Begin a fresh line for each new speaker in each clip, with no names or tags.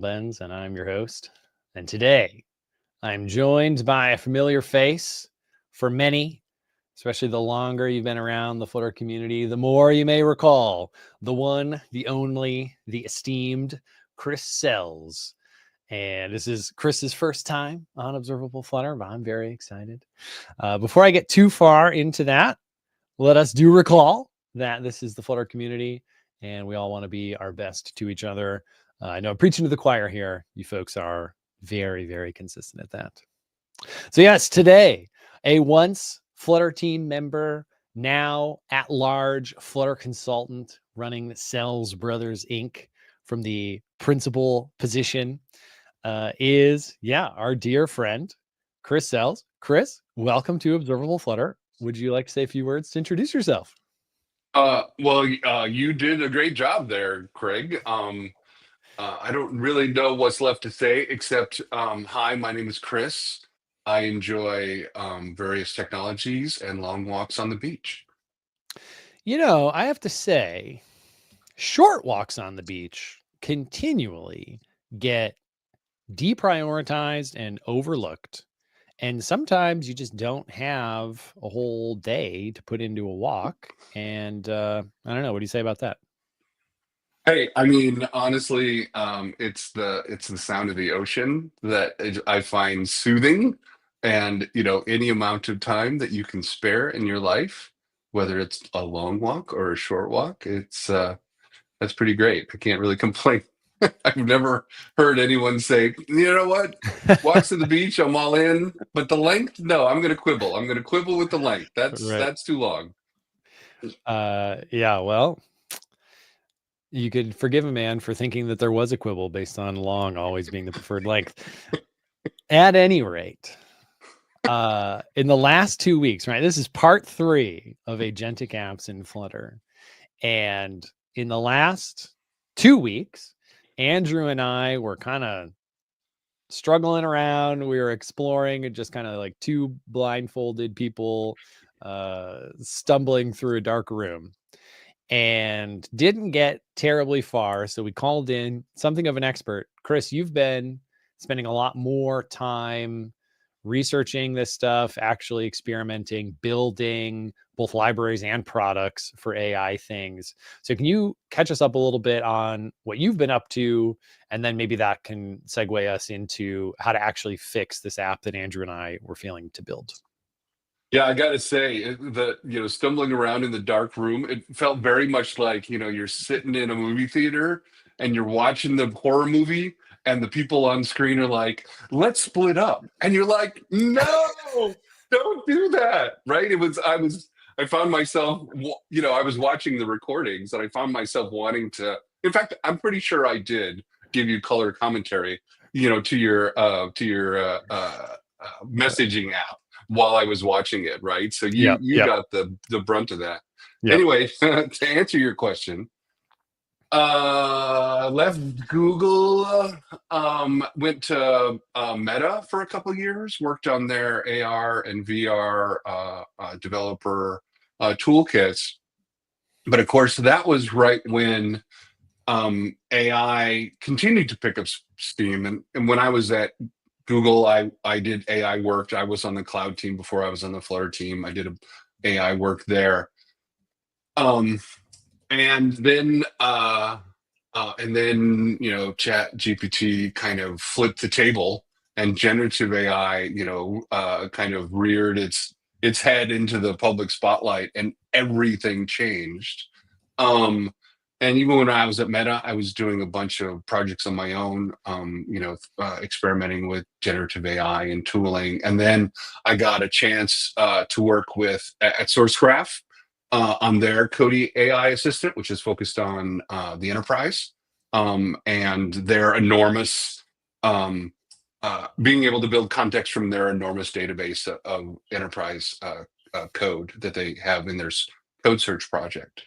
Labenz, and I'm your host. And today, I'm joined by a familiar face for many, especially the longer you've been around the Flutter community, the more you may recall the one, the only, the esteemed Chris Sells. And this is Chris's first time on Observable Flutter, but I'm very excited. Before I get too far into that, let us do recall that this is the Flutter community, and we all want to be our best to each other. I know I'm preaching to the choir here. You folks are very, very consistent at that. So yes, today, a once Flutter team member, now at large Flutter consultant running Sells Brothers Inc. from the principal position is our dear friend, Chris Sells. Chris, welcome to Observable Flutter. Would you like to say a few words to introduce yourself?
You did a great job there, Craig. I don't really know what's left to say except, hi, my name is Chris. I enjoy various technologies and long walks on the beach.
You know, I have to say, short walks on the beach continually get deprioritized and overlooked. And sometimes you just don't have a whole day to put into a walk. And I don't know. What do you say about that?
Hey, I mean, honestly, it's the sound of the ocean that I find soothing, and any amount of time that you can spare in your life, whether it's a long walk or a short walk, it's that's pretty great. I can't really complain. I've never heard anyone say, you know what, walks to the beach, I'm all in, but the length, no, I'm gonna quibble. I'm gonna quibble with the length. That's
Right.
that's too long.
Yeah, well, you could forgive a man for thinking that there was a quibble based on long always being the preferred length. At any rate, in the last 2 weeks, right? This is part 3 of Agentic apps in Flutter. And in the last 2 weeks, Andrew and I were kind of struggling around. We were exploring, and just kind of like two blindfolded people stumbling through a dark room, and didn't get terribly far. So we called in something of an expert. Chris, you've been spending a lot more time researching this stuff, actually experimenting, building both libraries and products for AI things. So can you catch us up a little bit on what you've been up to? And then maybe that can segue us into how to actually fix this app that Andrew and I were feeling to build.
Yeah, I gotta say that stumbling around in the dark room, it felt very much like you're sitting in a movie theater and you're watching the horror movie, and the people on screen are like, "Let's split up," and you're like, "No, don't do that!" Right? I found myself, I was watching the recordings, and I found myself wanting to. In fact, I'm pretty sure I did give you color commentary, to your messaging app while I was watching it, right? So you
Yep.
you
Yep.
got the brunt of that.
Yep.
Anyway, to answer your question, left Google, went to Meta for a couple years, worked on their AR and VR developer toolkits. But of course, that was right when AI continued to pick up steam. And when I was at Google, I did AI work. I was on the cloud team before I was on the Flutter team. I did AI work there. And then Chat GPT kind of flipped the table, and generative AI, kind of reared its head into the public spotlight, and everything changed. And even when I was at Meta, I was doing a bunch of projects on my own, experimenting with generative AI and tooling. And then I got a chance to work at SourceGraph on their Cody AI assistant, which is focused on the enterprise, and their enormous, being able to build context from their enormous database of enterprise code that they have in their code search project.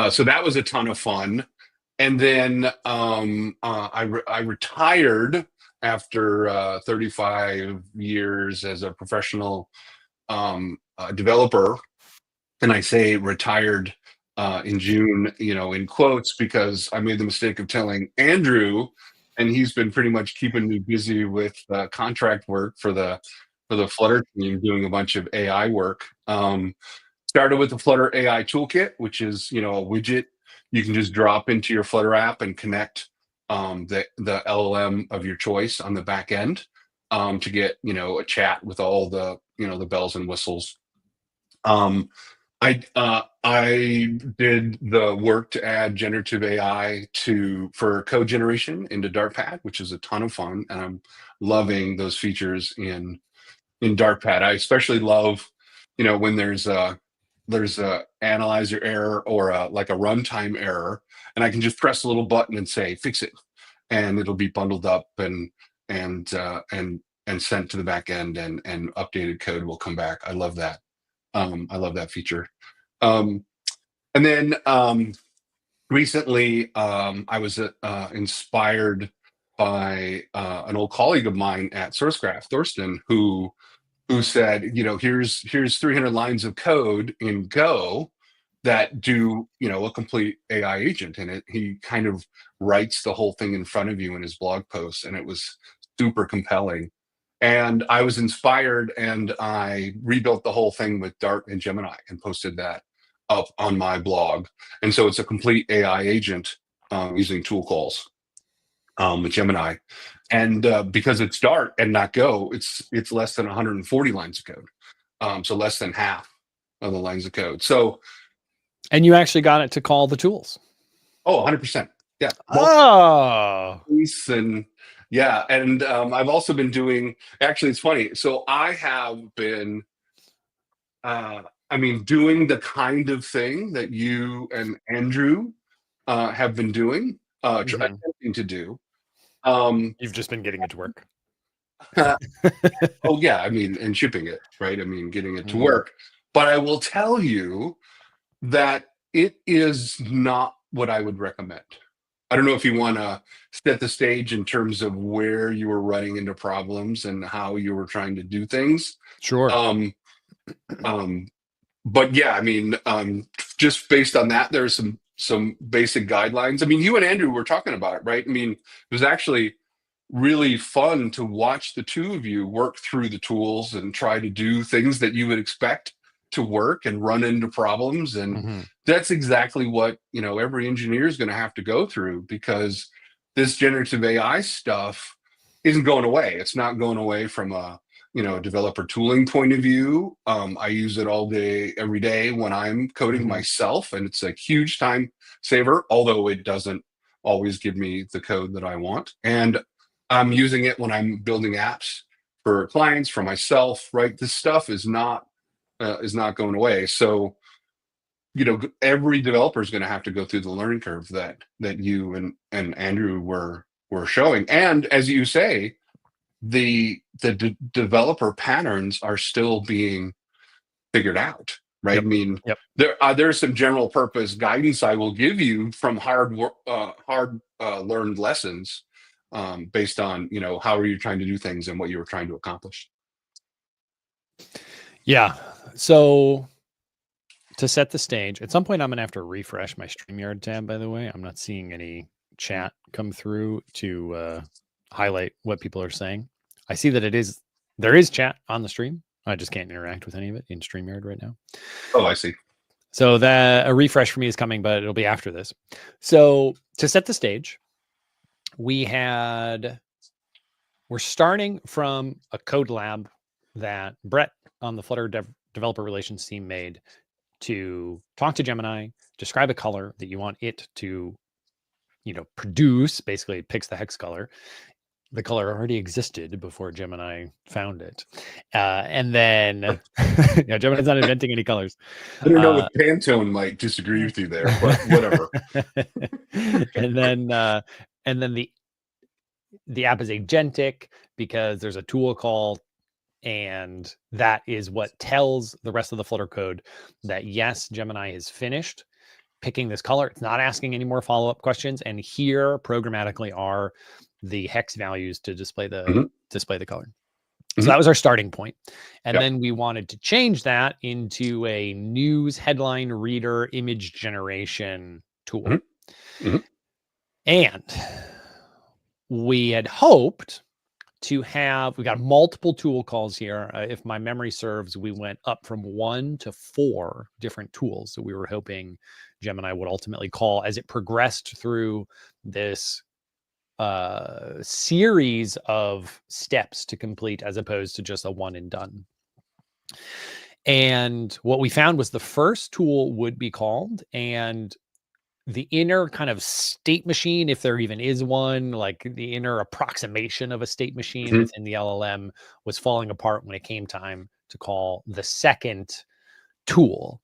So that was a ton of fun. And then I retired after 35 years as a professional developer. And I say retired in June, in quotes, because I made the mistake of telling Andrew, and he's been pretty much keeping me busy with contract work for the Flutter team, doing a bunch of AI work. Started with the Flutter AI Toolkit, which is a widget you can just drop into your Flutter app and connect the LLM of your choice on the back end to get a chat with all the the bells and whistles. I did the work to add generative AI for code generation into Dartpad, which is a ton of fun, and I'm loving those features in Dartpad. I especially love when there's a analyzer error or like a runtime error, and I can just press a little button and say fix it, and it'll be bundled up and sent to the back end, and updated code will come back. I love that. I love that feature. And then recently, I was inspired by an old colleague of mine at SourceGraph, Thorsten, who said, here's 300 lines of code in Go that do a complete AI agent, and he kind of writes the whole thing in front of you in his blog posts, and it was super compelling. And I was inspired, and I rebuilt the whole thing with Dart and Gemini and posted that up on my blog. And so it's a complete AI agent using tool calls with Gemini. And because it's Dart and not Go, it's less than 140 lines of code. So less than half of the lines of code. So,
and you actually got it to call the tools.
Oh, 100%. Yeah.
Oh.
And yeah. And I've also been doing, actually, it's funny. So I have been, doing the kind of thing that you and Andrew have been doing, attempting to do.
You've just been getting it to work.
Oh yeah, and shipping it, right? Getting it to work. But I will tell you that it is not what I would recommend. I don't know if you want to set the stage in terms of where you were running into problems and how you were trying to do things.
Sure.
But yeah, just based on that, there's some basic guidelines. You and Andrew were talking about it, right? It was actually really fun to watch the two of you work through the tools and try to do things that you would expect to work and run into problems. And that's exactly what every engineer is going to have to go through, because this generative AI stuff isn't going away. It's not going away from a developer tooling point of view. I use it all day, every day when I'm coding myself, and it's a huge time saver, although it doesn't always give me the code that I want. And I'm using it when I'm building apps for clients, for myself, right? This stuff is not going away. So, every developer is going to have to go through the learning curve that you and Andrew were showing. And as you say, the developer patterns are still being figured out, right? There's some general purpose guidance I will give you from hard learned lessons, based on how are you trying to do things and what you were trying to accomplish.
Yeah. So to set the stage, at some point I'm gonna have to refresh my StreamYard tab, by the way. I'm not seeing any chat come through to highlight what people are saying. I see that there is chat on the stream. I just can't interact with any of it in StreamYard right now.
Oh, I see.
So that a refresh for me is coming, but it'll be after this. So to set the stage, we're starting from a code lab that Brett on the Flutter developer relations team made to talk to Gemini, describe a color that you want it to, produce. Basically, it picks the hex color. The color already existed before Gemini found it. And then, Gemini's not inventing any colors.
I don't know if Pantone might disagree with you there, but whatever.
And then the app is agentic because there's a tool call, and that is what tells the rest of the Flutter code that yes, Gemini is finished picking this color. It's not asking any more follow-up questions. And here programmatically are the hex values to display the color. So that was our starting point. And
Yep.
then we wanted to change that into a news headline reader image generation tool.
Mhm.
And we had hoped to have, we got multiple tool calls here. If my memory serves, we went up from 1 to 4 different tools. So we were hoping Gemini would ultimately call as it progressed through this series of steps to complete, as opposed to just a one and done. And what we found was the first tool would be called, and the inner kind of state machine, if there even is one, like the inner approximation of a state machine
Mhm.
within the LLM, was falling apart when it came time to call the second tool.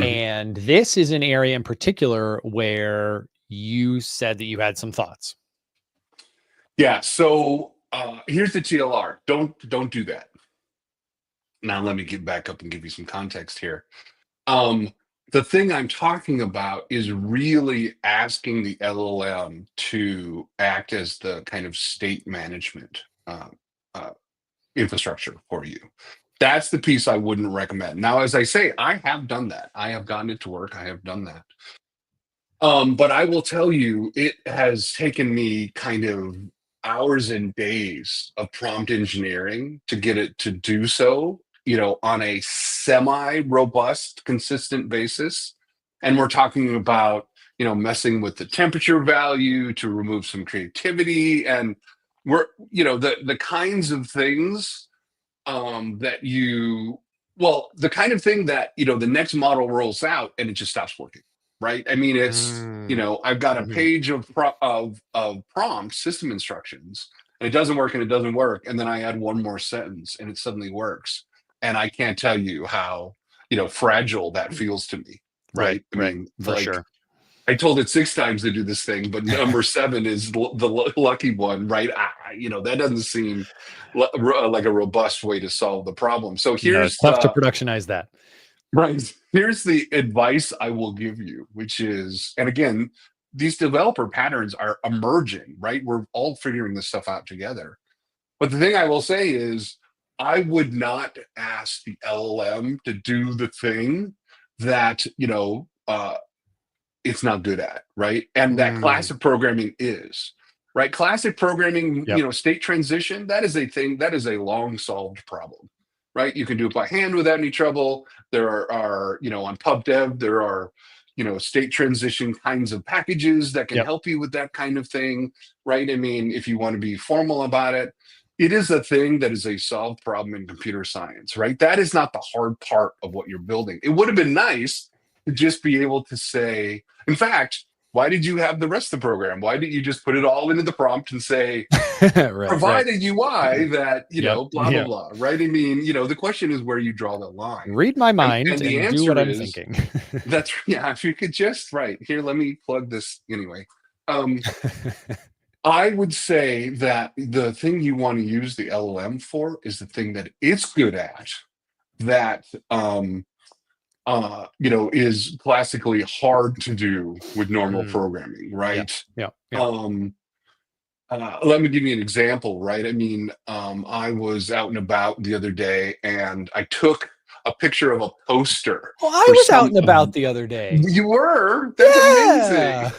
Mhm.
And this is an area in particular where you said that you had some thoughts.
Yeah. So here's the TLR. Don't do that. Now let me get back up and give you some context here. Um, the thing I'm talking about is really asking the LLM to act as the kind of state management uh, infrastructure for you. That's the piece I wouldn't recommend. Now, as I say, I have done that. I have gotten it to work. I have done that. But I will tell you, it has taken me kind of hours and days of prompt engineering to get it to do so, on a semi-robust, consistent basis. And we're talking about, messing with the temperature value to remove some creativity. And we're, the kinds of things that the kind of thing that, the next model rolls out and it just stops working, right? I mean, it's, I've got a
Mhm.
page of prompt system instructions and it doesn't work and it doesn't work. And then I add one more sentence and it suddenly works. And I can't tell you how, fragile that feels to me,
Right,
right? I
right,
mean,
for
like,
sure.
I told it 6 times to do this thing, but number 7 is the lucky one, right? That doesn't seem like a robust way to solve the problem. So
No, it's
here's
tough to productionize that.
right. Here's the advice I will give you, which is, and again, these developer patterns are emerging, right? We're all figuring this stuff out together. But the thing I will say is, I would not ask the LLM to do the thing that it's not good at, right? And that
Mm,
classic programming is, right? Classic programming,
yep,
state transition, that is a thing, that is a long solved problem, right? You can do it by hand without any trouble. There are on PubDev, there are, state transition kinds of packages that can
yep.
help you with that kind of thing, right? I mean, if you want to be formal about it, it is a thing that is a solved problem in computer science, right? That is not the hard part of what you're building. It would have been nice to just be able to say, in fact, why did you have the rest of the program? Why didn't you just put it all into the prompt and say,
Right, right.
provide a UI that,
Yep,
blah, blah,
yep.
blah, right? I mean, the question is where you draw the line.
Read my
And
mind
the
and do what
answer
I'm
is,
thinking.
yeah, if you could just, right, here, let me plug this anyway. I would say that the thing you want to use the LLM for is the thing that it's good at, that is classically hard to do with normal
Mm,
programming,
yep,
right?
yep, yep.
Um, Let me give you an example, right? I mean, I was out and about the other day and I took a picture of a poster
Oh, I
for
was out
some.
and about the other day.
You were? That's amazing.
Yeah.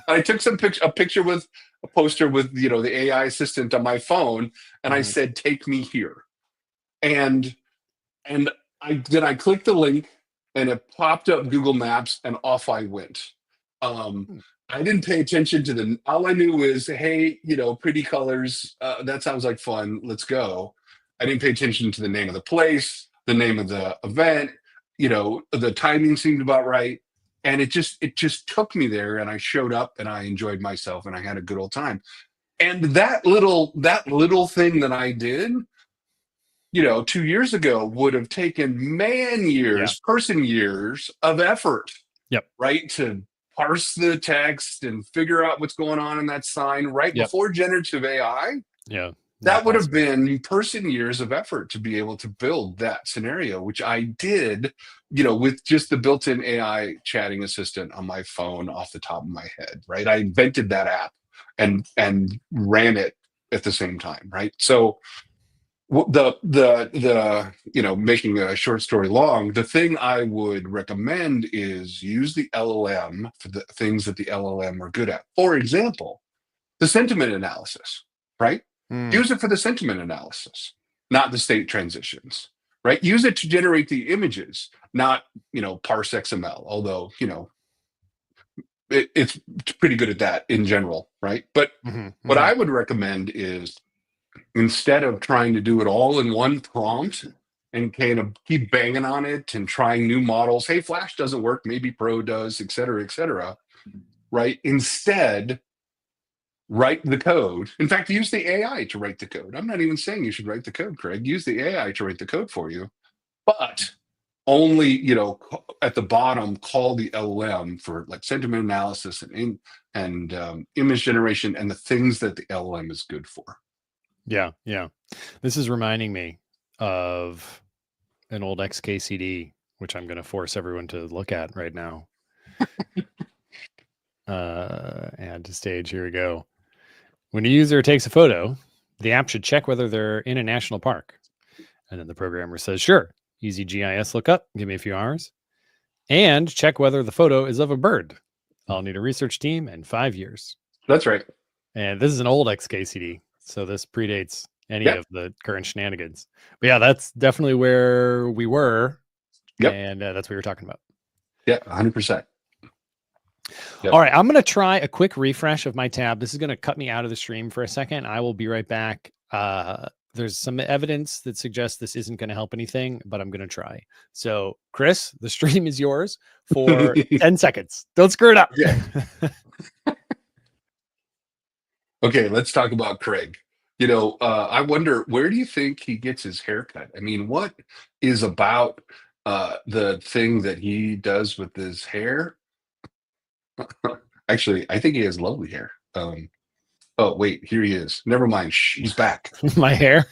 I took a picture with a poster with the AI assistant on my phone, and I
Mhm.
said, "Take me here." And and I clicked the link and it popped up Google Maps and off I went. Um,
Hmm.
I didn't pay attention to all I knew is, hey, pretty colors. That sounds like fun. Let's go. I didn't pay attention to the name of the place, the name of the event. The timing seemed about right. And it just took me there and I showed up and I enjoyed myself and I had a good old time. And that little thing that I did 2 years ago would have taken man
Yeah.
years, person years of effort,
Yep.
right? To parse the text and figure out what's going on in that sign right
Yep.
before generative AI.
Yeah. Not
That would have
possible.
been person years of effort to be able to build that scenario, which I did, with just the built-in AI chatting assistant on my phone off the top of my head, right? I invented that app and ran it at the same time, right? So Well, the making a short story long, the thing I would recommend is use the LLM for the things that the LLM are good at. For example, the sentiment analysis, right? Use it for the sentiment analysis, not the state transitions, right? Use it to generate the images, not parse XML, although it's pretty good at that in general, right? But what I would recommend is, instead of trying to do it all in one prompt and kind of keep banging on it and trying new models, hey, Flash doesn't work, maybe Pro does, et cetera, right? Instead, write the code. In fact, use the AI to write the code. I'm not even saying you should write the code, Craig. Use the AI to write the code for you, but only at the bottom call the LLM for like sentiment analysis and image generation and the things that the LLM is good for.
Yeah. This is reminding me of an old XKCD, which I'm going to force everyone to look at right now. Add to stage. Here we go. When a user takes a photo, the app should check whether they're in a national park. And then the programmer says, sure, easy GIS lookup, give me a few hours. And check whether the photo is of a bird. I'll need a research team and 5 years.
That's right.
And this is an old XKCD, so this predates any of the current shenanigans. But yeah, that's definitely where we were.
Yep.
And that's what you're talking about.
Yeah, 100%.
Yep. All right, I'm going to try a quick refresh of my tab. This is going to cut me out of the stream for a second. I will be right back. There's some evidence that suggests this isn't going to help anything, but I'm going to try. So, Chris, the stream is yours for 10 seconds. Don't screw it up.
Yeah. Okay, let's talk about Craig. I wonder, where do you think he gets his haircut? I mean, what is about the thing that he does with his hair? Actually, I think he has lovely hair. Oh, wait, here he is. Never mind. Shh, he's back.
My hair.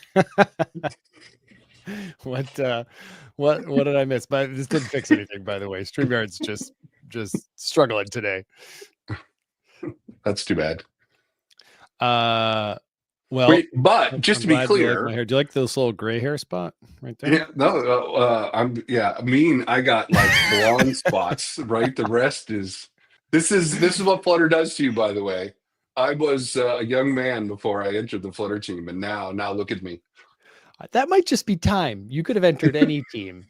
What did I miss? But this didn't fix anything, by the way. StreamYard's just struggling today.
That's too bad.
Well,
wait, but just to be clear,
my hair. Do you like this little gray hair spot right there?
Yeah, no, I got like blonde spots, right? The rest is this is what Flutter does to you, by the way. I was a young man before I entered the Flutter team, and now look at me.
That might just be time. You could have entered any team,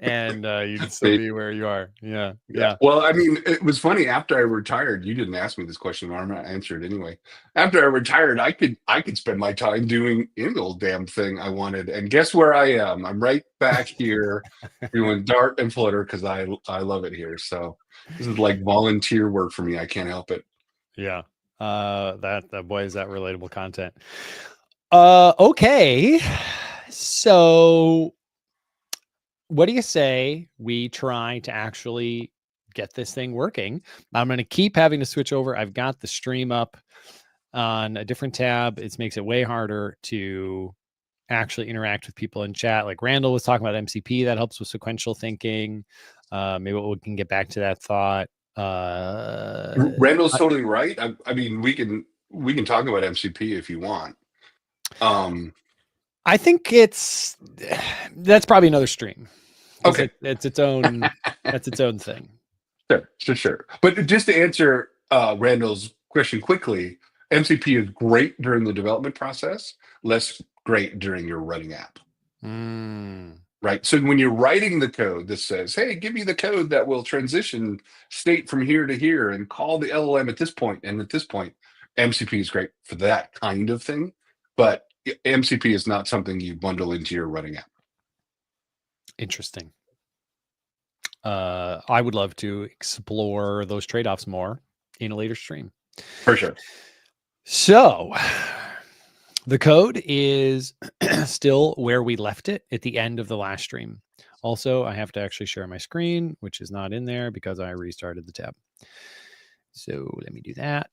and you'd still be where you are. Yeah.
Well, I mean, it was funny. After I retired, you didn't ask me this question, but I'm going to answer it anyway. After I retired, I could spend my time doing any old damn thing I wanted. And guess where I am? I'm right back here doing Dart and Flutter because I love it here. So this is like volunteer work for me. I can't help it.
Yeah. That boy, is that relatable content. Okay. So what do you say we try to actually get this thing working? I'm going to keep having to switch over. I've got the stream up on a different tab. It makes it way harder to actually interact with people in chat. Like Randall was talking about MCP. That helps with sequential thinking. Maybe we can get back to that thought.
Randall's totally right. I mean, we can talk about MCP if you want.
I think that's probably another stream.
Okay,
it's its own that's its own thing.
Sure. But just to answer Randall's question quickly, MCP is great during the development process, less great during your running app. Right. So when you're writing the code that says, hey, give me the code that will transition state from here to here and call the LLM at this point and at this point, MCP is great for that kind of thing. But MCP is not something you bundle into your running app.
Interesting. I would love to explore those trade-offs more in a later stream.
For sure.
So the code is still where we left it at the end of the last stream. Also, I have to actually share my screen, which is not in there because I restarted the tab. So let me do that.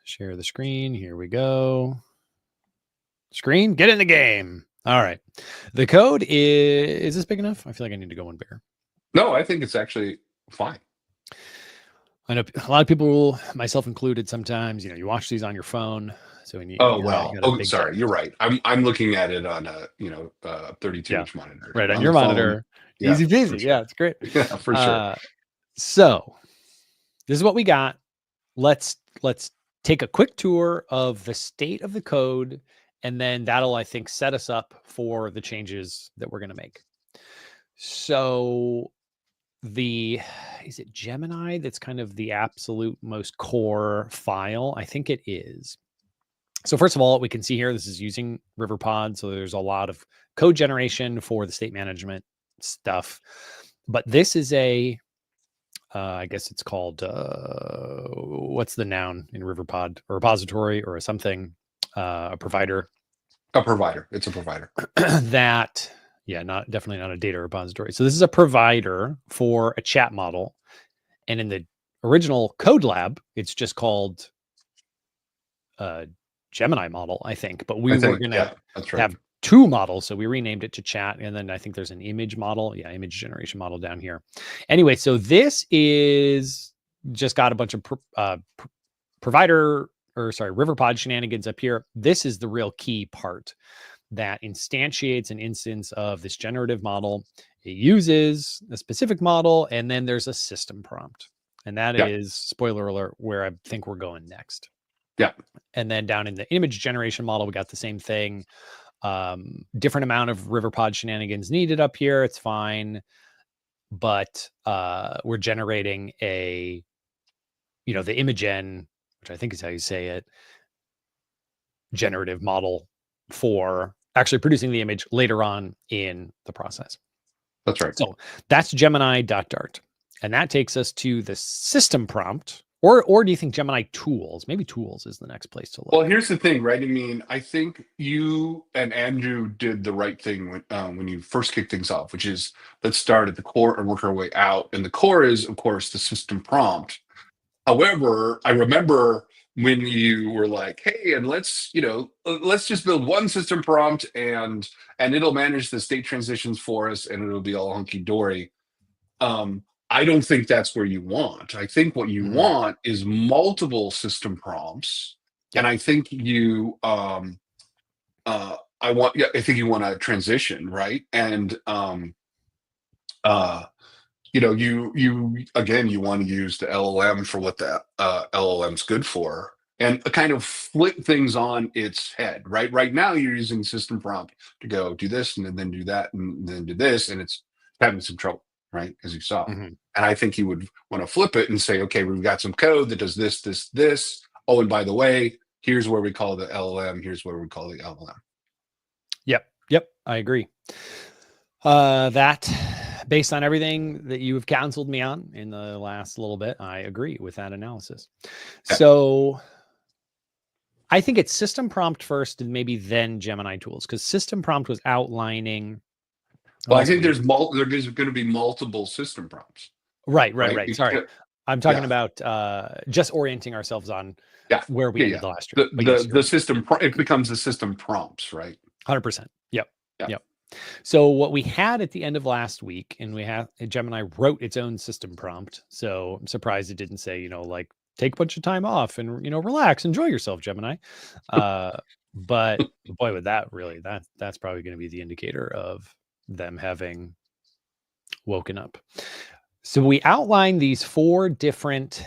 Share the screen. Here we go. Screen, get in the game. All right. The code is this big enough? I feel like I need to go one bigger.
No, I think it's actually fine.
I know a lot of people, myself included, sometimes, you watch these on your phone. So when you
Oh
got
well.
a
Oh,
big
sorry. You're right. I'm looking at it on a 32
yeah,
inch monitor
right on
on
your
the phone.
monitor.
Yeah,
Easy
for
peasy. Yeah,
sure.
it's great.
Yeah, for sure.
So this is what we got. Let's take a quick tour of the state of the code, and then that'll, I think, set us up for the changes that we're going to make. So is it Gemini that's kind of the absolute most core file? I think it is. So first of all, we can see here, this is using RiverPod. So there's a lot of code generation for the state management stuff. But this is I guess it's called, what's the noun in RiverPod? A repository or something, a provider.
A provider. It's a provider.
That, yeah, definitely not a data repository. So this is a provider for a chat model. And in the original code lab, it's just called Gemini model, I think. But we were going to
that's right.
have two models. So we renamed it to chat. And then I think there's an image model. Yeah, image generation model down here. Anyway, so this is just got a bunch of RiverPod shenanigans up here. This is the real key part that instantiates an instance of this generative model. It uses a specific model, and then there's a system prompt. And that is, spoiler alert, where I think we're going next.
Yeah.
And then down in the image generation model, we got the same thing. Different amount of RiverPod shenanigans needed up here. It's fine. But we're generating the Imagen, which I think is how you say it, generative model for actually producing the image later on in the process.
That's right.
So that's Gemini.dart. And that takes us to the system prompt. Or do you think Gemini tools? Maybe tools is the next place to look.
Well, here's the thing, right? I mean, I think you and Andrew did the right thing when you first kicked things off, which is let's start at the core and work our way out. And the core is, of course, the system prompt. However, I remember when you were like, "Hey, and let's just build one system prompt, and it'll manage the state transitions for us, and it'll be all hunky dory." I don't think that's where you want. I think what you want is multiple system prompts, and I think I think you want to transition, right? And you again, you want to use the LLM for what the LLM's good for, and kind of flip things on its head, right? Right now, you're using system prompt to go do this and then do that and then do this, and it's having some trouble, right? As you saw. And I think you would want to flip it and say, okay, we've got some code that does this, this, this. Oh, and by the way, here's where we call the LLM. Here's where we call the LLM.
Yep, I agree. That, based on everything that you have counseled me on in the last little bit, I agree with that analysis. Yeah. So I think it's system prompt first and maybe then Gemini tools, because system prompt was outlining.
Well, I think there's going to be multiple system prompts.
Right. Sorry. I'm talking about just orienting ourselves on where we ended the last year.
The system, it becomes the system prompts, right?
100%. Yep. So what we had at the end of last week, and Gemini wrote its own system prompt. So I'm surprised it didn't say, like, take a bunch of time off and, relax, enjoy yourself, Gemini. But boy, with that, really, that's probably going to be the indicator of them having woken up. So we outlined these 4 different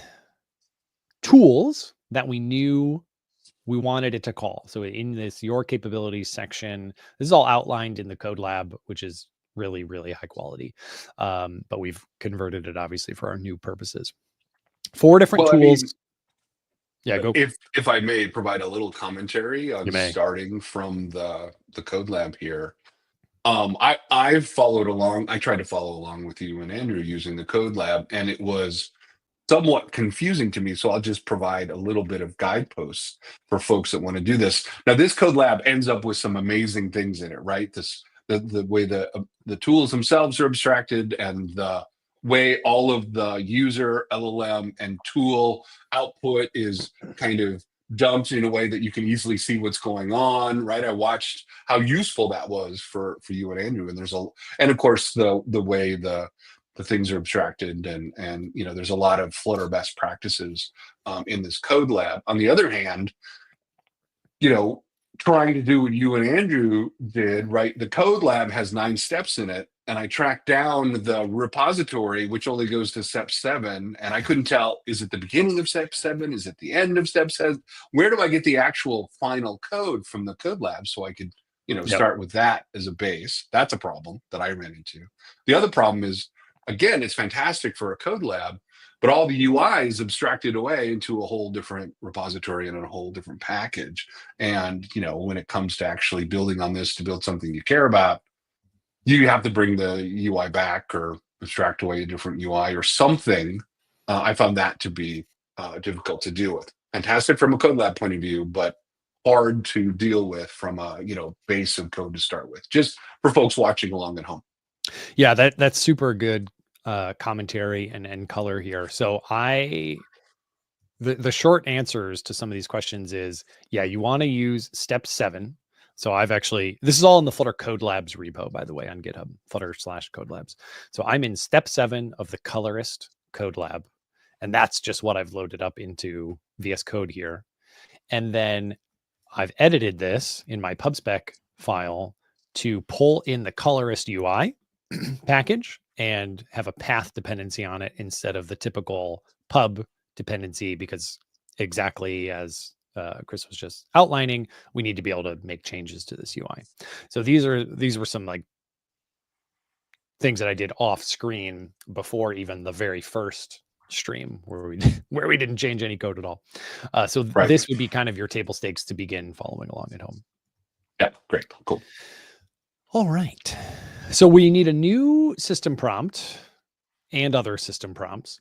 tools that we knew we wanted it to call. So in this your capabilities section, this is all outlined in the code lab, which is really, really high quality. But we've converted it obviously for our new purposes. 4 different tools. Go.
If I may provide a little commentary on starting from the code lab here. I've followed along. I tried to follow along with you and Andrew using the code lab, and it was somewhat confusing to me. So I'll just provide a little bit of guideposts for folks that want to do this. Now, this code lab ends up with some amazing things in it, right? The way the tools themselves are abstracted, and the way all of the user LLM and tool output is kind of dumped in a way that you can easily see what's going on, right? I watched how useful that was for you and Andrew, and of course the way the things are abstracted, and there's a lot of Flutter best practices in this code lab. On the other hand, trying to do what you and Andrew did, right? The code lab has 9 steps in it, and I tracked down the repository, which only goes to step 7, and I couldn't tell, is it the beginning of step 7? Is it the end of step 7? Where do I get the actual final code from the code lab so I could, start with that as a base? That's a problem that I ran into. The other problem is, again, it's fantastic for a code lab, but all the UI is abstracted away into a whole different repository and a whole different package. And, when it comes to actually building on this to build something you care about, you have to bring the UI back or abstract away a different UI or something. I found that to be difficult to deal with. Fantastic from a code lab point of view, but hard to deal with from a, base of code to start with, just for folks watching along at home.
Yeah, that's super good commentary and color here. So the short answers to some of these questions is, yeah, you want to use step 7. So this is all in the Flutter Code Labs repo, by the way, on GitHub, Flutter/Code Labs. So I'm in step 7 of the Colorist Code Lab. And that's just what I've loaded up into VS Code here. And then I've edited this in my PubSpec file to pull in the Colorist UI package and have a path dependency on it instead of the typical pub dependency, because exactly as Chris was just outlining, we need to be able to make changes to this UI. So these were some like things that I did off screen before even the very first stream where we didn't change any code at all. So
Right.
This would be kind of your table stakes to begin following along at home.
Yeah, great, cool.
All right. So we need a new system prompt and other system prompts.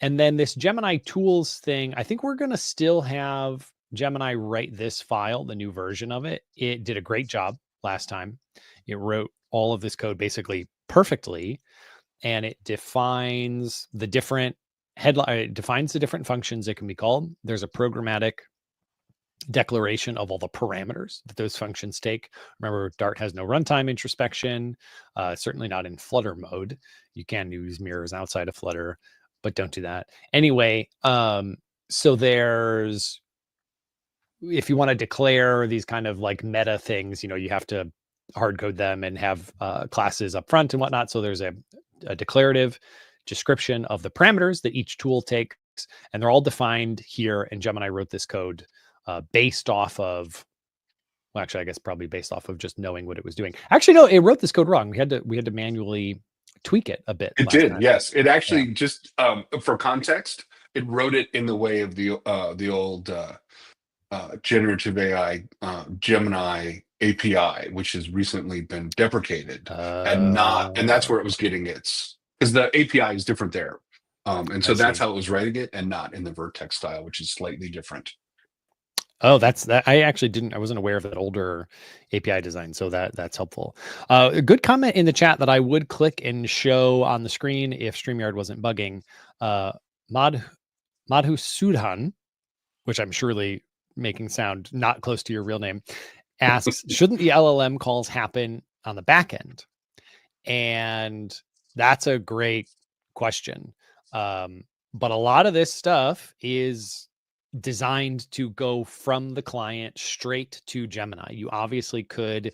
And then this Gemini tools thing, I think we're going to still have Gemini write this file, the new version of it. It did a great job last time. It wrote all of this code basically perfectly, and it defines the different functions it can be called. There's a programmatic declaration of all the parameters that those functions take. Remember, Dart has no runtime introspection, certainly not in Flutter mode. You can use mirrors outside of Flutter, but don't do that. Anyway, so if you want to declare these kind of like meta things, you have to hard code them and have classes up front and whatnot. So there's a declarative description of the parameters that each tool takes, and they're all defined here. And Gemini wrote this code based off of, well, actually, I guess probably based off of just knowing what it was doing. Actually, no, it wrote this code wrong. We had to manually tweak it a bit.
It did, time. Yes. It actually just for context, it wrote it in the way of the old generative AI Gemini API, which has recently been deprecated, and that's where it was getting its, because the API is different there, and so that's how it was writing it, and not in the Vertex style, which is slightly different.
Oh, that's that. I wasn't aware of that older API design. So that's helpful. A good comment in the chat that I would click and show on the screen if StreamYard wasn't bugging. Madhu Sudhan, which I'm surely making sound not close to your real name, asks, shouldn't the LLM calls happen on the back end? And that's a great question. But a lot of this stuff is designed to go from the client straight to Gemini. You obviously could,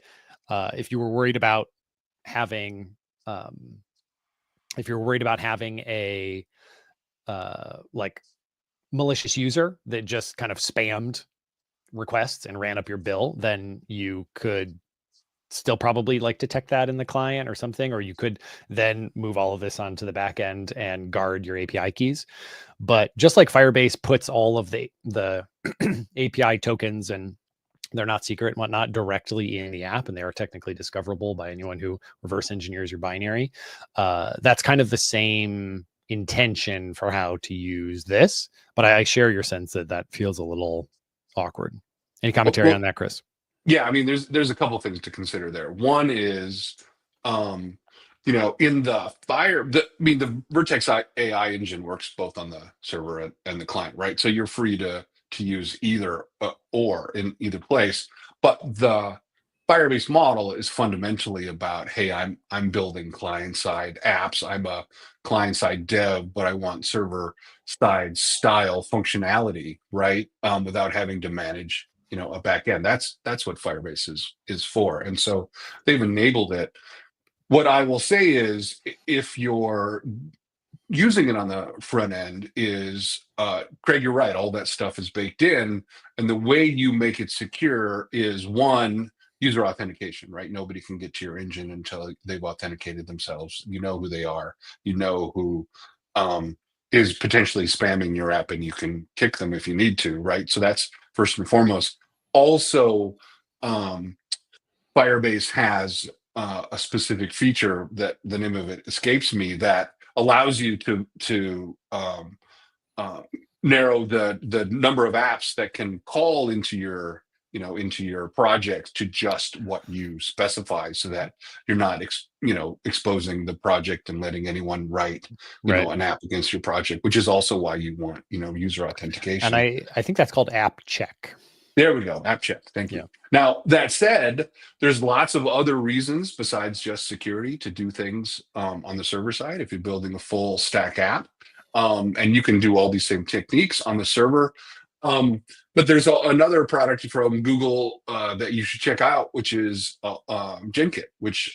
if you were worried about having, a like malicious user that just kind of spammed requests and ran up your bill, then you could still probably like detect that in the client or something, or you could then move all of this onto the back end and guard your API keys. But just like Firebase puts all of the API tokens, and they're not secret and whatnot, directly in the app, and they are technically discoverable by anyone who reverse engineers your binary. That's kind of the same intention for how to use this, but I share your sense that feels a little awkward. Any commentary on that, Chris?
Yeah, I mean, there's a couple things to consider there. One is, in the the Vertex AI engine works both on the server and the client, right? So you're free to use either or in either place. But the Firebase model is fundamentally about, hey, I'm building client-side apps. I'm a client-side dev, but I want server-side style functionality, right? Without having to manage a back end. That's what Firebase is for. And so they've enabled it. What I will say is, if you're using it on the front end, is Craig, you're right, all that stuff is baked in, and the way you make it secure is, one, user authentication, right? Nobody can get to your engine until they've authenticated themselves. You know who they are, you know who is potentially spamming your app, and you can kick them if you need to, right? So that's first and foremost. Also, Firebase has a specific feature that the name of it escapes me, that allows you to narrow the number of apps that can call into your project to just what you specify, so that you're not exposing the project and letting anyone write an app against your project, which is also why you want user authentication.
And I think that's called app check.
There we go, app check. Thank you. Yeah. Now, that said, there's lots of other reasons besides just security to do things on the server side if you're building a full stack app. And you can do all these same techniques on the server. But there's another product from Google that you should check out, which is Genkit, which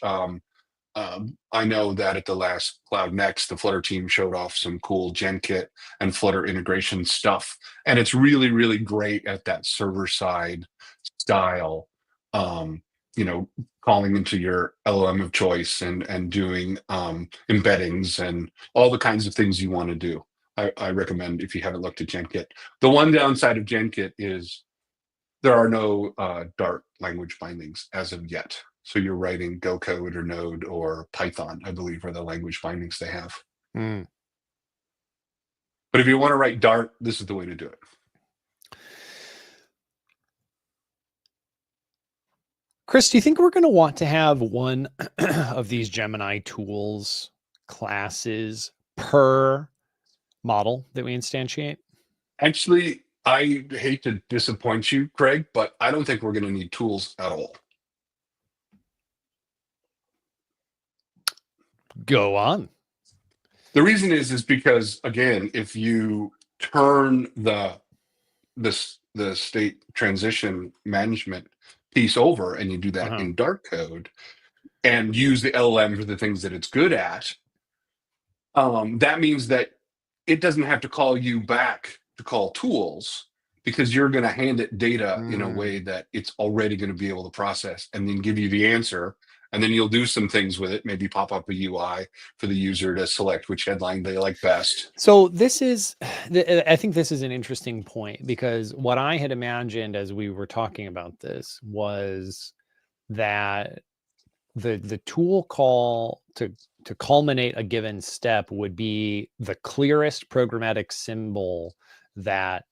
I know that at the last Cloud Next, the Flutter team showed off some cool Genkit and Flutter integration stuff. And it's really, really great at that server side style, calling into your LLM of choice and doing embeddings and all the kinds of things you want to do. I recommend, if you haven't looked at Genkit. The one downside of Genkit is there are no Dart language bindings as of yet. So you're writing Go code or Node or Python, I believe, are the language bindings they have. But if you want to write Dart, this is the way to do it.
Chris, do you think we're going to want to have one of these Gemini tools classes per model that we instantiate?
Actually, I hate to disappoint you, Craig, but I don't think we're going to need tools at all.
Go on.
The reason is because, again, if you turn the state transition management piece over and you do that in Dart code and use the LLM for the things that it's good at, that means that it doesn't have to call you back to call tools, because you're going to hand it data in a way that it's already going to be able to process and then give you the answer. And then you'll do some things with it, maybe pop up a UI for the user to select which headline they like best.
So I think this is an interesting point, because what I had imagined as we were talking about this was that the tool call to culminate a given step would be the clearest programmatic symbol that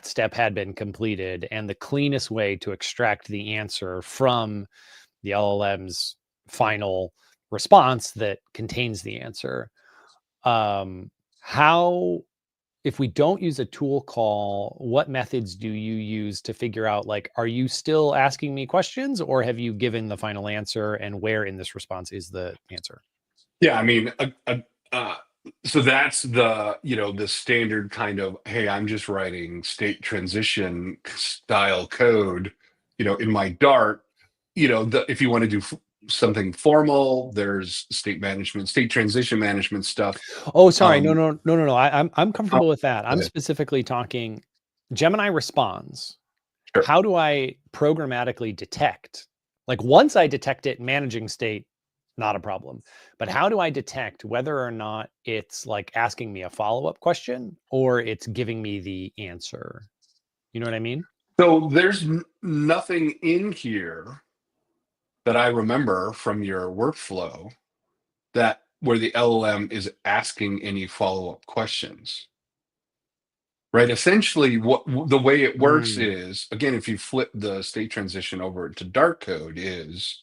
step had been completed, and the cleanest way to extract the answer from the LLM's final response that contains the answer. How, if we don't use a tool call, what methods do you use to figure out, like, are you still asking me questions, or have you given the final answer, and where in this response is the answer?
Yeah, I mean, so that's the standard kind of, hey, I'm just writing state transition style code, in my Dart. If you want to do something formal, there's state transition management stuff.
Oh, sorry. No. I'm comfortable with that. I'm specifically talking Gemini responds. Sure. How do I programmatically detect? Like, once I detect it managing state, not a problem. But how do I detect whether or not it's like asking me a follow-up question or it's giving me the answer? You know what I mean?
So there's nothing in here that I remember from your workflow where the LLM is asking any follow-up questions, right? Essentially, the way it works is, again, if you flip the state transition over to Dart code, is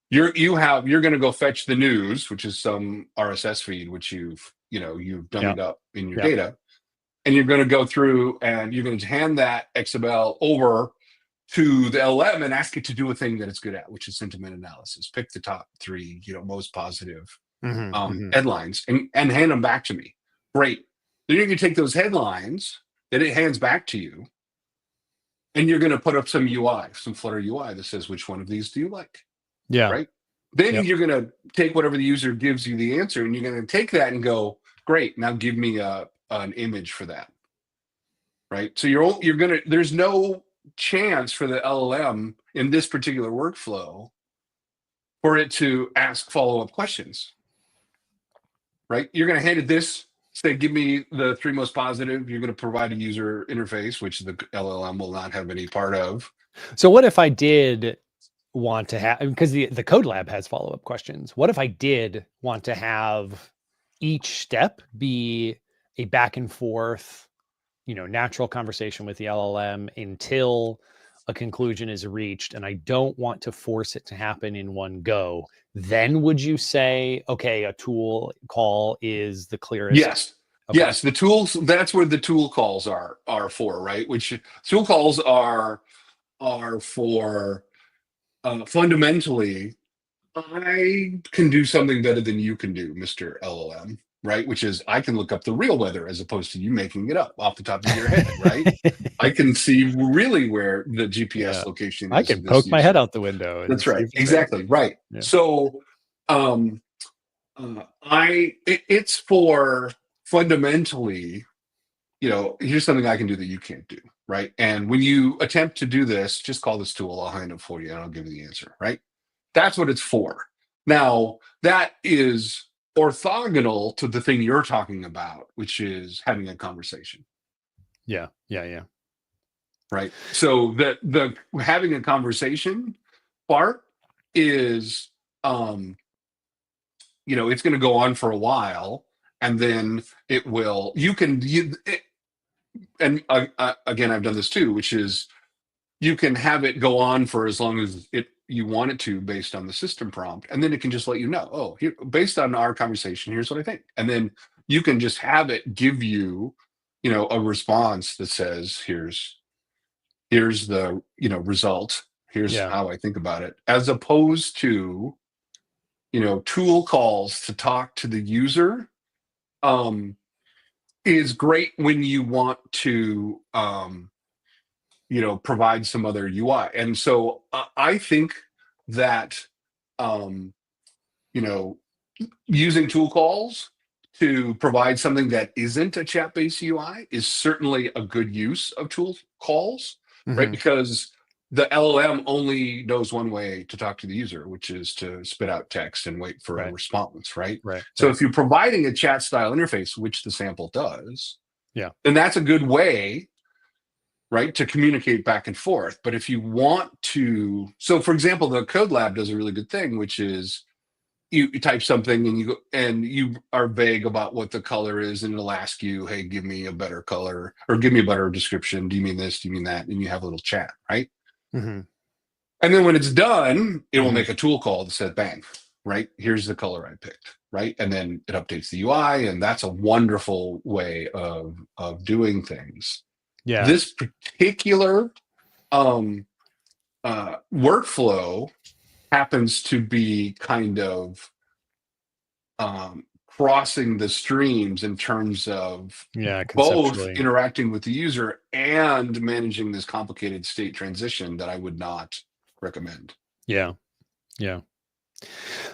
you're going to go fetch the news, which is some RSS feed, which you've dummied up in your data, and you're going to go through and you're going to hand that XML over to the LLM and ask it to do a thing that it's good at, which is sentiment analysis. Pick the top 3, most positive headlines and hand them back to me. Great. Then you can take those headlines that it hands back to you, and you're going to put up some UI, some Flutter UI that says, which one of these do you like?
Yeah.
Right. Then
Yep.
you're going to take whatever the user gives you the answer, and you're going to take that and go, great, now give me an image for that. Right. So you're going to, there's no chance for the LLM in this particular workflow for it to ask follow-up questions. Right. You're going to hand it this, say, give me the 3 most positive. You're going to provide a user interface, which the LLM will not have any part of.
So what if I did want to have, because the code lab has follow-up questions. What if I did want to have each step be a back and forth, natural conversation with the LLM until a conclusion is reached, and I don't want to force it to happen in one go? Then would you say, okay, a tool call is the clearest?
Yes. Okay. Yes, the tools, that's where the tool calls are for, right? Which tool calls are for fundamentally, I can do something better than you can do, Mr. LLM, right? Which is, I can look up the real weather as opposed to you making it up off the top of your head, right? I can see really where the GPS location is.
I can poke my head out the window.
That's right. Exactly. Right. Yeah. So it's for fundamentally, here's something I can do that you can't do. Right. And when you attempt to do this, just call this tool, I'll hand it for you and I'll give you the answer. Right. That's what it's for. Now, that is orthogonal to the thing you're talking about, which is having a conversation.
Yeah.
Right. So the having a conversation part is, it's going to go on for a while, and then it will. And again, I've done this too, which is you can have it go on for as long as you want it to, based on the system prompt, and then it can just let you know, oh, here, based on our conversation, here's what I think, and then you can just have it give you, a response that says, here's the result, here's how I think about it, as opposed to tool calls to talk to the user. Is great when you want to provide some other UI. And so I think that using tool calls to provide something that isn't a chat-based UI is certainly a good use of tool calls, right? Because the LLM only knows one way to talk to the user, which is to spit out text and wait for a response, right? So if you're providing a chat style interface, which the sample does, then that's a good way, right, to communicate back and forth. But if you want to, so for example, the Code Lab does a really good thing, which is you type something and you are vague about what the color is, and it'll ask you, hey, give me a better color, or give me a better description. Do you mean this? Do you mean that? And you have a little chat, right? And then when it's done, it will make a tool call that says, bang, right? Here's the color I picked, right? And then it updates the UI, and that's a wonderful way of doing things. Yeah. This particular workflow happens to be kind of crossing the streams in terms of both interacting with the user and managing this complicated state transition that I would not recommend. Yeah.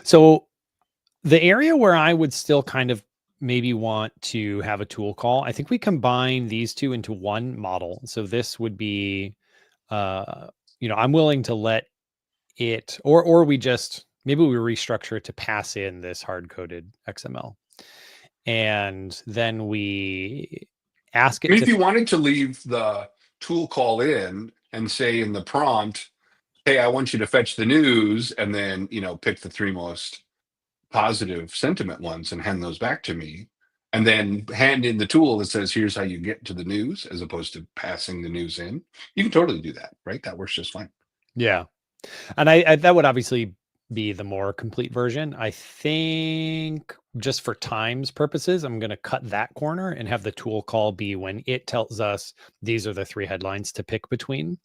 So the area where I would still kind of maybe want to have a tool call, I think we combine these two into one model. So this would be, I'm willing to let it, or we just, maybe we restructure it to pass in this hard-coded XML. And then we ask it.
If you wanted to leave the tool call in and say in the prompt, hey, I want you to fetch the news, and then, pick the 3 most positive sentiment ones and hand those back to me, and then hand in the tool that says, here's how you get to the news, as opposed to passing the news in. You can totally do that, right? That works just fine.
Yeah. And I that would obviously be the more complete version. I think just for times purposes, I'm going to cut that corner and have the tool call be when it tells us these are the 3 headlines to pick between.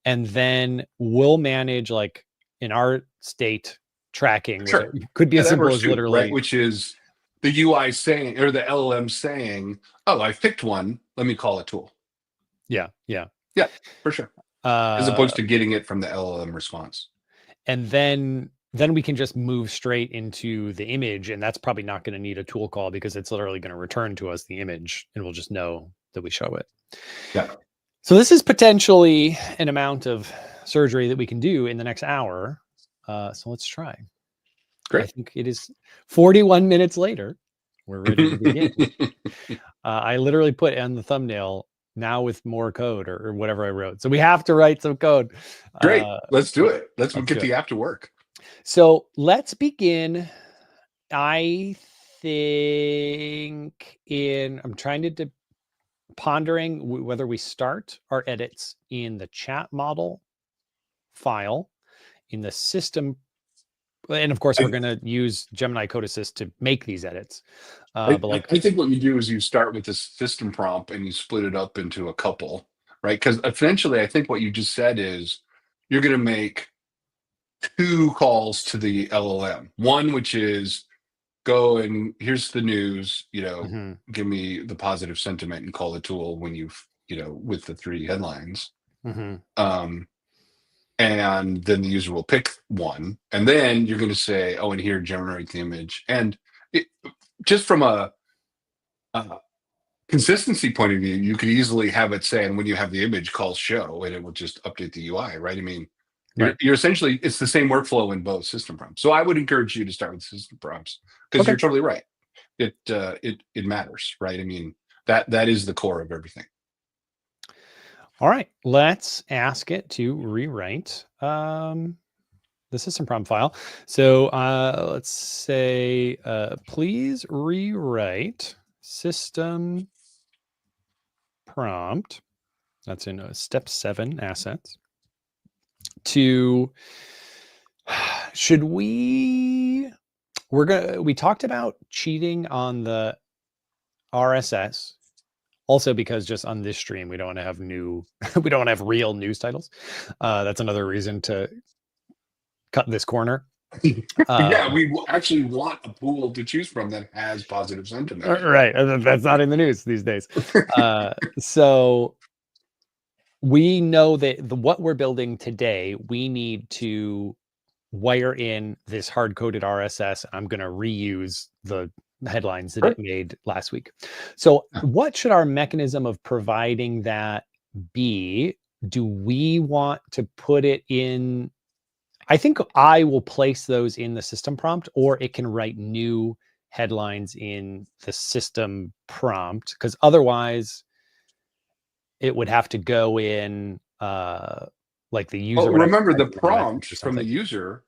And then we'll manage, like in our state, tracking.
Sure.
Could be as simple as literally,
right, which is the UI saying, or the LLM saying, oh, I've picked one, let me call a tool.
Yeah.
Yeah, for sure. As opposed to getting it from the LLM response.
And then we can just move straight into the image, and that's probably not going to need a tool call because it's literally going to return to us the image, and we'll just know that we show it.
Yeah.
So this is potentially an amount of surgery that we can do in the next hour. So let's try.
Great.
I think it is 41 minutes later. We're ready to begin. I literally put on the thumbnail now with more code or whatever I wrote. So we have to write some code.
Great. Let's do it. Let's get the app to work.
So let's begin. I think I'm trying to pondering whether we start our edits in the chat model file, in the system, and of course we're going to use Gemini Code Assist to make these edits.
I think what you do is you start with this system prompt and you split it up into a couple, right? Because essentially, I think what you just said is you're going to make 2 calls to the LLM. One, which is go and here's the news, give me the positive sentiment and call the tool when you've, with the 3 headlines. And then the user will pick one, and then you're going to say, oh, and here, generate the image. And just from a consistency point of view, you could easily have it say, and when you have the image, call show, and it will just update the UI, right? I mean, you're essentially, it's the same workflow in both system prompts. So I would encourage you to start with system prompts because you're totally right. It matters, right? I mean, that is the core of everything.
All right, let's ask it to rewrite the system prompt file. So let's say, please rewrite system prompt. That's in step 7 assets. We talked about cheating on the RSS. Also, because just on this stream, we don't want to have we don't want to have real news titles. That's another reason to cut this corner.
Yeah, we actually want a pool to choose from that has positive sentiment.
Right. That's not in the news these days. So we know that what we're building today, we need to wire in this hard-coded RSS. I'm going to reuse the headlines that it made last week. So what should our mechanism of providing that be? Do we want to put it in? I think I will place those in the system prompt, or it can write new headlines in the system prompt, because otherwise it would have to go in like the user.
Remember the prompt from the user.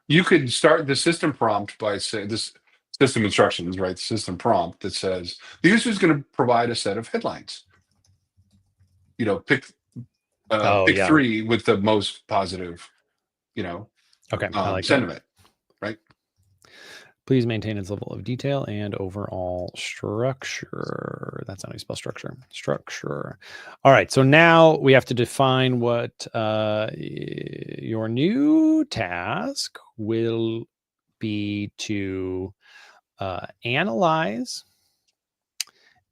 You could start the system prompt by saying this system instructions, right? The system prompt that says the user is going to provide a set of headlines. Pick 3 with the most positive, sentiment, right?
Please maintain its level of detail and overall structure. That's how you spell structure. Structure. All right. So now we have to define what your new task will be to analyze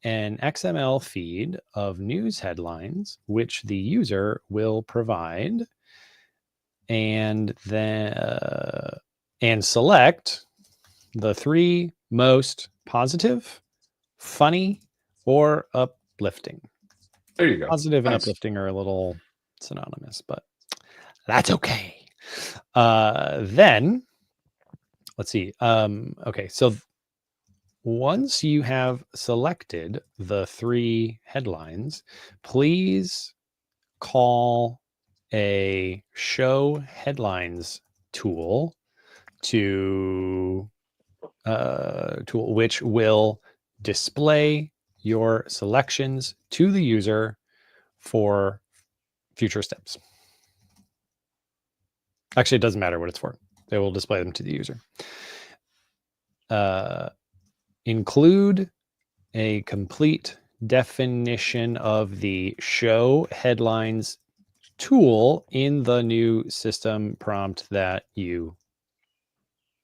an XML feed of news headlines, which the user will provide, and then select the 3 most positive, funny, or uplifting.
There you go.
Positive and uplifting are a little synonymous, but that's okay. Then let's see. Okay, so once you have selected the 3 headlines, please call a show headlines tool which will display your selections to the user for future steps. Actually, it doesn't matter what it's for. They will display them to the user. Include a complete definition of the show headlines tool in the new system prompt that you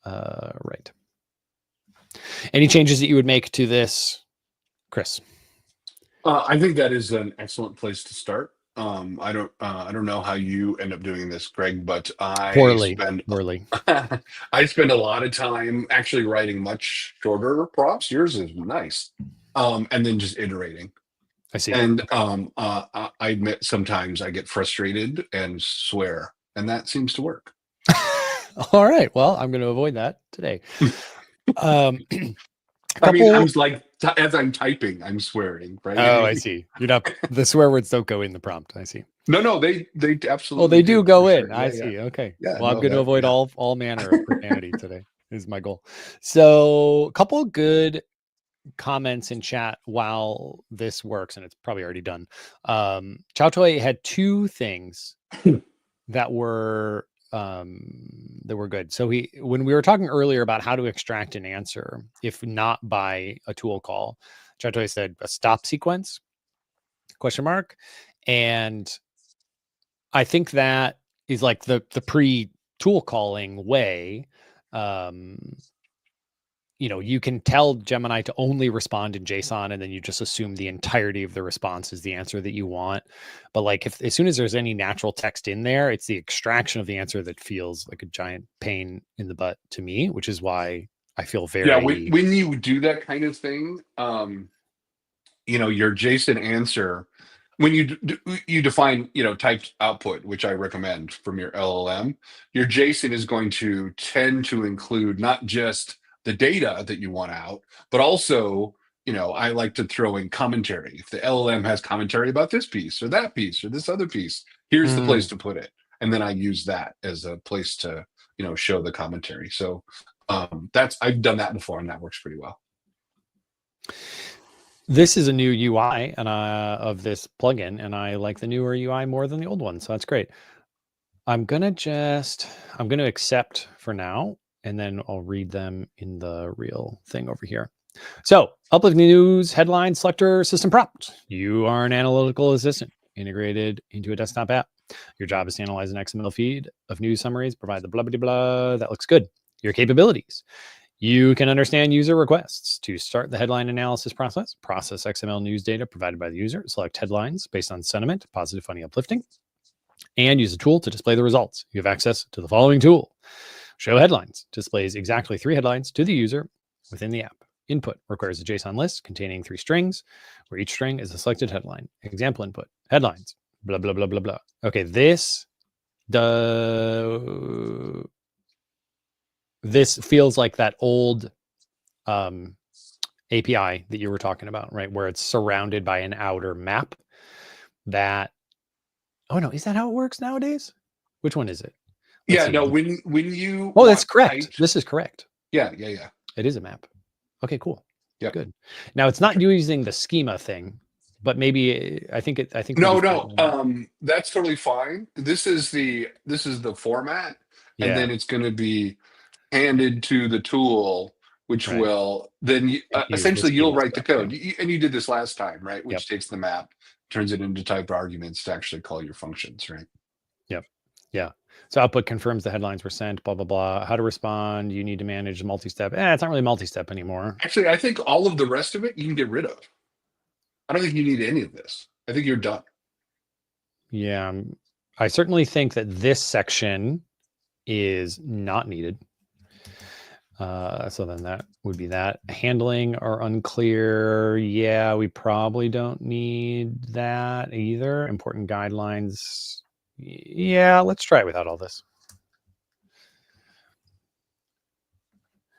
write. Any changes that you would make to this, Chris?
I think that is an excellent place to start. I don't know how you end up doing this, Craig, but I
Poorly.
spend
Poorly.
I spend a lot of time actually writing much shorter prompts. Yours is nice. And then just iterating.
I see.
And I admit sometimes I get frustrated and swear, and that seems to work.
All right. Well, I'm going to avoid that today. A
I mean, I'm
couple.
like as I'm typing, I'm swearing, right?
Oh, I see. You're not. The swear words don't go in the prompt. I see.
No, they
Oh,
absolutely
they do
do for
go
sure.
in. I
Yeah, yeah,
see. Okay.
yeah.
Well, I'm
No,
going to
that
avoid
yeah.
all manner of profanity today. Is my goal. So, a couple good comments in chat while this works, and it's probably already done. Chow Toy had two things that were good. So when we were talking earlier about how to extract an answer, if not by a tool call, Chow Toy said a stop sequence question mark, and I think that is like the pre tool calling way. You can tell Gemini to only respond in JSON, and then you just assume the entirety of the response is the answer that you want. But like, if as soon as there's any natural text in there, it's the extraction of the answer that feels like a giant pain in the butt to me, which is why I feel
Yeah,
very.
when you do that kind of thing, your JSON answer, when you define, typed output, which I recommend from your LLM, your JSON is going to tend to include not just the data that you want out, but also, I like to throw in commentary. If the LLM has commentary about this piece or that piece or this other piece, here's the place to put it. And then I use that as a place to, show the commentary. So I've done that before, and that works pretty well.
This is a new UI and of this plugin, and I like the newer UI more than the old one, so that's great. I'm gonna accept for now, and then I'll read them in the real thing over here. So, uplifting news, headline, selector, system prompt. You are an analytical assistant integrated into a desktop app. Your job is to analyze an XML feed of news summaries, provide the blah, blah, blah. That looks good. Your capabilities. You can understand user requests to start the headline analysis process XML news data provided by the user, select headlines based on sentiment, positive, funny, uplifting, and use a tool to display the results. You have access to the following tool. Show headlines displays exactly 3 headlines to the user within the app. Input requires a JSON list containing 3 strings, where each string is a selected headline. Example input, headlines, blah, blah, blah, blah, blah. Okay, this feels like that old API that you were talking about, right? Where it's surrounded by an outer map that, oh no, is that how it works nowadays? Which one is it?
Yeah, no, when you
Oh, that's
want
correct.
typed,
This is correct.
yeah.
It is a map. Okay, cool.
Yeah.
Good. Now it's not using the schema thing, but maybe I think
No, that's totally fine. This is the format, and
yeah,
then it's going to be handed to the tool, which
right.
will then
Use the
essentially you'll
schema
write the
stuff. Yeah.
code. And you did this last time, right?
Yep.
Which takes the map, turns it into typed arguments to actually call your functions, right?
Yep. Yeah. So output confirms the headlines were sent, blah, blah, blah. How to respond. You need to manage multi-step. It's not really multi-step anymore.
Actually, I think all of the rest of it you can get rid of. I don't think you need any of this. I think you're done.
Yeah. I certainly think that this section is not needed. So then that would be that. Handling or unclear. Yeah, we probably don't need that either. Important guidelines. Yeah, let's try it without all this.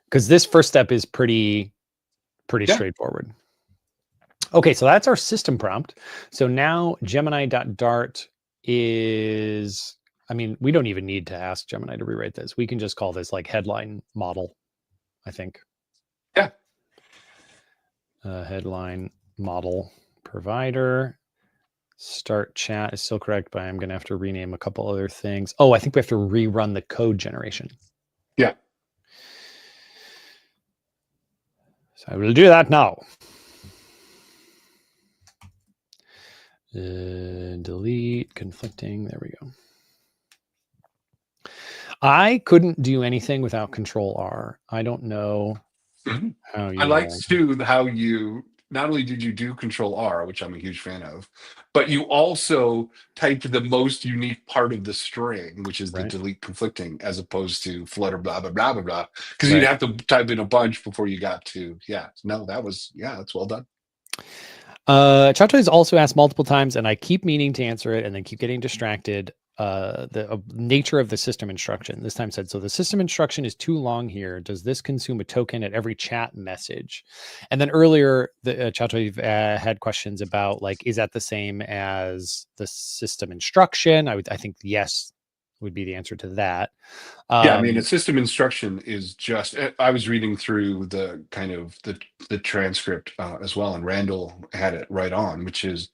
Because this first step is pretty straightforward. Okay, so that's our system prompt. So now Gemini.Dart is, I mean, we don't even need to ask Gemini to rewrite this. We can just call this like headline model, I think.
Yeah.
Headline model provider. Start chat is still correct, but I'm going to have to rename a couple other things. Oh, I think we have to rerun the code generation.
Yeah.
So I will do that now. Delete conflicting. There we go. I couldn't do anything without Control R. I don't know how you.
I like too how you not only did you do Control R, which I'm a huge fan of, but you also typed the most unique part of the string, which is the
Right.
delete conflicting, as opposed to Flutter blah blah blah blah blah, because you'd
Right.
have to type in a bunch before you got to that's well done.
Chato has also asked multiple times, and I keep meaning to answer it and then keep getting distracted. The nature of the system instruction this time said, so the system instruction is too long here. Does this consume a token at every chat message? And then earlier, the Chato had questions about, like, is that the same as the system instruction? I think yes would be the answer to that.
Yeah, I mean, a system instruction is just. I was reading through the kind of the transcript as well, and Randall had it right on, which is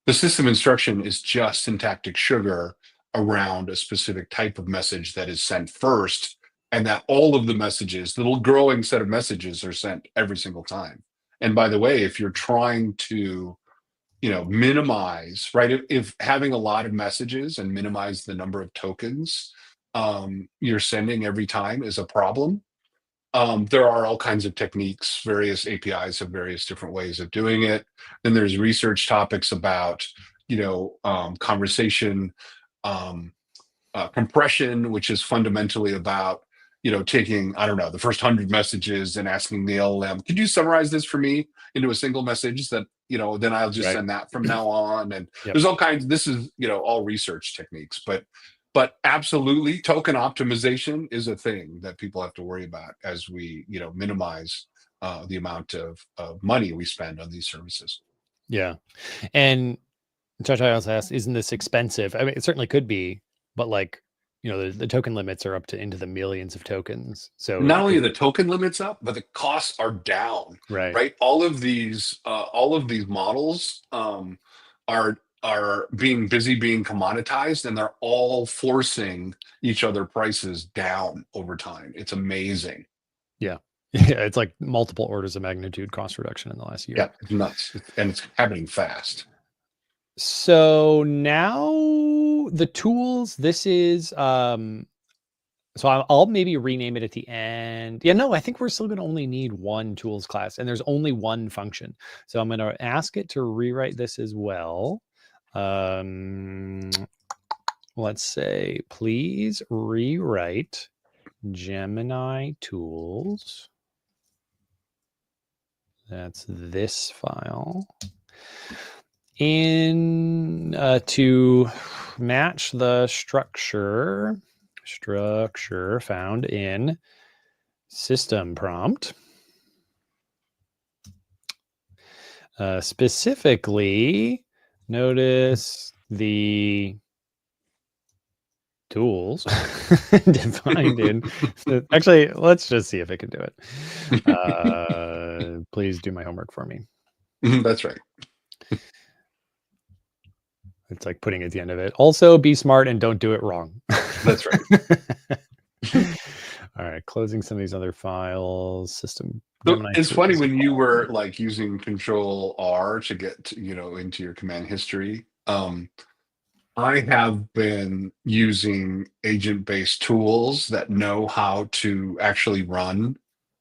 the system instruction is just syntactic sugar around a specific type of message that is sent first, and that all of the messages, the little growing set of messages, are sent every single time. And by the way, if you're trying to minimize, right, if having a lot of messages and minimize the number of tokens you're sending every time is a problem, there are all kinds of techniques. Various APIs have various different ways of doing it. Then there's research topics about conversation compression, which is fundamentally about taking, I don't know, the first 100 messages and asking the LLM, could you summarize this for me into a single message that then I'll just
Right.
send that from now on. And
Yep.
there's all kinds. This is all research techniques, but absolutely, token optimization is a thing that people have to worry about as we minimize the amount of money we spend on these services.
Yeah. And Chacha also asked, isn't this expensive? I mean, it certainly could be, but, like, the token limits are up to into the millions of tokens. So
Not only are the token limits up, but the costs are down.
right.
All of these models are being commoditized, and they're all forcing each other prices down over time. It's amazing.
Yeah. Yeah. It's like multiple orders of magnitude cost reduction in the last year.
Yeah, it's nuts. And it's happening fast.
So now the tools, this is, so I'll maybe rename it at the end. Yeah, no, I think we're still going to only need one tools class, and there's only one function. So I'm going to ask it to rewrite this as well. Let's say, please rewrite Gemini tools. That's this file. In to match the structure found in system prompt. Specifically, notice the tools defined in. Actually, let's just see if it can do it. Please do my homework for me.
That's right.
It's like putting at the end of it. Also, be smart and don't do it wrong.
That's right.
All right, closing some of these other files. System.
So it's funny when you were like using Control R to get into your command history. I have been using agent-based tools that know how to actually run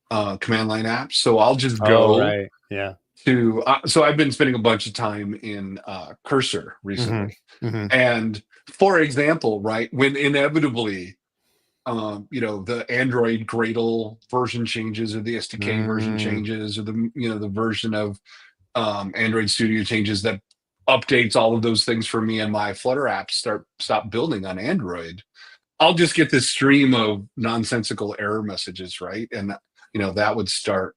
command line apps. So I'll just go
right. Yeah.
to. So I've been spending a bunch of time in Cursor recently, and for example, right when inevitably, the Android Gradle version changes, or the SDK version changes, or the version of Android Studio changes that updates all of those things for me, and my Flutter apps stop building on Android, I'll just get this stream of nonsensical error messages, right? And that would start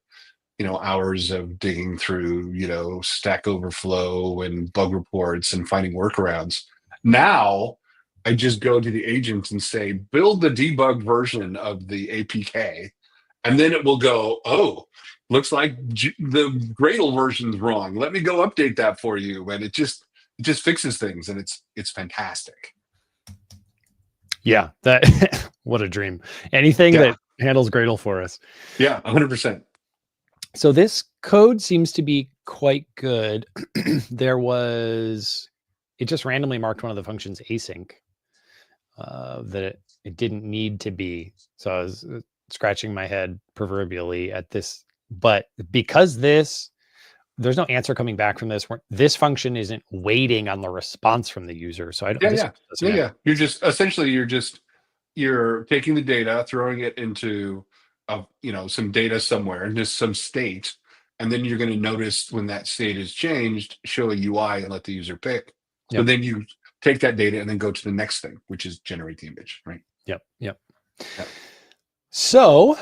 hours of digging through Stack Overflow and bug reports and finding workarounds. Now I just go to the agent and say, build the debug version of the APK, and then it will go, oh, looks like the Gradle version's wrong. Let me go update that for you. And it just fixes things, and it's fantastic.
Yeah, that what a dream. Anything that handles Gradle for us.
Yeah, 100%.
So this code seems to be quite good. It just randomly marked one of the functions async that it didn't need to be. So I was scratching my head proverbially at this, but because this there's no answer coming back from this. This function isn't waiting on the response from the user. So I don't.
Yeah. You're just essentially you're taking the data, throwing it into some data somewhere, and just some state, and then you're going to notice when that state is changed, show a UI and let the user pick. So
Yep.
then you take that data and then go to the next thing, which is generate the image, right?
Yep. So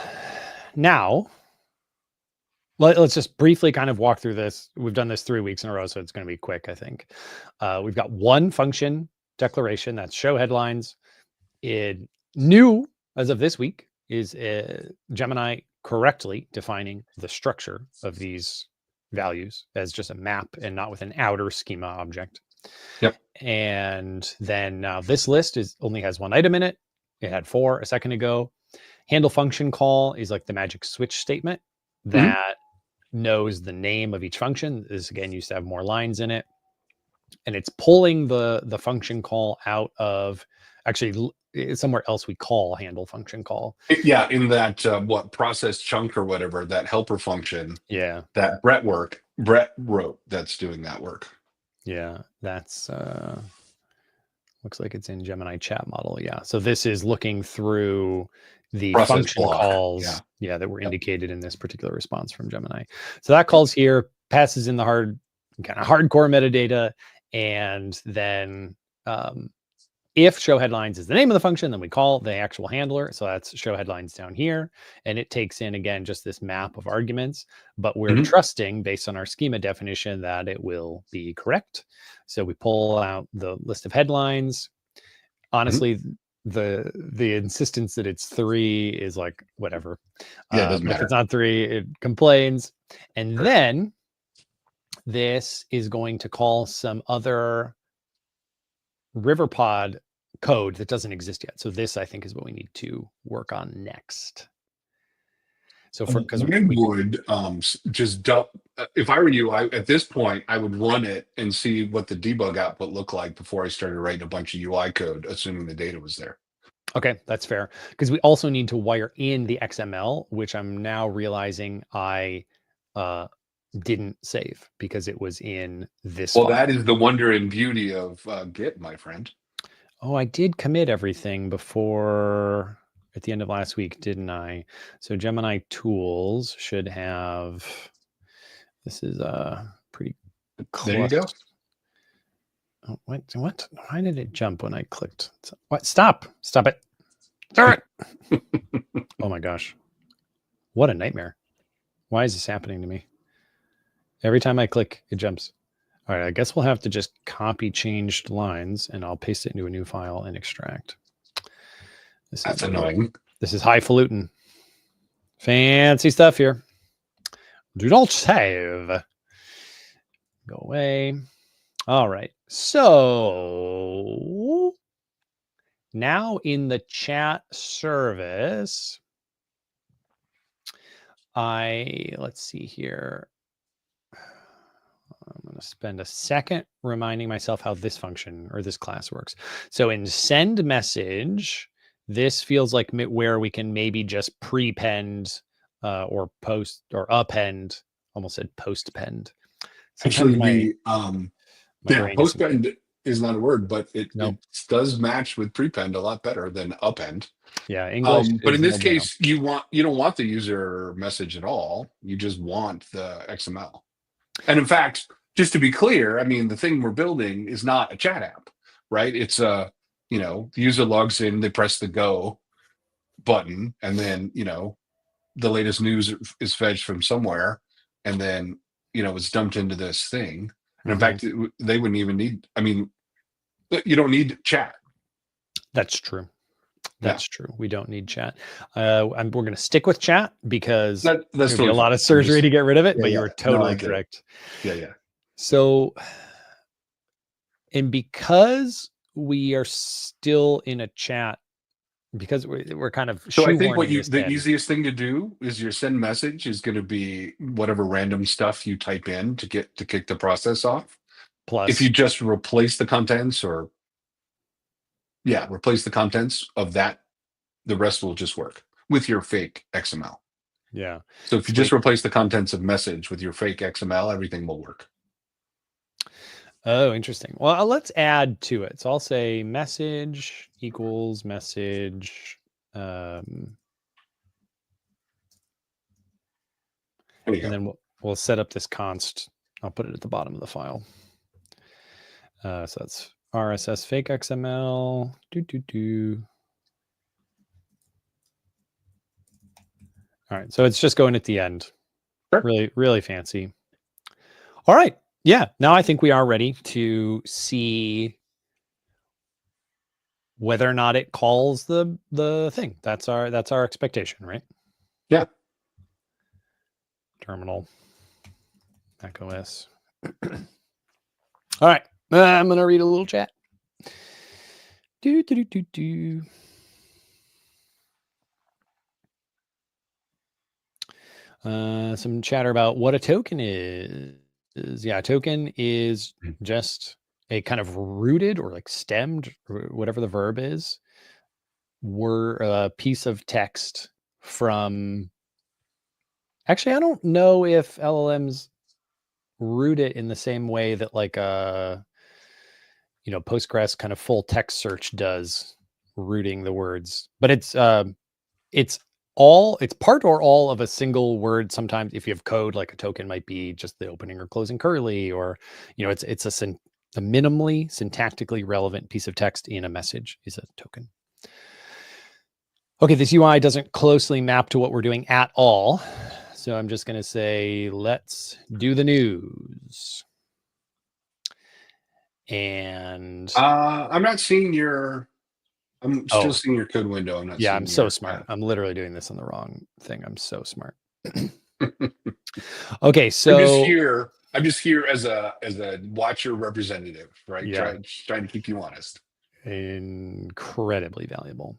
now let's just briefly kind of walk through this. We've done this 3 weeks in a row, so it's going to be quick, I think. We've got one function declaration, that's show headlines. It new as of this week is Gemini correctly defining the structure of these values as just a map and not with an outer schema object.
Yep.
And then now this list only has one item in it. It had 4 a second ago. Handle function call is like the magic switch statement that knows the name of each function. This again used to have more lines in it. And it's pulling the function call out of, actually somewhere else we call handle function call.
Yeah, in that process chunk or whatever, that helper function.
Yeah.
That Brett wrote, that's doing that work.
Yeah, that's looks like it's in Gemini chat model. Yeah. So this is looking through the
Process
function
block.
calls that were indicated in this particular response from Gemini. So that calls here, passes in the hardcore metadata, and then if show headlines is the name of the function, then we call the actual handler. So that's show headlines down here. And it takes in, again, just this map of arguments, but we're trusting based on our schema definition that it will be correct. So we pull out the list of headlines. Honestly, the insistence that it's 3 is like, whatever.
Yeah, it doesn't matter.
If it's not 3, it complains. And then this is going to call some other RiverPod code that doesn't exist yet. So this, I think, is what we need to work on next. So because
I would just dump, if I were you, at this point, I would run it and see what the debug output looked like before I started writing a bunch of UI code, assuming the data was there.
Okay, that's fair. Because we also need to wire in the XML, which I'm now realizing I didn't save because it was in this
file.
That
is the wonder and beauty of Git, my friend.
Oh, I did commit everything before at the end of last week, didn't I? So Gemini tools should have, this is pretty close.
There you go.
Oh, what? Why did it jump when I clicked? What? Stop it. Start it. Oh my gosh. What a nightmare. Why is this happening to me? Every time I click, it jumps. All right, I guess we'll have to just copy changed lines and I'll paste it into a new file and extract.
That's annoying.
This is highfalutin. Fancy stuff here. Do not save. Go away. All right. So now in the chat service, let's see here. I'm going to spend a second reminding myself how this function or this class works. So in send message, this feels like where we can maybe just prepend or post or append. Almost said postpend.
Actually, postpend is not a word, but it does match with prepend a lot better than append.
Yeah, English.
But in this case, you don't want the user message at all. You just want the XML. And in fact, just to be clear, I mean, the thing we're building is not a chat app, right? It's the user logs in, they press the go button, and then, the latest news is fetched from somewhere, and then, it's dumped into this thing. And in fact, they wouldn't even need, you don't need chat.
That's true. That's true. We don't need chat. We're going to stick with chat because there's totally a lot of surgery to get rid of it, but you were totally correct.
Yeah.
So, and because we are still in a chat, because we're kind of
so I think the easiest thing to do is your send message is going to be whatever random stuff you type in to kick the process off.
Plus,
if you just replace the contents of that, the rest will just work with your fake XML.
Yeah.
So if you just replace the contents of message with your fake XML, everything will work.
Oh, interesting. Well, let's add to it. So I'll say message equals message. And then we'll set up this const. I'll put it at the bottom of the file. So that's RSS fake XML. All right. So it's just going at the end.
Sure.
Really, really fancy. All right. Yeah. Now I think we are ready to see whether or not it calls the thing. That's our expectation, right?
Yeah.
Terminal. macOS. All right. I'm going to read a little chat. Some chatter about what a token is. Yeah, a token is just a kind of rooted or like stemmed, or whatever the verb is, a piece of text from. Actually, I don't know if LLMs root it in the same way that like Postgres kind of full text search does, rooting the words, but it's part or all of a single word. Sometimes if you have code, like a token might be just the opening or closing curly, or it's a minimally syntactically relevant piece of text in a message is a token. Okay, this UI doesn't closely map to what we're doing at all. So I'm just going to say, let's do the news. And
I'm not seeing I'm still seeing your code window. I'm not seeing
I'm so smart. I'm literally doing this on the wrong thing. I'm so smart. Okay, so
I'm just here as a watcher representative, right?
Yeah.
Trying to keep you honest.
Incredibly valuable.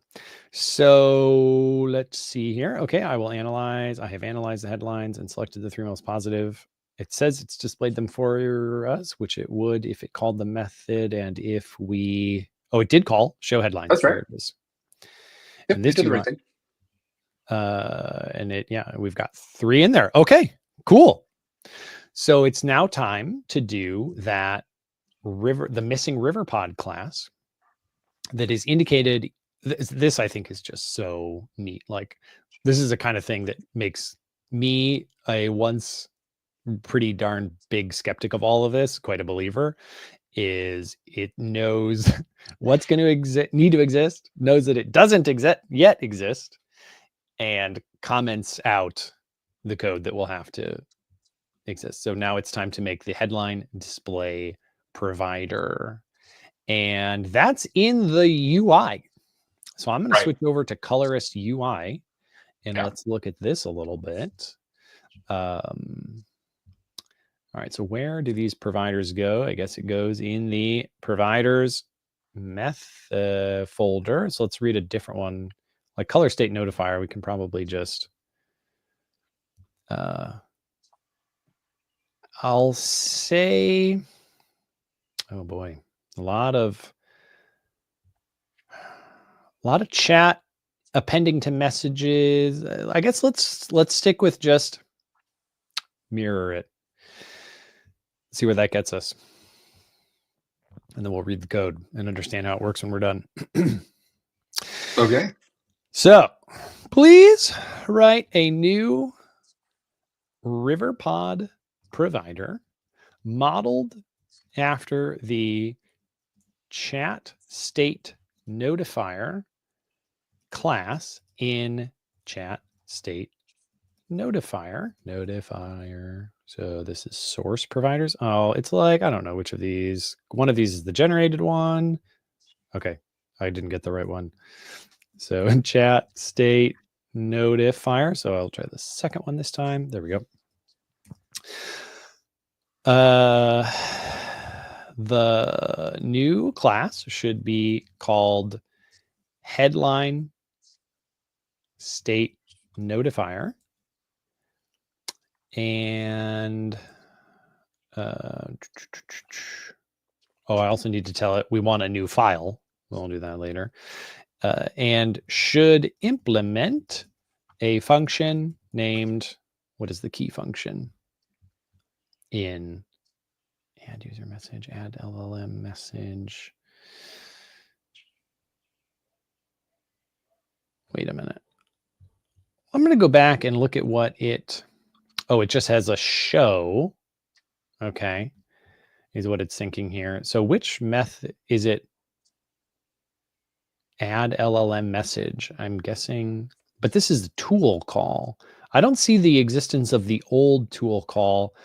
So let's see here. Okay, I will analyze. I have analyzed the headlines and selected the 3 most positive. It says it's displayed them for us, which it would if it called the method, and if it did call show headlines.
That's right.
There it is.
Yep,
and this
did the right thing.
We've got 3 in there. Okay, cool. So it's now time to do that the missing RiverPod class that is indicated. This I think is just so neat. Like, this is the kind of thing that makes me, a once pretty darn big skeptic of all of this, quite a believer. Is it knows what's going to need to exist, knows that it doesn't yet exist, and comments out the code that will have to exist. So now it's time to make the headline display provider, and that's in the UI. So I'm going to switch over to Colorist UI, and let's look at this a little bit. All right, so where do these providers go? I guess it goes in the providers folder. So let's read a different one, like color state notifier. We can probably just, I'll say, oh boy, a lot of chat appending to messages. I guess let's stick with just mirror it. See where that gets us. And then we'll read the code and understand how it works when we're done.
Okay.
So please write a new RiverPod provider modeled after the chat state notifier class in chat state notifier. So this is source providers. Oh, it's like, I don't know which of these. One of these is the generated one. Okay, I didn't get the right one. So in chat state notifier. So I'll try the second one this time. There we go. The new class should be called headline state notifier. And I also need to tell it we want a new file. We'll do that later. And should implement a function named, what is the key function in add user message, add LLM message. Wait a minute. I'm going to go back and look at what it, oh, it just has a show. Okay. Is what it's thinking here. So which method is it? Add LLM message, I'm guessing, but this is the tool call. I don't see the existence of the old tool call.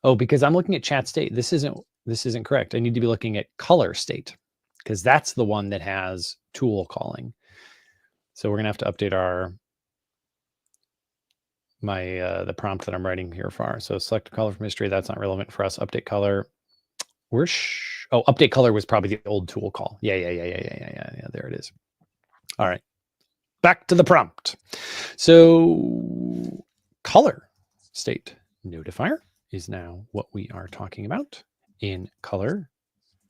Oh, because I'm looking at chat state. This isn't correct. I need to be looking at color state because that's the one that has tool calling. So we're gonna have to update the prompt that I'm writing here for. So select a color from history. That's not relevant for us. Update color. Update color was probably the old tool call. Yeah. There it is. All right. Back to the prompt. So color state notifier is now what we are talking about in color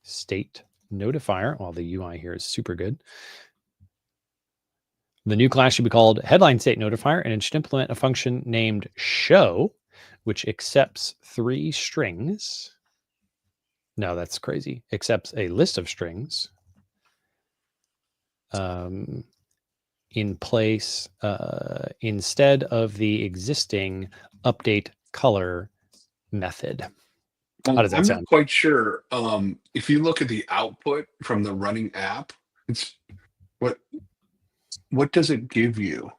state notifier. Well, the UI here is super good. The new class should be called headline state notifier, and it should implement a function named show, which accepts 3 strings. No, that's crazy. Accepts a list of strings in place instead of the existing update color method. How does that sound?
I'm not quite sure. If you look at the output from the running app, it's what does it give you?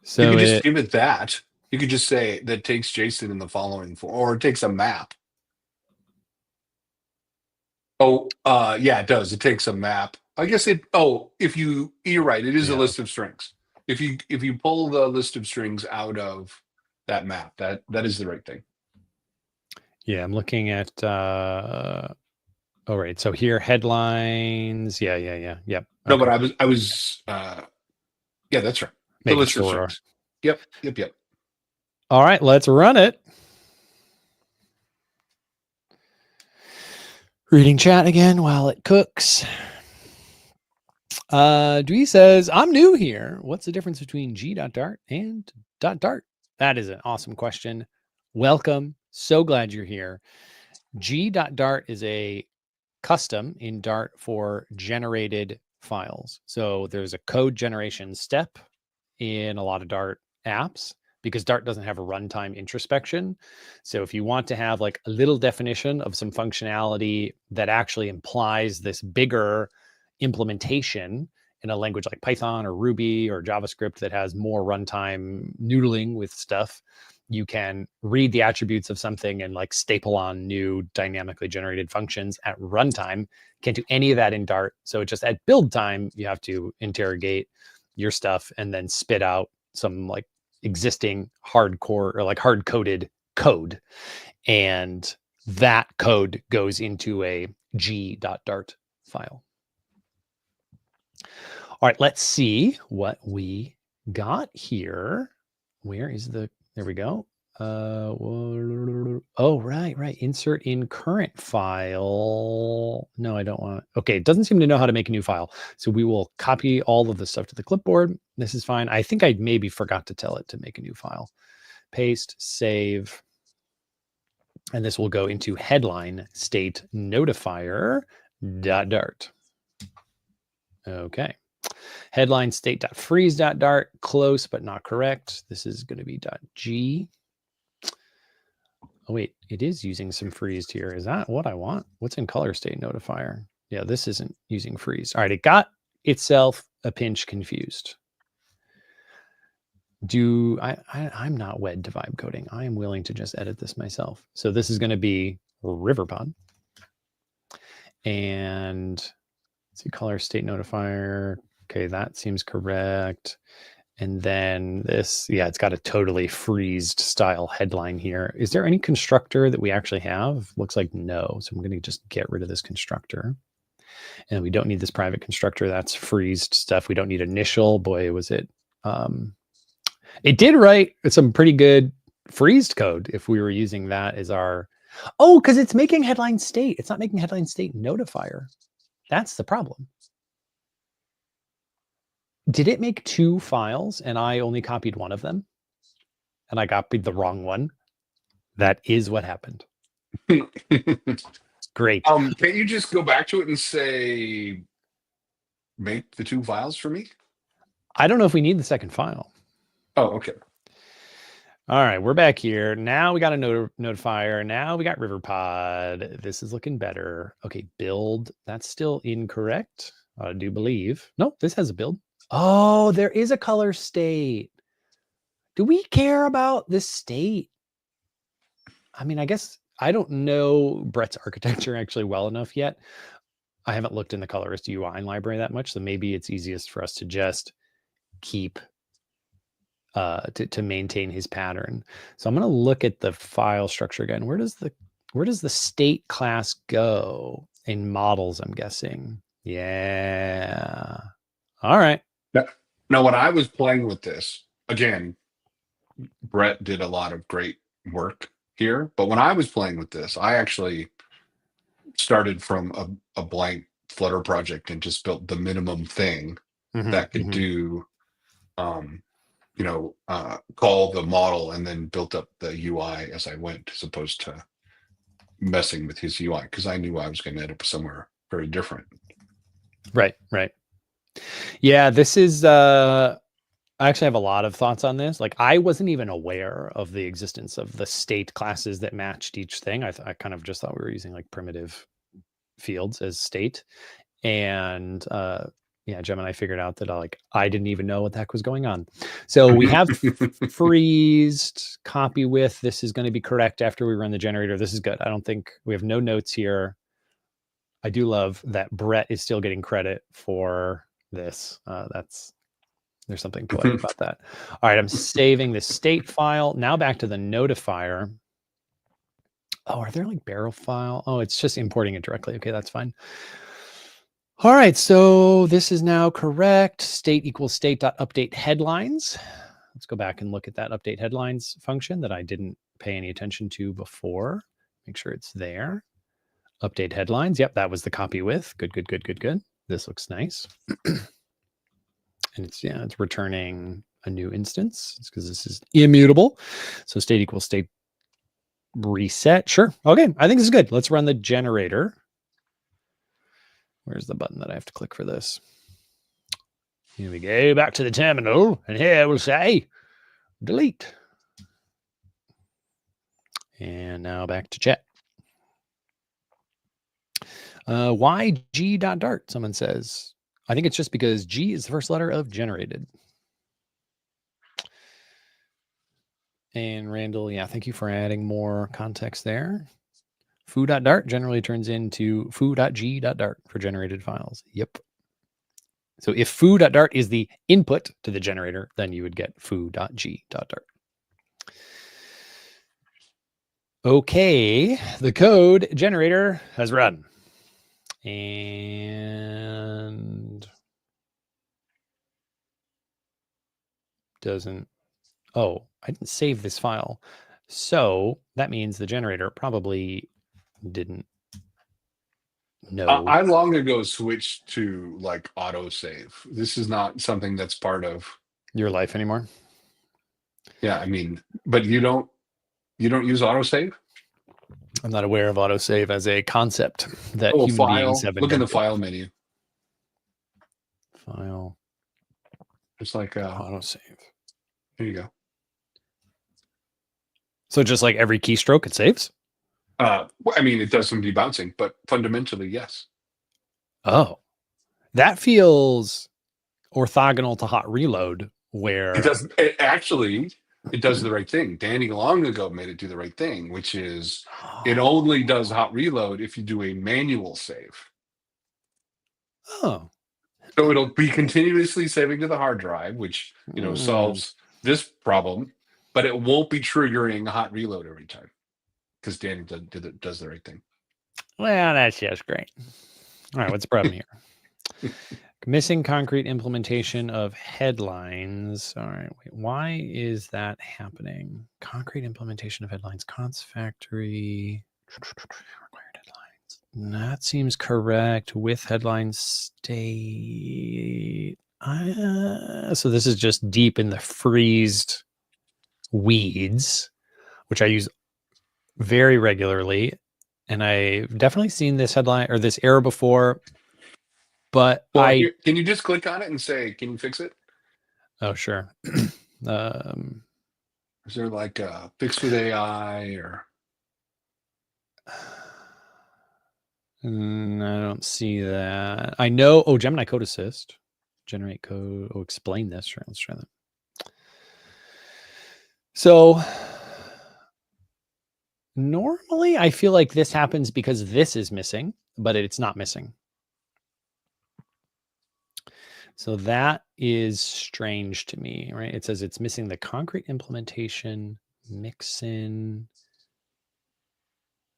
So you could just give it that. You could just say that takes JSON in the following form, or it takes a map. Oh, yeah, it does. It takes a map. I guess it. Oh, you're right. It is a list of strings. If you pull the list of strings out of that map, that is the right thing.
Yeah, I'm looking at. Oh, right. So here, headlines. Yeah. Yep.
No, but I was. Yeah, that's right. The list of strings. Yep.
All right, let's run it. Reading chat again while it cooks. Dwee says, I'm new here. What's the difference between G.Dart and .Dart? That is an awesome question. Welcome. So glad you're here. G.Dart is a custom in Dart for generated files. So there's a code generation step in a lot of Dart apps because Dart doesn't have a runtime introspection. So if you want to have like a little definition of some functionality that actually implies this bigger implementation in a language like Python or Ruby or JavaScript that has more runtime noodling with stuff, you can read the attributes of something and like staple on new dynamically generated functions at runtime. Can't do any of that in Dart. So just at build time, you have to interrogate your stuff and then spit out some like existing hardcore or like hard-coded code. And that code goes into a G.Dart file. All right, let's see what we got here. Where is there we go. Oh, right. Insert in current file. No, I don't want. Okay, it doesn't seem to know how to make a new file. So we will copy all of the stuff to the clipboard. This is fine. I think I maybe forgot to tell it to make a new file. Paste, save. And this will go into headline state notifier.dart. Okay. Headline state.freeze.dart. Close, but not correct. This is going to be .g. Oh, wait, it is using some freeze here. Is that what I want? What's in color state notifier? Yeah, this isn't using freeze. All right, it got itself a pinch confused. I'm not wed to vibe coding. I am willing to just edit this myself. So this is going to be Riverpod. And let's see, color state notifier. Okay, that seems correct. And then this, yeah, it's got a totally freezed style headline here. Is there any constructor that we actually have? Looks like no. So I'm going to just get rid of this constructor. And we don't need this private constructor. That's freezed stuff. We don't need initial. Boy, was it. It did write some pretty good freezed code if we were using that as our. Oh, because it's making headline state. It's not making headline state notifier. That's the problem. Did it make 2 files and I only copied one of them? and I copied the wrong one. That is what happened. Great.
Can't you just go back to it and say, make the 2 files for me?
I don't know if we need the second file.
Oh, okay.
All right, we're back here. Now we got a notifier. Now we got RiverPod. This is looking better. Okay, build. That's still incorrect. I do believe. Nope, this has a build. Oh, there is a color state. Do we care about this state? I mean, I guess I don't know Brett's architecture actually well enough yet. I haven't looked in the colorist UI library that much, so maybe it's easiest for us to just keep to maintain his pattern. So I'm going to look at the file structure again. Where does the state class go in models? I'm guessing. Yeah. All right.
Now, when I was playing with this, again, Brett did a lot of great work here. But when I was playing with this, I actually started from a blank Flutter project and just built the minimum thing that could do, call the model and then built up the UI as I went, as opposed to messing with his UI, because I knew I was going to end up somewhere very different.
Right. Yeah, this is I actually have a lot of thoughts on this. Like, I wasn't even aware of the existence of the state classes that matched each thing. I kind of just thought we were using like primitive fields as state. And Gemini figured out that I didn't even know what the heck was going on. So we have freezed copy with. This is going to be correct after we run the generator. This is good. I don't think we have no notes here. I do love that Brett is still getting credit for this. There's something poetic about that. All right, I'm saving this state file. Now back to the notifier. Oh, are there like barrel file? Oh, it's just importing it directly. Okay, that's fine. All right, so this is now correct. State equals state.update headlines. Let's go back and look at that update headlines function that I didn't pay any attention to before. Make sure it's there. Update headlines. Yep, that was the copy with. Good. This looks nice. And it's returning a new instance. It's because this is immutable. So state equals state reset. Sure. Okay, I think this is good. Let's run the generator. Where's the button that I have to click for this? Here we go, back to the terminal. And here we'll say delete. And now back to chat. Why g.dart? Someone says. I think it's just because G is the first letter of generated. And Randall, yeah, thank you for adding more context there. Foo.dart generally turns into foo.g.dart for generated files. Yep. So if foo.dart is the input to the generator, then you would get foo.g.dart. Okay, the code generator has run. And doesn't, oh, I didn't save this file. So that means the generator probably didn't know.
I long ago switched to like autosave. This is not something that's part of
your life anymore.
Yeah, I mean, but you don't use autosave?
I'm not aware of autosave as a concept that human beings have invented.
Look in the file menu.
File.
It's like
autosave.
Here you go.
So just like every keystroke, it saves?
I mean, it does some debouncing, but fundamentally, yes.
Oh, that feels orthogonal to hot reload, where
it does. It does the right thing. Danny long ago made it do the right thing, which is it only does hot reload if you do a manual save.
Oh.
So it'll be continuously saving to the hard drive, which solves this problem, but it won't be triggering hot reload every time because Danny does the right thing.
Well, that's just great. All right, what's the problem here? Missing concrete implementation of headlines. All right, wait, why is that happening? Concrete implementation of headlines. Const factory. Required headlines. That seems correct. With headlines state. So this is just deep in the freezed weeds, which I use very regularly. And I've definitely seen this headline or this error before, but
Can you just click on it and say, can you fix it?
Oh, sure.
Is there like a fix with AI or?
I don't see that. I know. Oh, Gemini Code Assist. Generate code. Oh, explain this. Sure, let's try that. So normally I feel like this happens because this is missing, but it's not missing. So that is strange to me, right? It says it's missing the concrete implementation, mixin.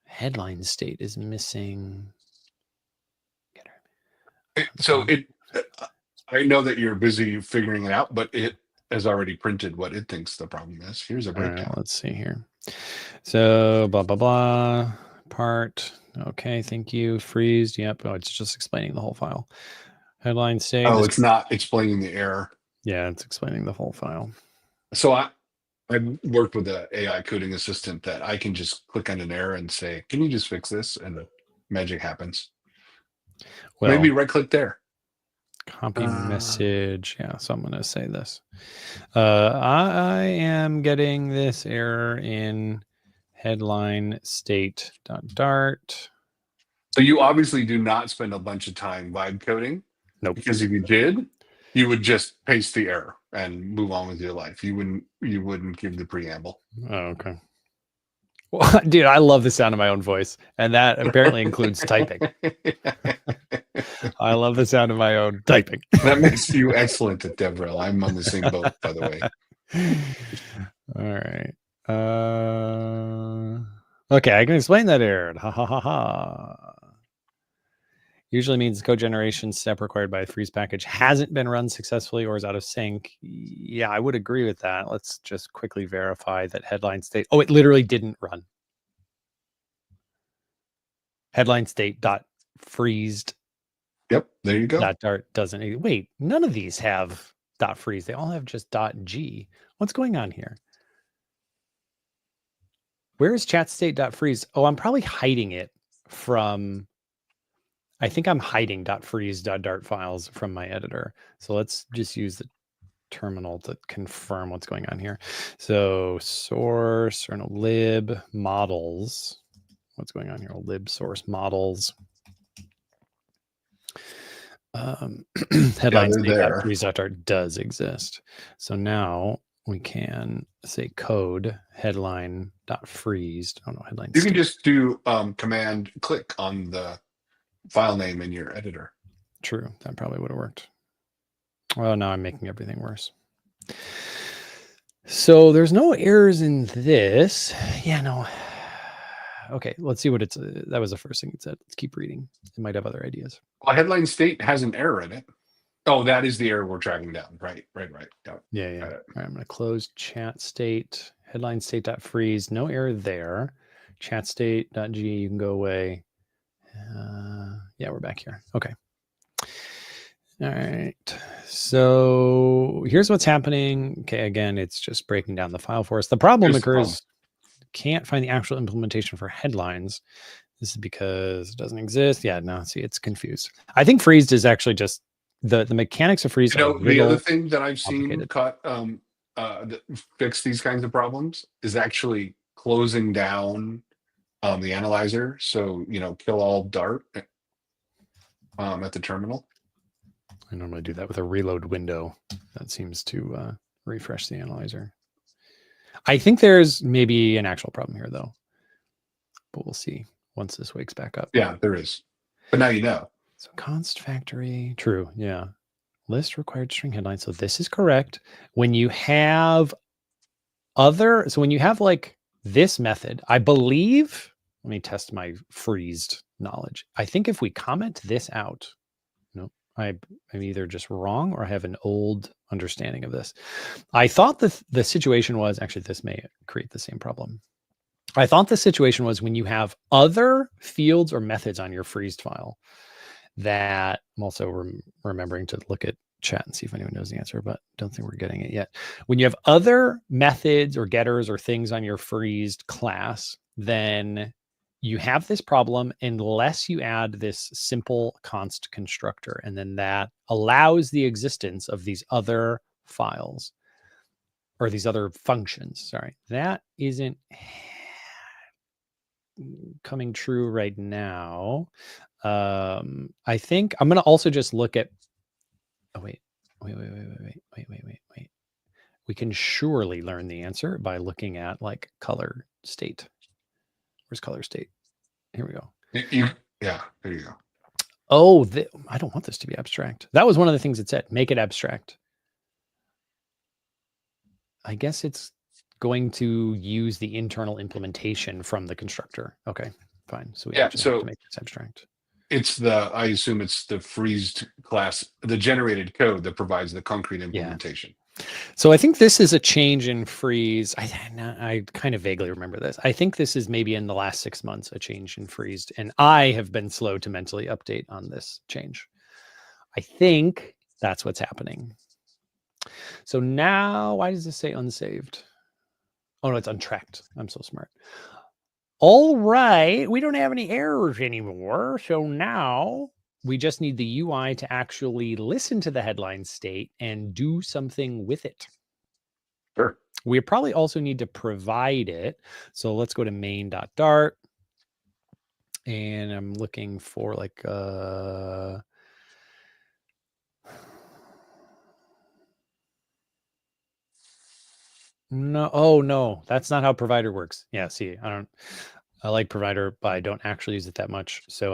Headline state is missing.
So I know that you're busy figuring it out, but it has already printed what it thinks the problem is. Here's a breakdown.
Right, let's see here. So blah, blah, blah. Part. Okay, thank you. Freezed. Yep. Oh, it's just explaining the whole file. Headline state.
Oh, it's not explaining the error.
Yeah, it's explaining the whole file.
So I worked with an AI coding assistant that I can just click on an error and say, can you just fix this? And magic happens. Well, maybe right click there.
Copy message. Yeah, so I'm going to say this. I am getting this error in headline state.dart.
So you obviously do not spend a bunch of time vibe coding.
Nope.
Because if you did, you would just paste the error and move on with your life. You wouldn't give the preamble.
Oh, okay. Well, dude, I love the sound of my own voice, and that apparently includes typing. I love the sound of my own typing.
That makes you excellent at DevRel. I'm on the same boat, by the way.
All right. Okay, I can explain that error. Ha ha ha ha. Usually means the code generation step required by a freeze package hasn't been run successfully or is out of sync. Yeah, I would agree with that. Let's just quickly verify that headline state. Oh, it literally didn't run. Headline state dot freezed.
Yep, there you go.
Dot dart doesn't. Wait, none of these have dot freeze. They all have just dot g. What's going on here? Where is chat state dot freeze? Oh, I'm probably hiding it from. I think I'm hiding .freeze.dart files from my editor. So let's just use the terminal to confirm what's going on here. So source or no lib models. What's going on here? Lib source models. Headline state.freeze.dart does exist. So now we can say code headline.freeze. Oh no, headline.
You can just do command click on the file name in your editor.
True. That probably would have worked. Well, now I'm making everything worse. So there's no errors in this. Yeah, no. Okay, let's see what it's. That was the first thing it said. Let's keep reading. It might have other ideas.
Well, headline state has an error in it. Oh, that is the error we're tracking down. Right.
Yeah. All right, I'm going to close chat state. Headline state.freeze. No error there. Chat state.g. You can go away. Yeah, we're back here. Okay. All right. So here's what's happening. Okay, again, it's just breaking down the file for us. The problem occurs. Can't find the actual implementation for headlines. This is because it doesn't exist. Yeah, no, see, it's confused. I think freezed is actually just the mechanics of freeze.
The other thing that I've seen that fix these kinds of problems is actually closing down the analyzer. So, kill all Dart at the terminal.
I normally do that with a reload window. That seems to refresh the analyzer. I think there's maybe an actual problem here, though. But we'll see once this wakes back up.
Yeah, there is. But now you know.
So const factory. True. Yeah. List required string headline. So this is correct. When you have when you have like this method, I believe, let me test my freezed knowledge. I think if we comment this out, no, I'm either just wrong or I have an old understanding of this. I thought the situation was, actually, this may create the same problem. I thought the situation was when you have other fields or methods on your freezed file that I'm also remembering to look at chat and see if anyone knows the answer, but don't think we're getting it yet. When you have other methods or getters or things on your freezed class, then you have this problem unless you add this simple const constructor, and then that allows the existence of these other files or these other functions. Sorry, that isn't coming true right now. I think I'm going to also just look at, oh, wait. We can surely learn the answer by looking at like color state. Where's color state? Here we go.
Yeah, there you go.
Oh, I don't want this to be abstract. That was one of the things it said, make it abstract. I guess it's going to use the internal implementation from the constructor. Okay, fine. So we actually have to make this abstract.
It's I assume it's the freezed class, the generated code that provides the concrete implementation.
Yeah. So I think this is a change in freeze. I kind of vaguely remember this. I think this is maybe in the last 6 months, a change in freezed. And I have been slow to mentally update on this change. I think that's what's happening. So now, why does this say unsaved? Oh, no, it's untracked. I'm so smart. All right, we don't have any errors anymore. So now we just need the UI to actually listen to the headline state and do something with it.
Sure.
We probably also need to provide it. So let's go to main.dart. And I'm looking for like no, oh no, that's not how provider works. Yeah, see, I like provider, but I don't actually use it that much. So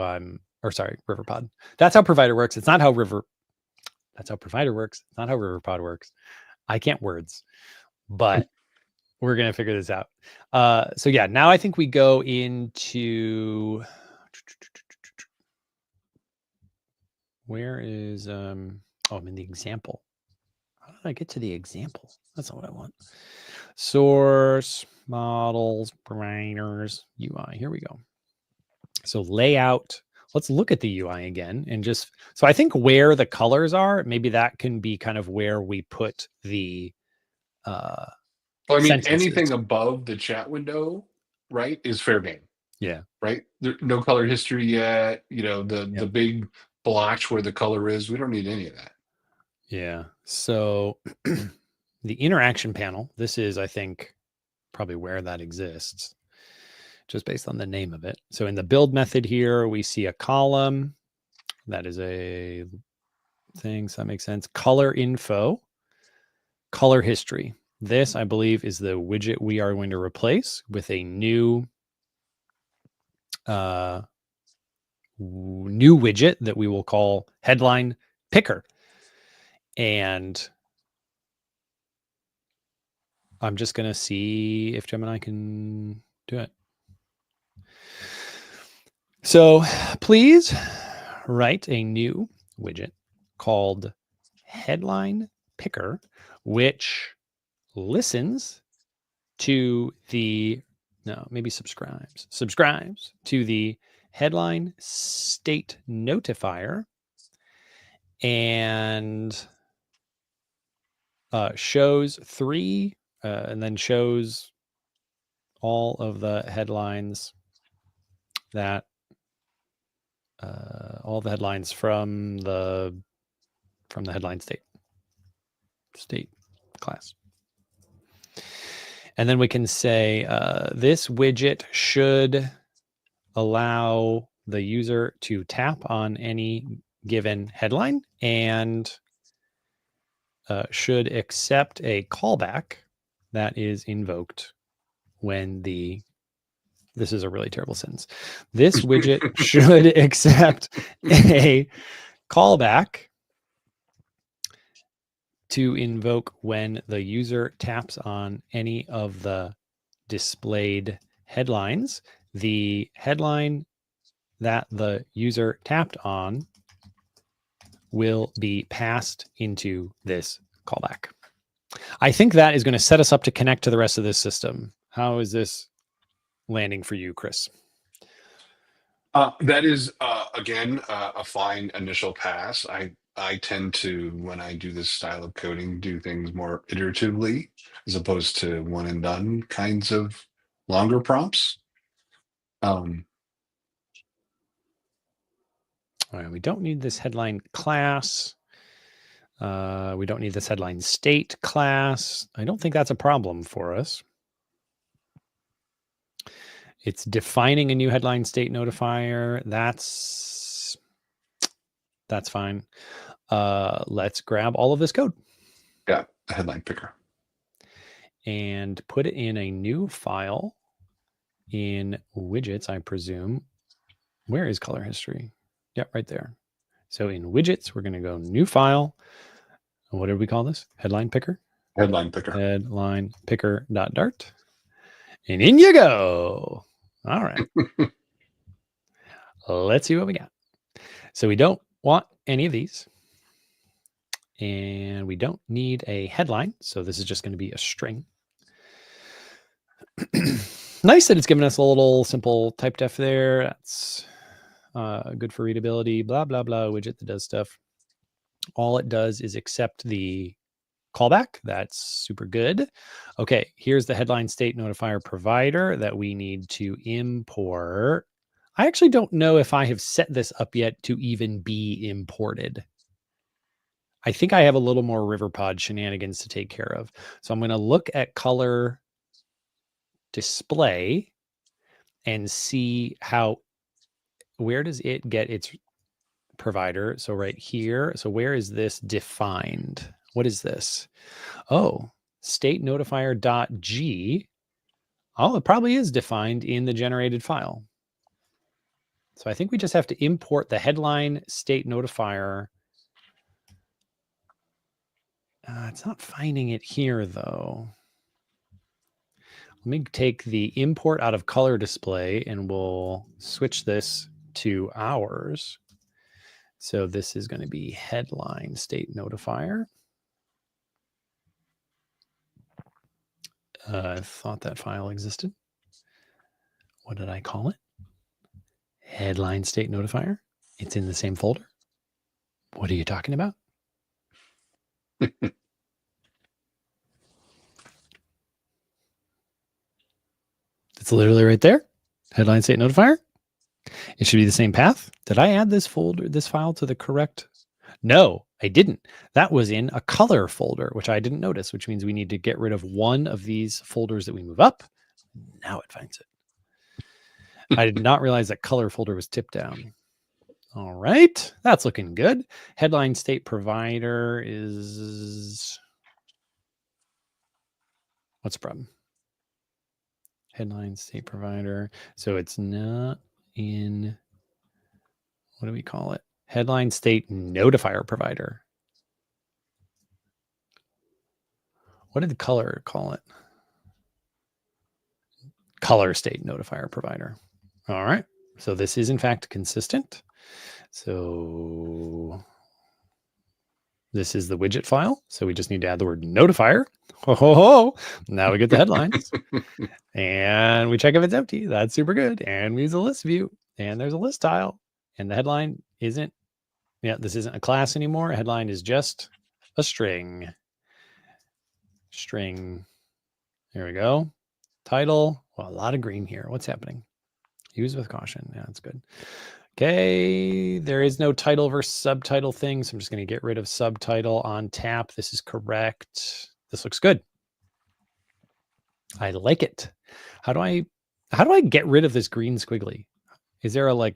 Riverpod. That's how provider works. It's not how that's how provider works. It's not how Riverpod works. I can't words, but we're going to figure this out. So yeah, now I think we go into, where is, I'm in the example. How did I get to the example? That's not what I want. Source, models, parameters, UI. Here we go. So layout. Let's look at the UI again and so I think where the colors are, maybe that can be kind of where we put the
well, I mean, anything above the chat window, right, is fair game.
Yeah.
Right. No color history yet. The big blotch where the color is. We don't need any of that.
Yeah. So the interaction panel, this is, I think, probably where that exists, just based on the name of it. So in the build method here, we see a column. That is a thing. So that makes sense. Color info, color history. This, I believe, is the widget we are going to replace with a new widget that we will call headline picker. And I'm just going to see if Gemini can do it. So please write a new widget called headline picker, which listens to subscribes to the headline state notifier and shows three and then shows all of the headlines that all the headlines from the headline state class. And then we can say this widget should allow the user to tap on any given headline and should accept a callback that is invoked when this is a really terrible sentence. This widget should accept a callback to invoke when the user taps on any of the displayed headlines. The headline that the user tapped on will be passed into this callback. I think that is going to set us up to connect to the rest of this system. How is this landing for you, Chris?
That is, again, a fine initial pass. I I tend to, when I do this style of coding, do things more iteratively as opposed to one and done kinds of longer prompts.
All right, we don't need this headline class. We don't need this headline state class. I don't think that's a problem for us. It's defining a new headline state notifier. That's fine. Let's grab all of this code.
Yeah, the headline picker.
And put it in a new file in widgets, I presume. Where is color history? Yep, right there. So in widgets, we're going to go new file. What did we call this? Headline picker?
Headline picker.
Headline picker.dart. And in you go. All right. Let's see what we got. So we don't want any of these. And we don't need a headline. So this is just going to be a string. Nice that it's given us a little simple type def there. That's good for readability, blah, blah, blah, widget that does stuff. All it does is accept the callback. That's super good. Okay, here's the headline state notifier provider that we need to import. I actually don't know if I have set this up yet to even be imported. I think I have a little more RiverPod shenanigans to take care of. So I'm going to look at color display and see where does it get its provider? So right here. So where is this defined? What is this? Oh, state notifier.g. Oh, it probably is defined in the generated file. So I think we just have to import the headline state notifier. It's not finding it here though. Let me take the import out of color display and we'll switch this to ours. So this is going to be headline state notifier. I thought that file existed. What did I call it? Headline state notifier. It's in the same folder. What are you talking about? It's literally right there. Headline state notifier. It should be the same path. Did I add this file to the correct? No, I didn't. That was in a color folder, which I didn't notice, which means we need to get rid of one of these folders that we move up. Now it finds it. I did not realize that color folder was tipped down. All right, that's looking good. Headline state provider is, what's the problem? Headline state provider. So it's not in, what do we call it? Headline state notifier provider. What did the color call it? Color state notifier provider. All right. So this is in fact consistent. So this is the widget file. So we just need to add the word notifier. Ho, ho, ho. Now we get the headlines and we check if it's empty. That's super good. And we use a list view and there's a list tile and the headline isn't, this isn't a class anymore. A headline is just a string. There we go. Title. Well, a lot of green here. What's happening? Use with caution. Yeah, that's good. Okay. There is no title versus subtitle thing. So I'm just going to get rid of subtitle on tap. This is correct. This looks good. I like it. How do I get rid of this green squiggly? Is there a what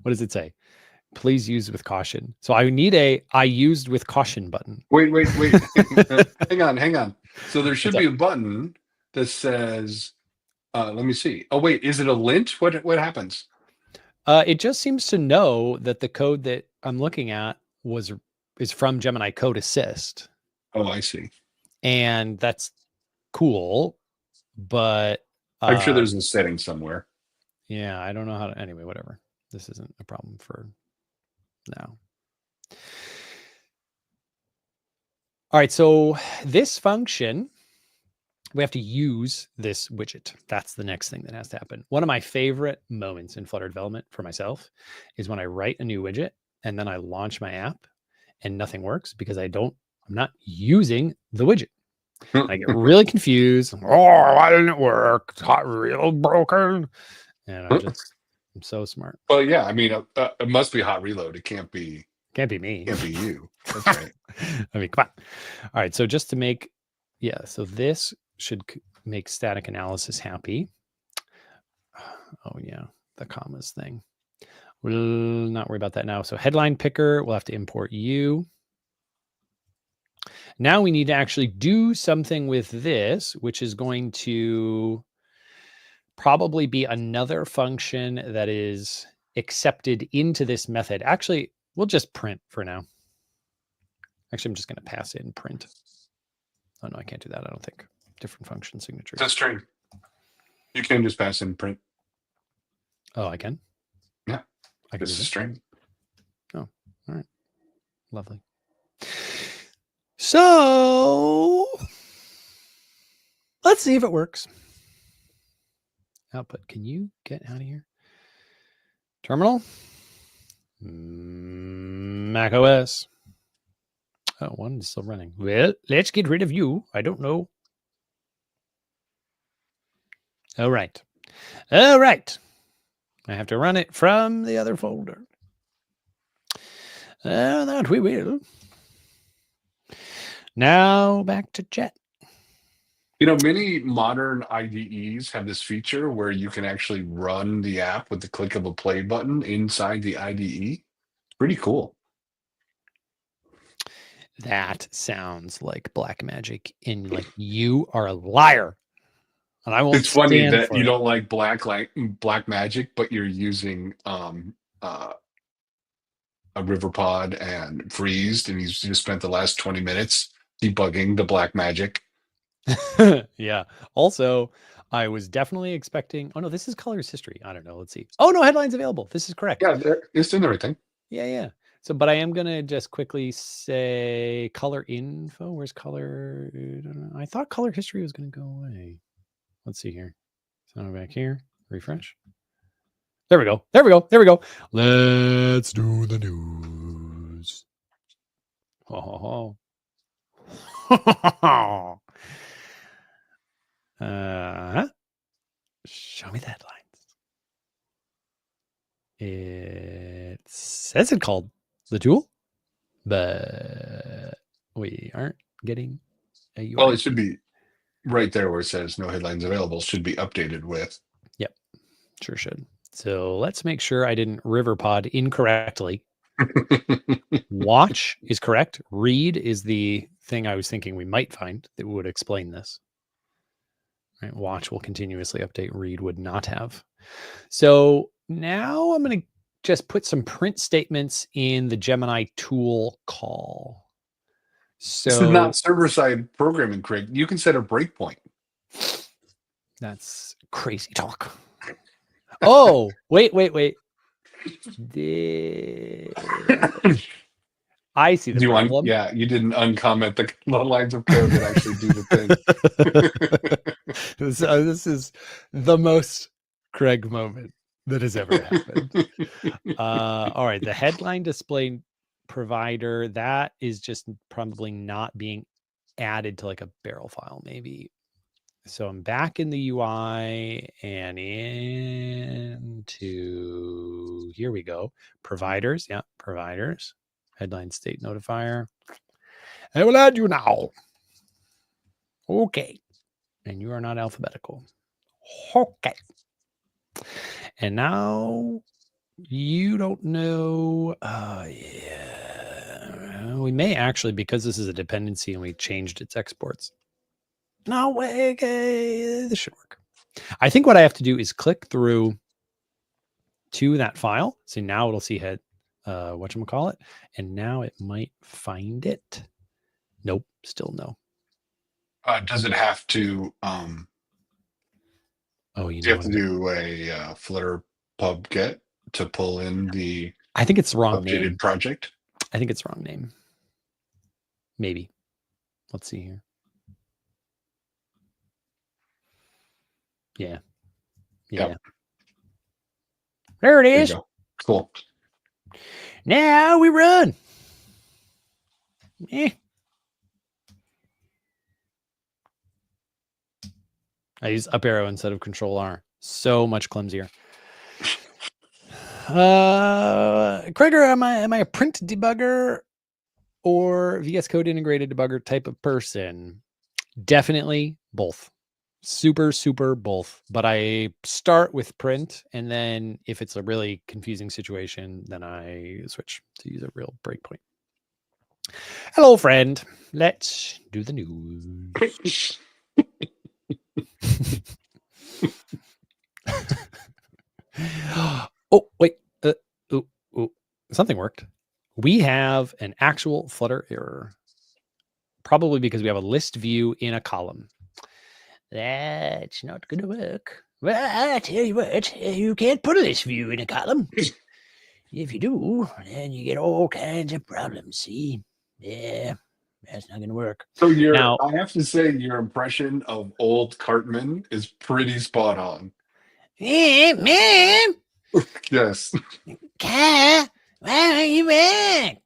does it say? Please use with caution. So I need I used with caution button.
Wait. hang on. So there should be a button that says, let me see. Oh, wait, is it a lint? What happens?
It just seems to know that the code that I'm looking at is from Gemini Code Assist.
Oh, I see.
And that's cool, but
I'm sure there's a setting somewhere.
Yeah, I don't know how to. Anyway, whatever. This isn't a problem for now. All right, so this function, we have to use this widget. That's the next thing that has to happen. One of my favorite moments in Flutter development for myself is when I write a new widget and then I launch my app and nothing works because I'm not using the widget. I get really confused. Oh, why didn't it work? It's real broken. And I'm so smart.
Well, yeah, I mean, it must be hot reload. It can't be
me.
Can't be you. That's right.
I mean, come on. All right. So just to make, so this should make static analysis happy. Oh yeah, the commas thing. We'll not worry about that now. So headline picker, we'll have to import you. Now we need to actually do something with this, which is going to probably be another function that is accepted into this method. Actually, we'll just print for now. Actually, I'm just going to pass in print. Oh, no, I can't do that. I don't think. Different function signatures.
That's string. You can just pass in print.
Oh, I can?
Yeah.
I can
this is a string.
Oh, all right. Lovely. So let's see if it works. Output. Can you get out of here? Terminal. Mac OS. Oh, one is still running. Well, let's get rid of you. I don't know. All right. All right. I have to run it from the other folder. That we will. Now back to chat.
You know, many modern IDEs have this feature where you can actually run the app with the click of a play button inside the IDE. Pretty cool.
That sounds like black magic. And like you are a liar. And I won't.
It's funny
stand
that
for
you
it.
don't like black magic, but you're using a river pod and freezed, and you just spent the last 20 minutes debugging the black magic.
Yeah. Also, I was definitely expecting. Oh no, this is colors history. I don't know. Let's see. Oh no, headlines available. This is correct.
Yeah, it's in everything.
Yeah. So, but I am gonna just quickly say color info. Where's color? I thought color history was gonna go away. Let's see here. So back here. Refresh. There we go. There we go. Let's do the news. Oh. Show me the headlines. It says it called the tool, but we aren't getting a URL.
Well, it should be right there where it says no headlines available. Should be updated with.
Yep, sure should. So let's make sure I didn't riverpod incorrectly. Watch is correct. Read is the thing I was thinking we might find that would explain this. Right? Watch will continuously update. Read would not have. So now I'm going to just put some print statements in the Gemini tool call. So
this is not server-side programming, Craig. You can set a breakpoint.
That's crazy talk. Oh, wait. I see the problem.
You didn't uncomment the lines of code that actually do the thing.
This is the most Craig moment that has ever happened. All right, the headline display provider, that is just probably not being added to like a barrel file, maybe. So I'm back in the UI and into, here we go, providers. Yeah, providers. Headline state notifier. I will add you now. Okay. And you are not alphabetical. Okay. And now you don't know. Yeah. We may actually, because this is a dependency and we changed its exports. No way. Okay. This should work. I think what I have to do is click through to that file. So now it'll see whatchamacallit. And now it might find it. Nope. Still no.
Does it have to?
Oh,
you have to do a Flutter pub get to pull in the.
I think it's the wrong
updated
name.
Project.
I think it's the wrong name. Maybe. Let's see here. Yeah.
Yep.
There it is.
Cool.
Now we run. I use up arrow instead of Control R. So much clumsier. Craiger, am I a print debugger or VS Code integrated debugger type of person? Definitely both. Super both. But I start with print, and then if it's a really confusing situation, then I switch to use a real breakpoint. Hello, friend. Let's do the news. Oh, wait. Something worked. We have an actual Flutter error. Probably because we have a list view in a column. That's not going to work. Well, I tell you what, you can't put a list view in a column. If you do, then you get all kinds of problems. See? Yeah, that's not going to work.
So
Now,
I have to say, your impression of old Cartman is pretty spot on.
Ma'am,
Yes.
Car, why are you back?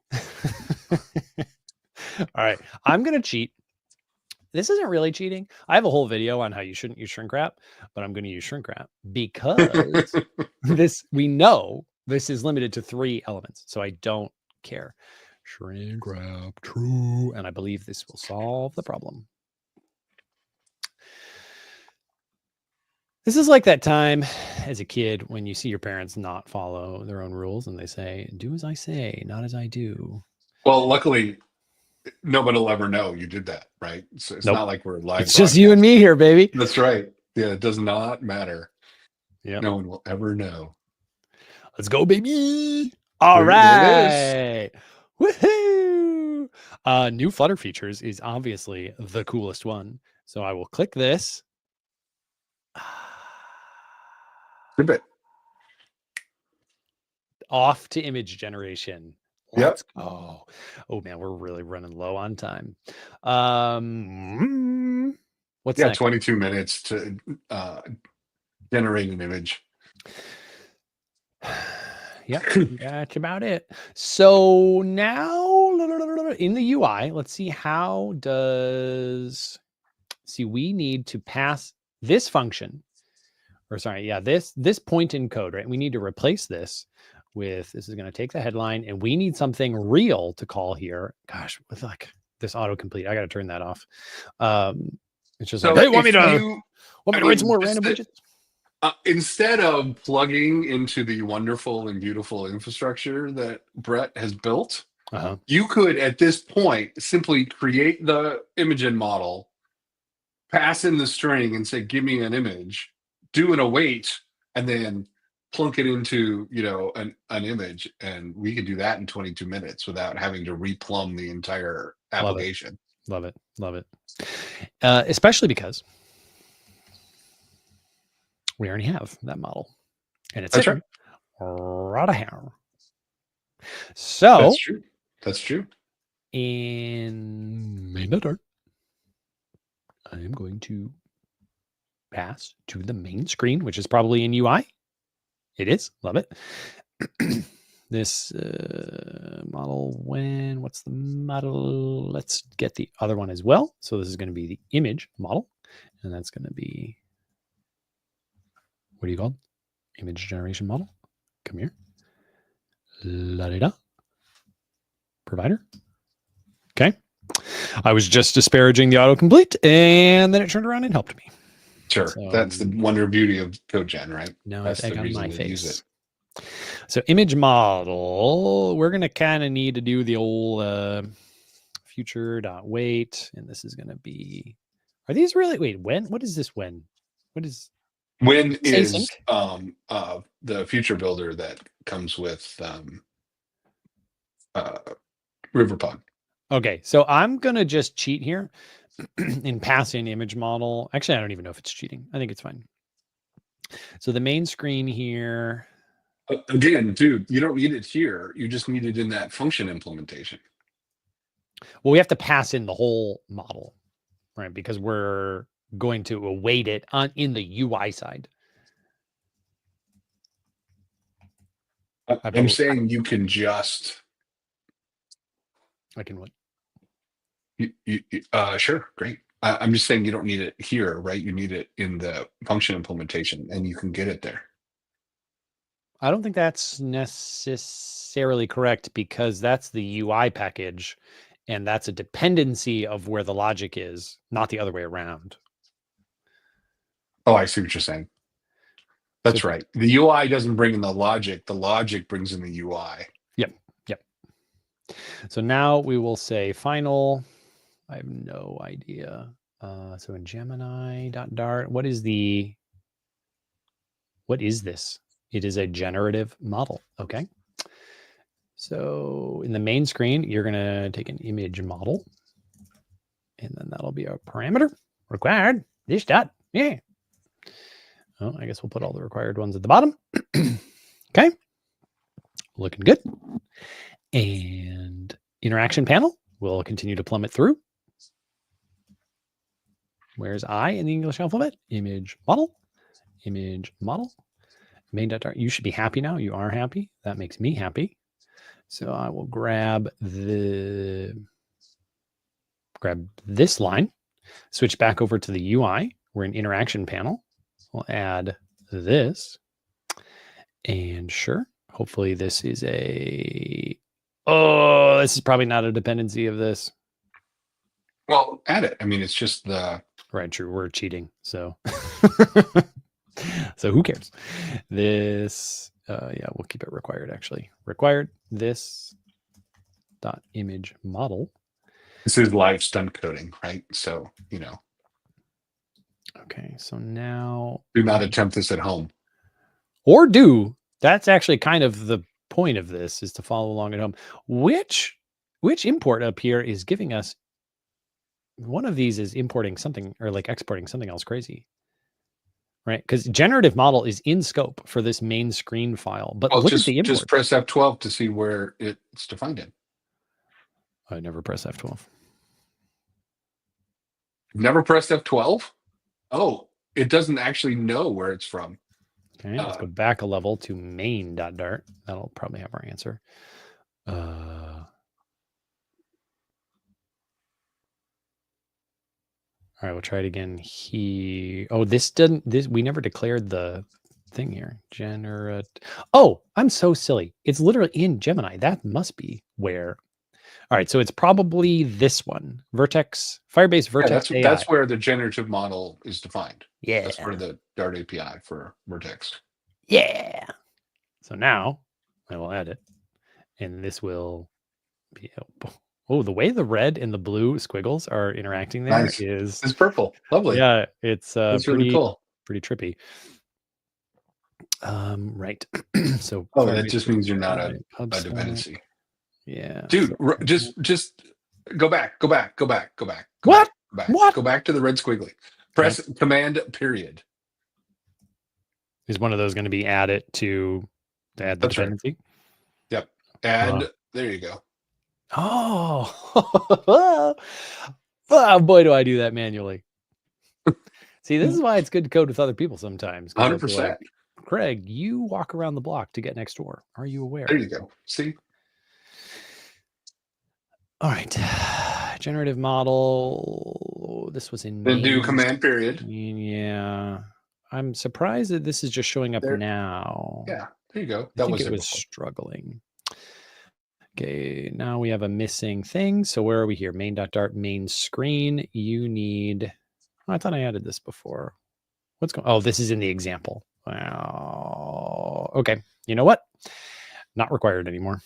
All right, I'm going to cheat. This isn't really cheating. I have a whole video on how you shouldn't use shrink wrap, but I'm going to use shrink wrap because we know this is limited to 3 elements, so I don't care. Shrink wrap, true, and I believe this will solve the problem. This is like that time as a kid when you see your parents not follow their own rules and they say, do as I say, not as I do.
Well, luckily, nobody will ever know you did that, right? So it's not like we're live.
It's just you and me here, baby.
That's right. Yeah, it does not matter.
Yeah,
no one will ever know.
Let's go, baby. All right. Woohoo! New Flutter features is obviously the coolest one. So I will click this.
Good bit.
Off to image generation. Let's go. Oh man, we're really running low on time. What's next?
22 minutes to generate an image.
Yeah, that's about it. So now in the UI, let's see we need to pass this function, or sorry, yeah, this point in code, right? We need to replace this with, this is going to take the headline, and we need something real to call here. Gosh, with like this autocomplete, I got to turn that off. It's just so like, hey, want me to write some more random widgets?
Instead of plugging into the wonderful and beautiful infrastructure that Brett has built, you could, at this point, simply create the image and model, pass in the string and say, give me an image, do an await, and then plunk it into, an image. And we could do that in 22 minutes without having to replumb the entire application.
Love it. Especially because we already have that model, and it's right here. So
that's true.
In main.art, I am going to pass to the main screen, which is probably in UI. It is. Love it. This model, what's the model? Let's get the other one as well. So this is going to be the image model, and that's going to be, what do you call it? Image generation model. Come here. La-da-da. Provider. Okay. I was just disparaging the autocomplete, and then it turned around and helped me.
Sure. So, that's the wonder beauty of CodeGen, right?
No, that's egg on my face. So image model, we're going to kind of need to do the old future.wait, and this is going to be, are these really, what is this when? What is?
When is the future builder that comes with Riverpod.
Okay, so I'm going to just cheat here in passing image model. Actually, I don't even know if it's cheating. I think it's fine. So the main screen here.
Again, dude, you don't need it here. You just need it in that function implementation.
Well, we have to pass in the whole model, right? Because we're going to await it in the UI side.
I'm saying you can just.
I can what?
Sure, great. I'm just saying you don't need it here, right? You need it in the function implementation, and you can get it there.
I don't think that's necessarily correct, because that's the UI package, and that's a dependency of where the logic is, not the other way around.
Oh, I see what you're saying. That's right. The UI doesn't bring in the logic brings in the UI.
Yep. So now we will say final. I have no idea. So in Gemini.dart, what is this? It is a generative model. Okay. So in the main screen, you're going to take an image model, and then that'll be a parameter required. This dot. Yeah. Oh, I guess we'll put all the required ones at the bottom. Okay. Looking good. And interaction panel will continue to plummet through. Where's I in the English alphabet? Image model. Main.dart. You should be happy now. You are happy. That makes me happy. So I will grab this line, switch back over to the UI. We're in interaction panel. We'll add this. And sure, hopefully this is this is probably not a dependency of this.
Well, add it. I mean, it's just the...
Right, true. We're cheating. So so who cares? This, yeah, we'll keep it required, actually. Required this dot image model.
This is live stunt coding, right? So,
Okay, so now...
do not attempt this at home.
Or do. That's actually kind of the point of this, is to follow along at home. Which import up here is giving us... One of these is importing something, or like exporting something else crazy. Right? Because generative model is in scope for this main screen file. But look at the import.
Just press F12 to see where it's defined in.
I never press F12.
Never pressed F12? Oh, it doesn't actually know where it's from.
Okay, let's go back a level to main.dart. That'll probably have our answer. All right, we'll try it again. We never declared the thing here. Oh, I'm so silly. It's literally in Gemini. That must be where. All right, so it's probably this one. Firebase Vertex AI.
That's where the generative model is defined.
Yeah.
That's where the Dart API for Vertex.
Yeah. So now I will add it. And this will be... Oh, the way the red and the blue squiggles are interacting there is...
It's purple. Lovely.
Yeah, it's
really cool.
Pretty trippy. Right. So
that just means you're not a dependency.
Yeah.
Dude, just go back.
What?
Go back.
What?
Go back to the red squiggly. Press Command period.
Is one of those going to be added to add the dependency?
Right. Yep. And there you go.
Oh. Oh, boy, do I do that manually. See, this is why it's good to code with other people sometimes.
100%.
Like, Craig, you walk around the block to get next door. Are you aware?
There you go. See?
All right. Generative model. This was in...
Then do command period.
Yeah. I'm surprised that this is just showing up now.
Yeah, there you go.
I think it was struggling. Okay, now we have a missing thing. So where are we here? Main.dart main screen. You need... Oh, I thought I added this before. What's going... Oh, this is in the example. Wow. Okay. You know what? Not required anymore.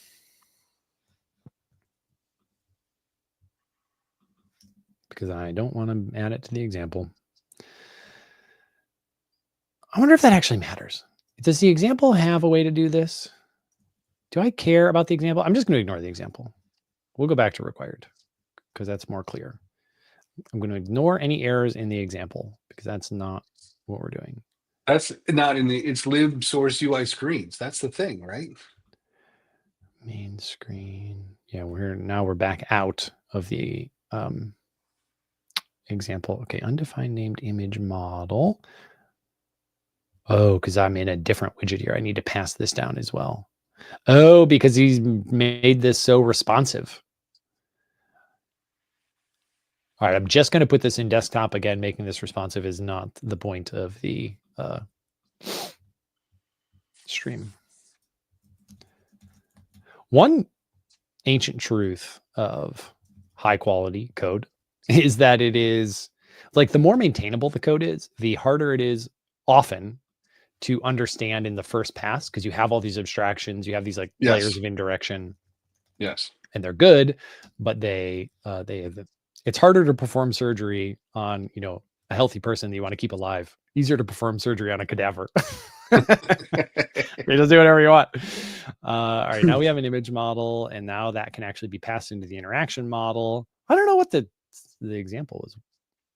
Because I don't want to add it to the example. I wonder if that actually matters. Does the example have a way to do this? Do I care about the example? I'm just going to ignore the example. We'll go back to required because that's more clear. I'm going to ignore any errors in the example because that's not what we're doing.
That's not in it's lib source UI screens. That's the thing, right?
Main screen. Yeah, we're back out of the example. Okay, undefined named image model. Oh, because I'm in a different widget here. I need to pass this down as well. Oh, because he's made this so responsive. All right, I'm just going to put this in desktop again. Making this responsive is not the point of the stream. One ancient truth of high quality code is that it is like the more maintainable the code is, the harder it is often to understand in the first pass, because you have all these abstractions, you have these like layers of indirection.
Yes.
And they're good, but they have it's harder to perform surgery on, you know, a healthy person that you want to keep alive. Easier to perform surgery on a cadaver. You just do whatever you want. All right, now we have an image model, and now that can actually be passed into the interaction model. I don't know what the example is.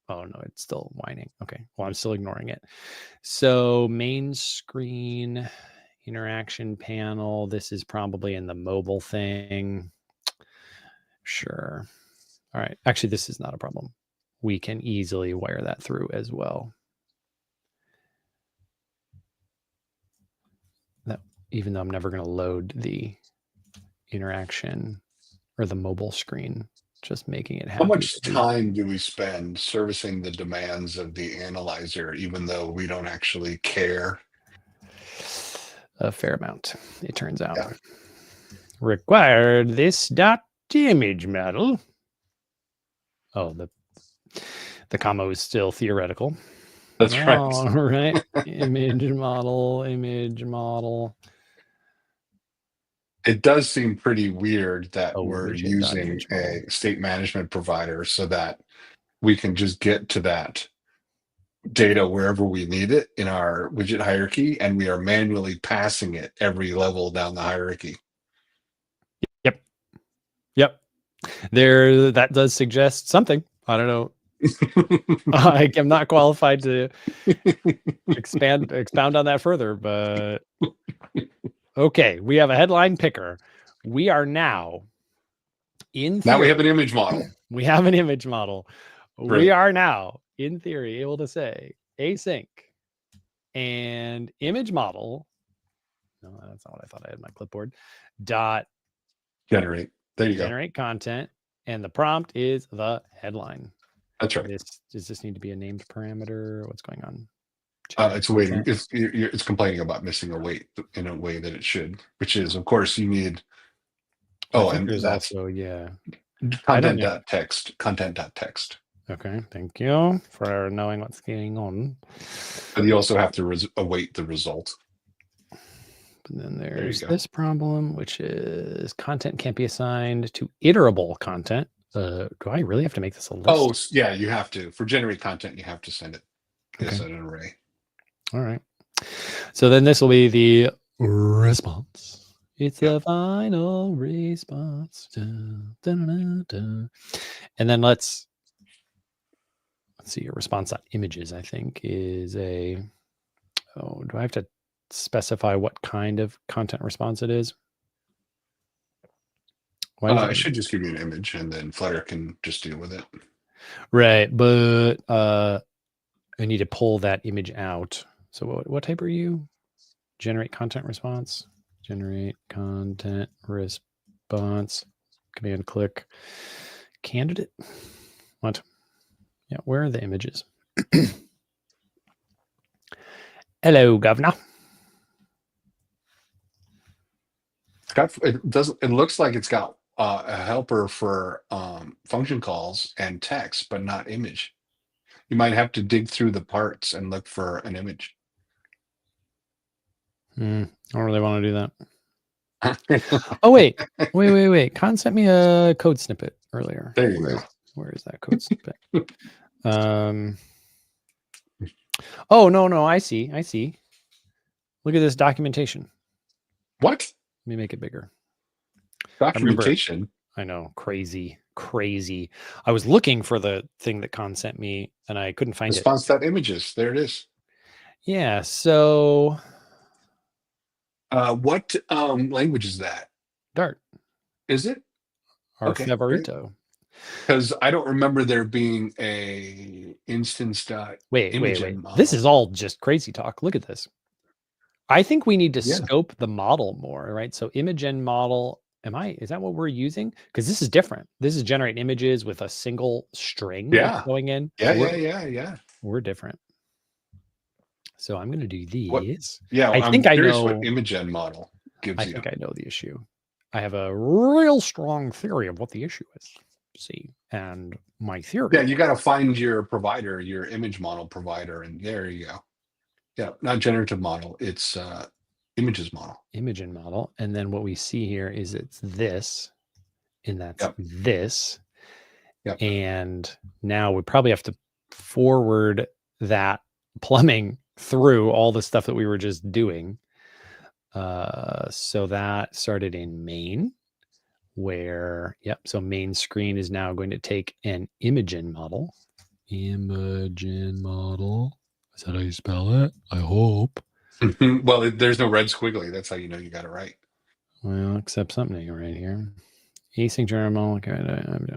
Oh no, it's still whining. Okay, well, I'm still ignoring it. So main screen interaction panel. This is probably in the mobile thing. Sure. All right. Actually, this is not a problem. We can easily wire that through as well. That, even though I'm never going to load the interaction or the mobile screen, just making it happen.
How much time do we spend servicing the demands of the analyzer, even though we don't actually care?
A fair amount, it turns out. Yeah. Required this dot image model. Oh, the comma is still theoretical.
That's right.
All right. Image model.
It does seem pretty weird that we're using a state management provider so that we can just get to that data wherever we need it in our widget hierarchy, and we are manually passing it every level down the hierarchy.
Yep. There, that does suggest something. I don't know. I am not qualified to expound on that further, but okay, we have a headline picker. We are now in theory,
now we have an image model.
We have an image model.
Right.
We are now in theory able to say async and image model. No, that's not what I thought I had in my clipboard. Dot
generate. There you
generate content, and the prompt is the headline.
That's right.
Does this need to be a named parameter? What's going on?
It's waiting. It's complaining about missing a weight in a way that it should, which is, of course, you need. Oh, and
there's
that's
also
content.text.
Okay, thank you for knowing what's going on.
But you also have to await the result.
And then there's this problem, which is content can't be assigned to iterable content. Do I really have to make this a list?
Oh, yeah, you have to. For generate content, you have to send it as an array.
All right. So then this will be the response. It's the final response. Dun, dun, dun, dun. And then let's see, your response.images, I think, is a... Oh, do I have to specify what kind of content response it is?
I should just give you an image, and then Flutter can just deal with it.
Right, but I need to pull that image out. So what type are you? Generate content response. Generate content response. Command click. Candidate. What? Yeah, where are the images? Hello, governor.
It looks like it's got a helper for function calls and text, but not image. You might have to dig through the parts and look for an image.
I don't really want to do that. Oh, wait. Con sent me a code snippet earlier.
There you go.
Where is that code snippet? Oh, no. I see. Look at this documentation.
What?
Let me make it bigger.
Documentation?
I know. Crazy. I was looking for the thing that Con sent me, and I couldn't find
Response.images. There it is.
Yeah, so...
what language is that?
Dart.
Is it?
Our favorito.
Because I don't remember there being a instance.
Wait. This is all just crazy talk. Look at this. I think we need to
Yeah.
scope the model more, right? So Imagen model, is that what we're using? Because this is different. This is generate images with a single string
Yeah.
going in.
Yeah.
We're different. So I'm going to do these.
Yeah,
I
I'm
think I
curious
know.
what Imagen model gives you.
I think I know the issue. I have a real strong theory of what the issue is. See, and my theory.
Yeah, you got to find your provider, your image model provider, and there you go. Yeah, not generative model. It's images model.
Imagen model. And then what we see here is it's this, and that's
Yep.
this.
Yep.
And now we probably have to forward that plumbing through all the stuff that we were just doing. So that started in main, where, so main screen is now going to take an Imagen model. Imagen model. Is that how you spell it? I hope.
Well, there's no red squiggly. That's how you know you got it right.
Well, except something right here. Async journal.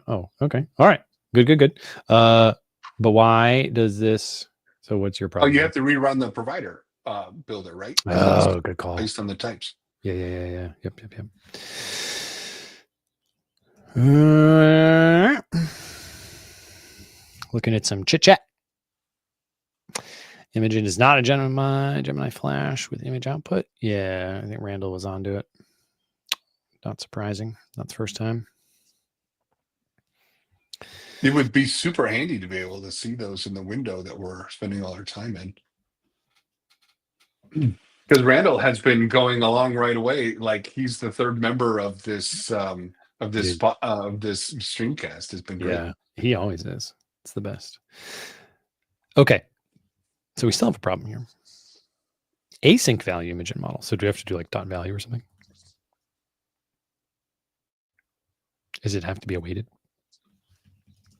Oh, okay. All right. Good. But why does this? So what's your problem?
Oh, you have to rerun the provider builder, right?
Oh, good call.
Based on the types.
Yeah. Yep. Looking at some chit chat. Imagen is not a Gemini Flash with image output. Yeah, I think Randall was onto it. Not surprising. Not the first time.
It would be super handy to be able to see those in the window that we're spending all our time in. Because Randall has been going along right away, like he's the third member of this streamcast. Has been great.
Yeah, he always is. It's the best. Okay, so we still have a problem here. Async value Imagen model. So do we have to do like dot value or something? Does it have to be awaited?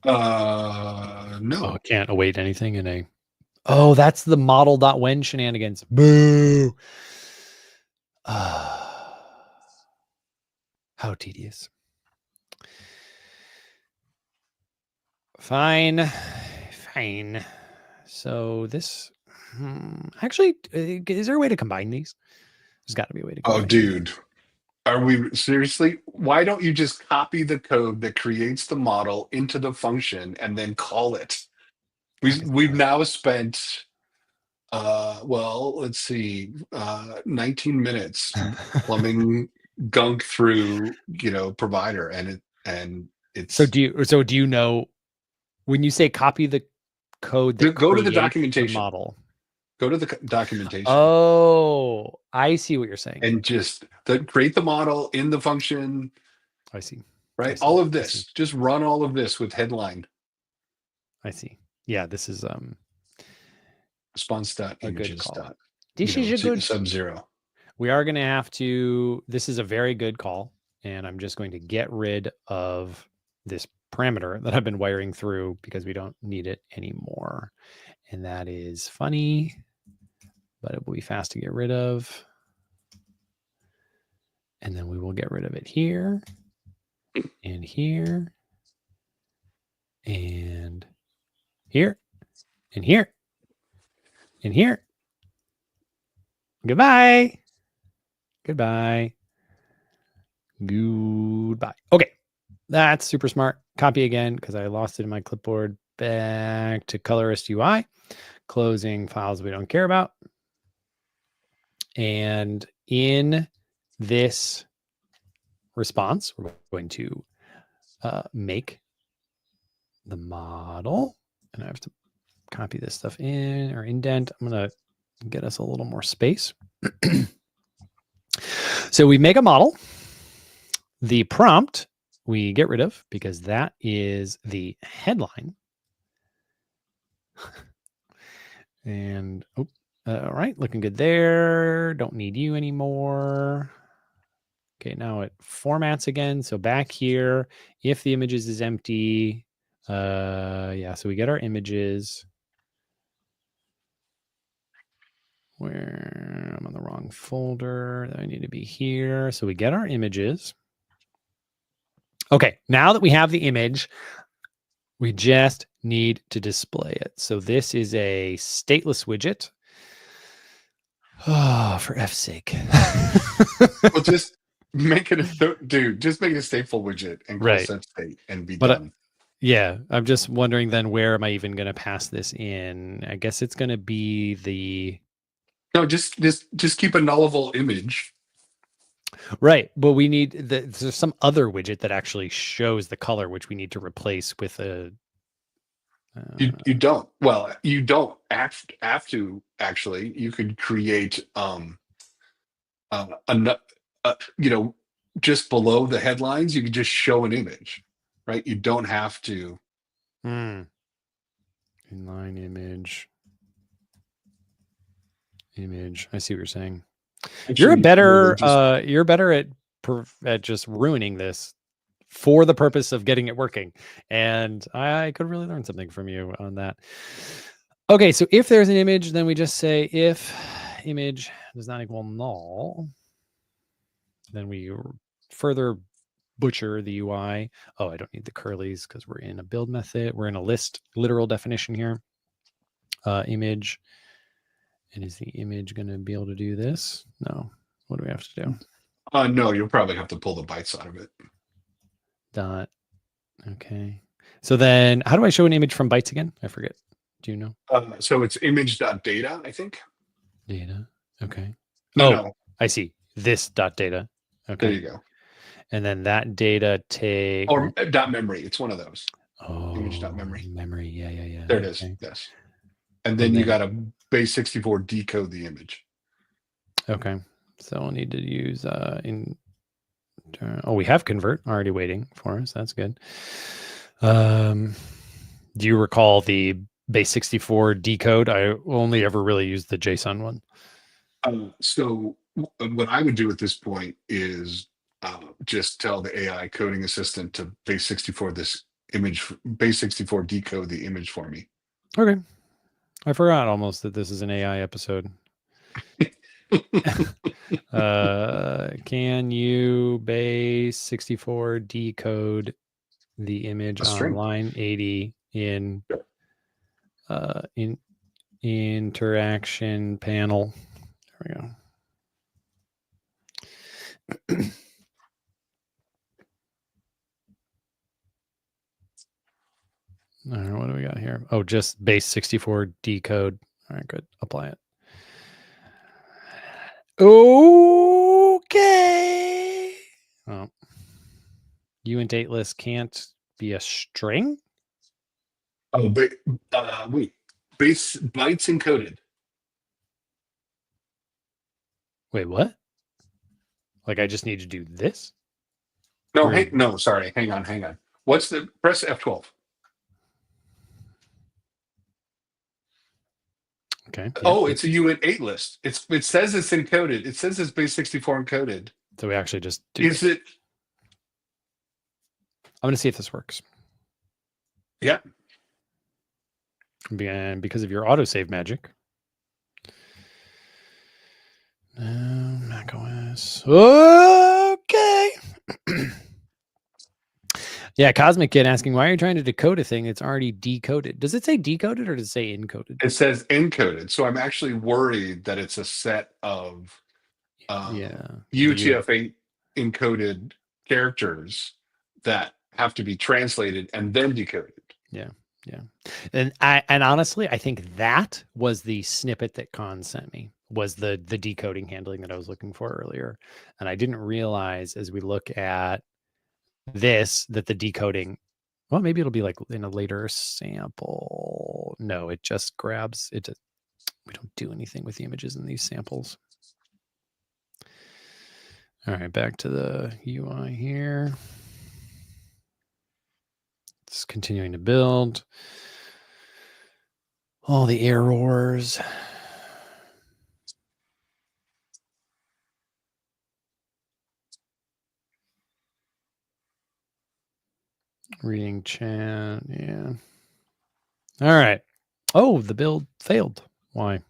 No.
Oh, it can't await anything in a. Oh, that's the model.when shenanigans. Boo. How tedious. Fine. So this, actually, is there a way to combine these? There's got to be a way to combine.
Oh, dude. Are we seriously? Why don't you just copy the code that creates the model into the function and then call it? We've now spent let's see, 19 minutes plumbing gunk through, provider, and it's.
So do you know when you say copy the code that
go to the documentation
model?
Go to the documentation.
Oh, I see what you're saying.
And just create the model in the function.
I see.
Right. All of this, just run all of this with headline.
I see. Yeah, this is
response.images.
This is a good
Sub-0.
We are going to have to. This is a very good call, and I'm just going to get rid of this parameter that I've been wiring through because we don't need it anymore. And that is funny, but it will be fast to get rid of. And then we will get rid of it here and here and here and here and here. Goodbye. Goodbye. Okay. That's super smart. Copy again because I lost it in my clipboard. Back to Colorist UI. Closing files we don't care about. And in this response, we're going to make the model. And I have to copy this stuff in or indent. I'm going to get us a little more space. So we make a model. The prompt we get rid of because that is the headline. And all right, looking good there. Don't need you anymore. Okay, now it formats again. So back here, if the images is empty, so we get our images. Where I'm on the wrong folder. I need to be here. So we get our images. Okay, now that we have the image, we just need to display it. So this is a stateless widget. Oh, for F's sake.
Well, just make it just make it a stateful widget and call
Right.
set state and be
But
done.
yeah, I'm just wondering then where am I even going to pass this in? I guess it's going to be the
No, just keep a nullable image.
right. But we need there's some other widget that actually shows the color, which we need to replace with a.
You don't. Well, you don't have to actually. You could create you know, just below the headlines, you could just show an image, right? You don't have to.
Inline image. I see what you're saying. You're
Actually,
better.
just,
You're better at just ruining this for the purpose of getting it working. And I could really learn something from you on that. Okay, so if there's an image, then we just say if image does not equal null, then we further butcher the UI. Oh, I don't need the curlies because we're in a build method. We're in a list literal definition here. Image. And is the image going to be able to do this? No. What do we have to do?
no, you'll probably have to pull the bytes out of it.
Dot. Okay. So then how do I show an image from bytes again? I forget. Do you know?
So it's image.data, I think.
Data. Okay.
No.
I see. This dot data. Okay.
There you go.
And then that data take
Or dot memory. It's one of those.
oh
Image.memory.
memory. Yeah.
There it is. Yes. And then you got to base 64 decode the image.
Okay. So we'll need to use we have convert already waiting for us. That's good. Do you recall the base 64 decode? I only ever really used the JSON one.
So what I would do at this point is just tell the AI coding assistant to base 64 this image, base 64 decode the image for me.
Okay. I forgot almost that this is an AI episode. Can you base 64 decode the image on line 80 in interaction panel? There we go. All right, what do we got here? Oh, just base 64 decode. All right, good. Apply it. Okay. Oh. Uint date list can't be a string?
Oh, but wait. Base bytes encoded.
Wait, what? Like I just need to do this?
No, no, sorry. Hang on. What's the press F12?
Okay.
Oh, it's a uint8 list. It says it's encoded. It says it's base 64 encoded.
So we actually just do
Is
this.
it?
I'm going to see if this works.
Yeah.
And because of your autosave magic. macOS. Okay. Yeah, Cosmic Kid asking, why are you trying to decode a thing that's already decoded? Does it say decoded or does it say encoded?
It says encoded. So I'm actually worried that it's a set of UTF-8 encoded characters that have to be translated and then decoded.
Yeah. And honestly, I think that was the snippet that Khan sent me, was the decoding handling that I was looking for earlier. And I didn't realize as we look at this that the decoding, well, maybe it'll be like in a later sample. No, it just grabs it. We don't do anything with the images in these samples. All right, back to the UI here. It's continuing to build. All the errors. Reading chat. Yeah. All right. Oh, the build failed. Why?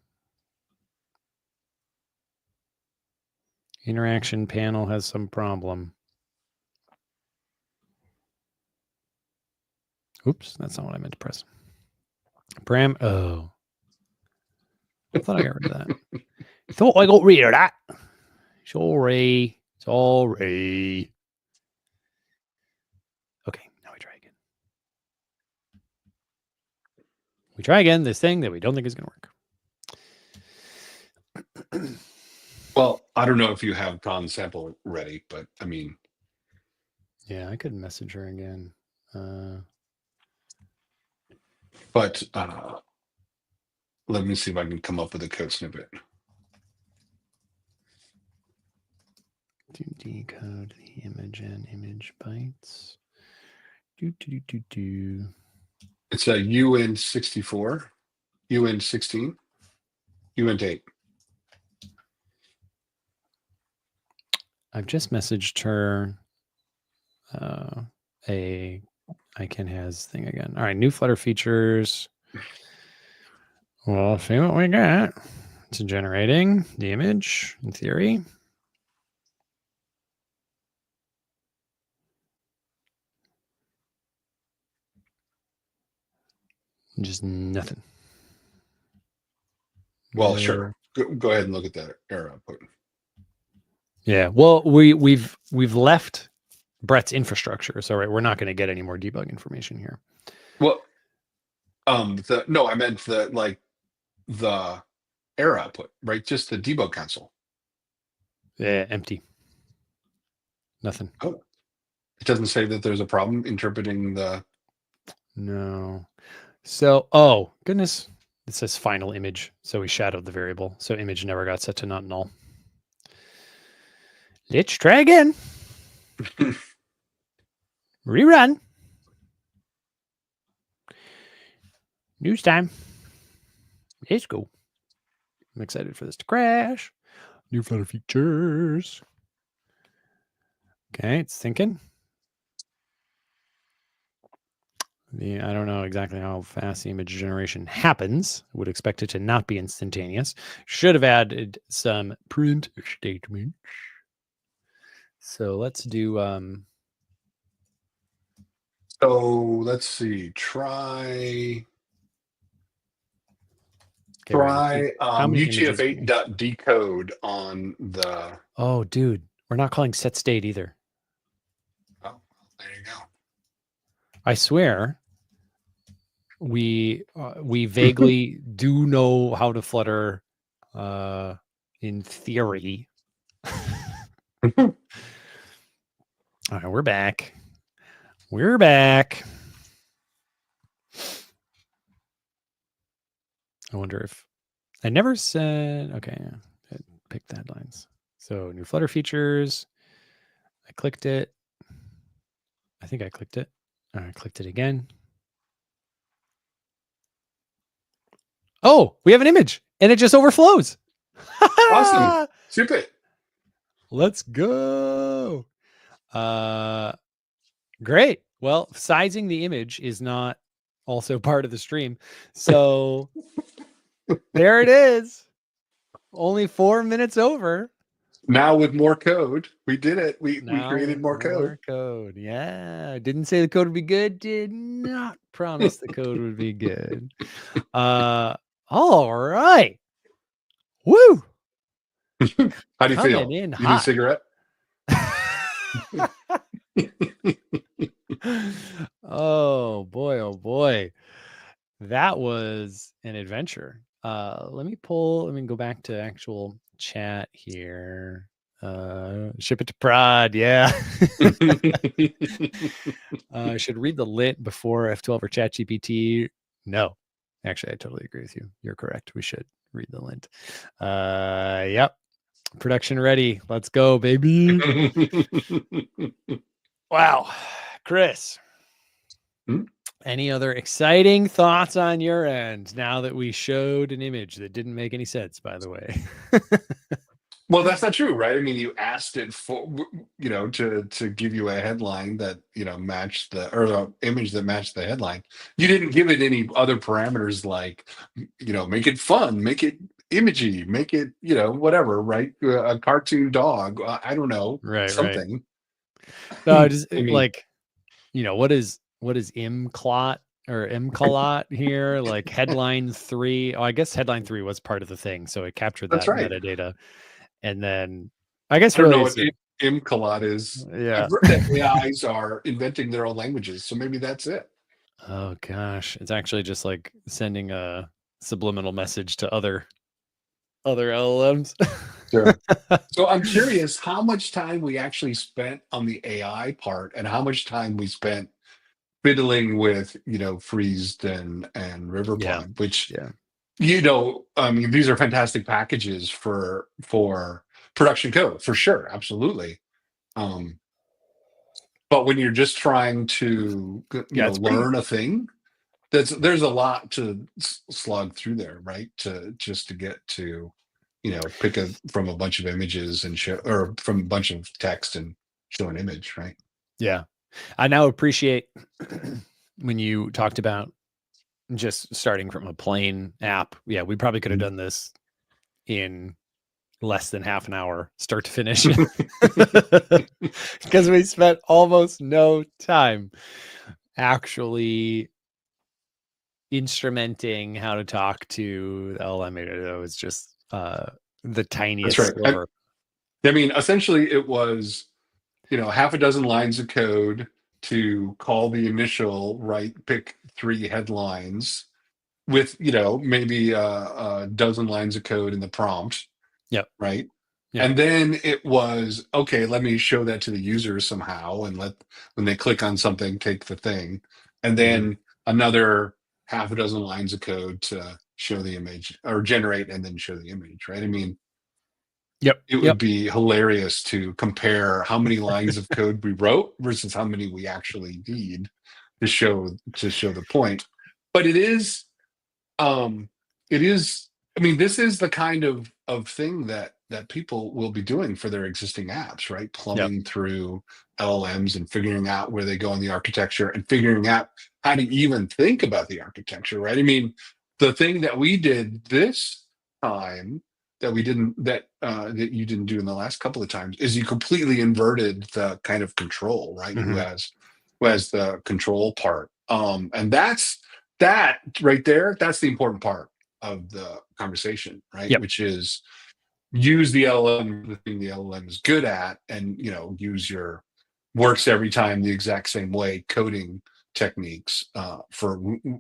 Interaction panel has some problem. Oops, that's not what I meant to press. Oh. I thought I got rid of that. Thought I got rid of that. Sorry. Okay, now we try again. We try again this thing that we don't think is going to work.
Well, I don't know if you have Con's sample ready, but I mean,
yeah, I could message her again.
But let me see if I can come up with a code snippet.
To decode the image and image bytes.
It's a UN64, UN16, UN8.
I've just messaged her a ICANN has thing again. All right, new Flutter features. We'll see what we got. It's generating the image in theory. Just nothing.
Well, sure. Go ahead and look at that error output.
Yeah. Well, we've left Brett's infrastructure, so right, we're not going to get any more debug information here.
Well, no, I meant the error output, right? Just the debug console.
Yeah, empty. Nothing.
Oh, it doesn't say that there's a problem interpreting the.
No. So, oh goodness, it says final image. So we shadowed the variable. So image never got set to not null. Let's try again. Rerun. News time. Let's go. I'm excited for this to crash. New Flutter features. Okay, it's thinking. I don't know exactly how fast the image generation happens. I would expect it to not be instantaneous. Should have added some print statements. So let's do
So let's see. Try UTF-8.decode on the.
Oh, dude, we're not calling set state either.
Oh, there you go.
I swear, we vaguely do know how to Flutter, in theory. All right, we're back. We're back. I wonder if I never said, okay, I picked the headlines. So new Flutter features. I clicked it. I think I clicked it. I clicked it again. Oh, we have an image and it just overflows.
Awesome. Super.
Let's go. Great. Well, sizing the image is not also part of the stream. So there it is. Only 4 minutes over.
Now with more code, we did it. We created more
code. Yeah. Didn't say the code would be good. Did not promise the code would be good. All right. Woo.
How do you feel? You need a cigarette?
Oh boy. That was an adventure. Let me go back to actual chat here. Ship it to prod. Yeah. I should read the lit before F12 or ChatGPT. No, actually, I totally agree with you. You're correct. We should read the lint. Yep. Production ready. Let's go, baby. Wow. Chris. Any other exciting thoughts on your end now that we showed an image that didn't make any sense, by the way?
Well, that's not true, right? I mean, you asked it for, to give you a headline that, matched or image that matched the headline. You didn't give it any other parameters like, make it fun, make it imagey, make it, whatever, right? A cartoon dog. I don't know.
Right.
Something.
Right. No, just what is imclot or mcolot here, like headline 3. Oh, I guess headline 3 was part of the thing, so it captured
That's
that
right.
metadata. And then I guess
I don't know
really
what
is it,
imcolot is.
yeah.
I've heard that AIs are inventing their own languages, so maybe that's it.
Oh gosh, it's actually just like sending a subliminal message to other LLMs.
Sure. So I'm curious how much time we actually spent on the AI part and how much time we spent fiddling with, Freezed and
Yeah,
Riverpod, which,
yeah,
I mean, these are fantastic packages for production code, for sure, absolutely. Um, but when you're just trying to,
yeah. It's pretty.
learn a thing, there's a lot to slog through there, right? To get to, pick from a bunch of images and show, or from a bunch of text and show an image, right?
Yeah, I now appreciate when you talked about just starting from a plain app. Yeah, we probably could have done this in less than half an hour, start to finish, because we spent almost no time actually instrumenting how to talk to the LLM. It was just the
That's
tiniest
right.
sliver.
I mean, essentially, it was, half a dozen lines of code to call the initial, right, pick 3 headlines with, maybe a dozen lines of code in the prompt,
Yep.
right?
Yep.
And then it was, okay, let me show that to the user somehow, and when they click on something, take the thing. And then another half a dozen lines of code to show the image, or generate and then show the image, right? I mean,
Yep.
it
Yep.
would be hilarious to compare how many lines of code we wrote versus how many we actually need to show the point. But um I mean, this is the kind of thing that people will be doing for their existing apps, right?
Yep.
Plumbing through LLMs and figuring out where they go in the architecture and figuring out how to even think about the architecture, right? I mean, the thing that we did this time that you didn't do in the last couple of times is you completely inverted the kind of control, right?
Mhm.
Who has the control part. And that right there, that's the important part of the conversation, right?
Yep.
Which is use the LLM, the thing the LLM is good at, and use your works every time the exact same way coding techniques for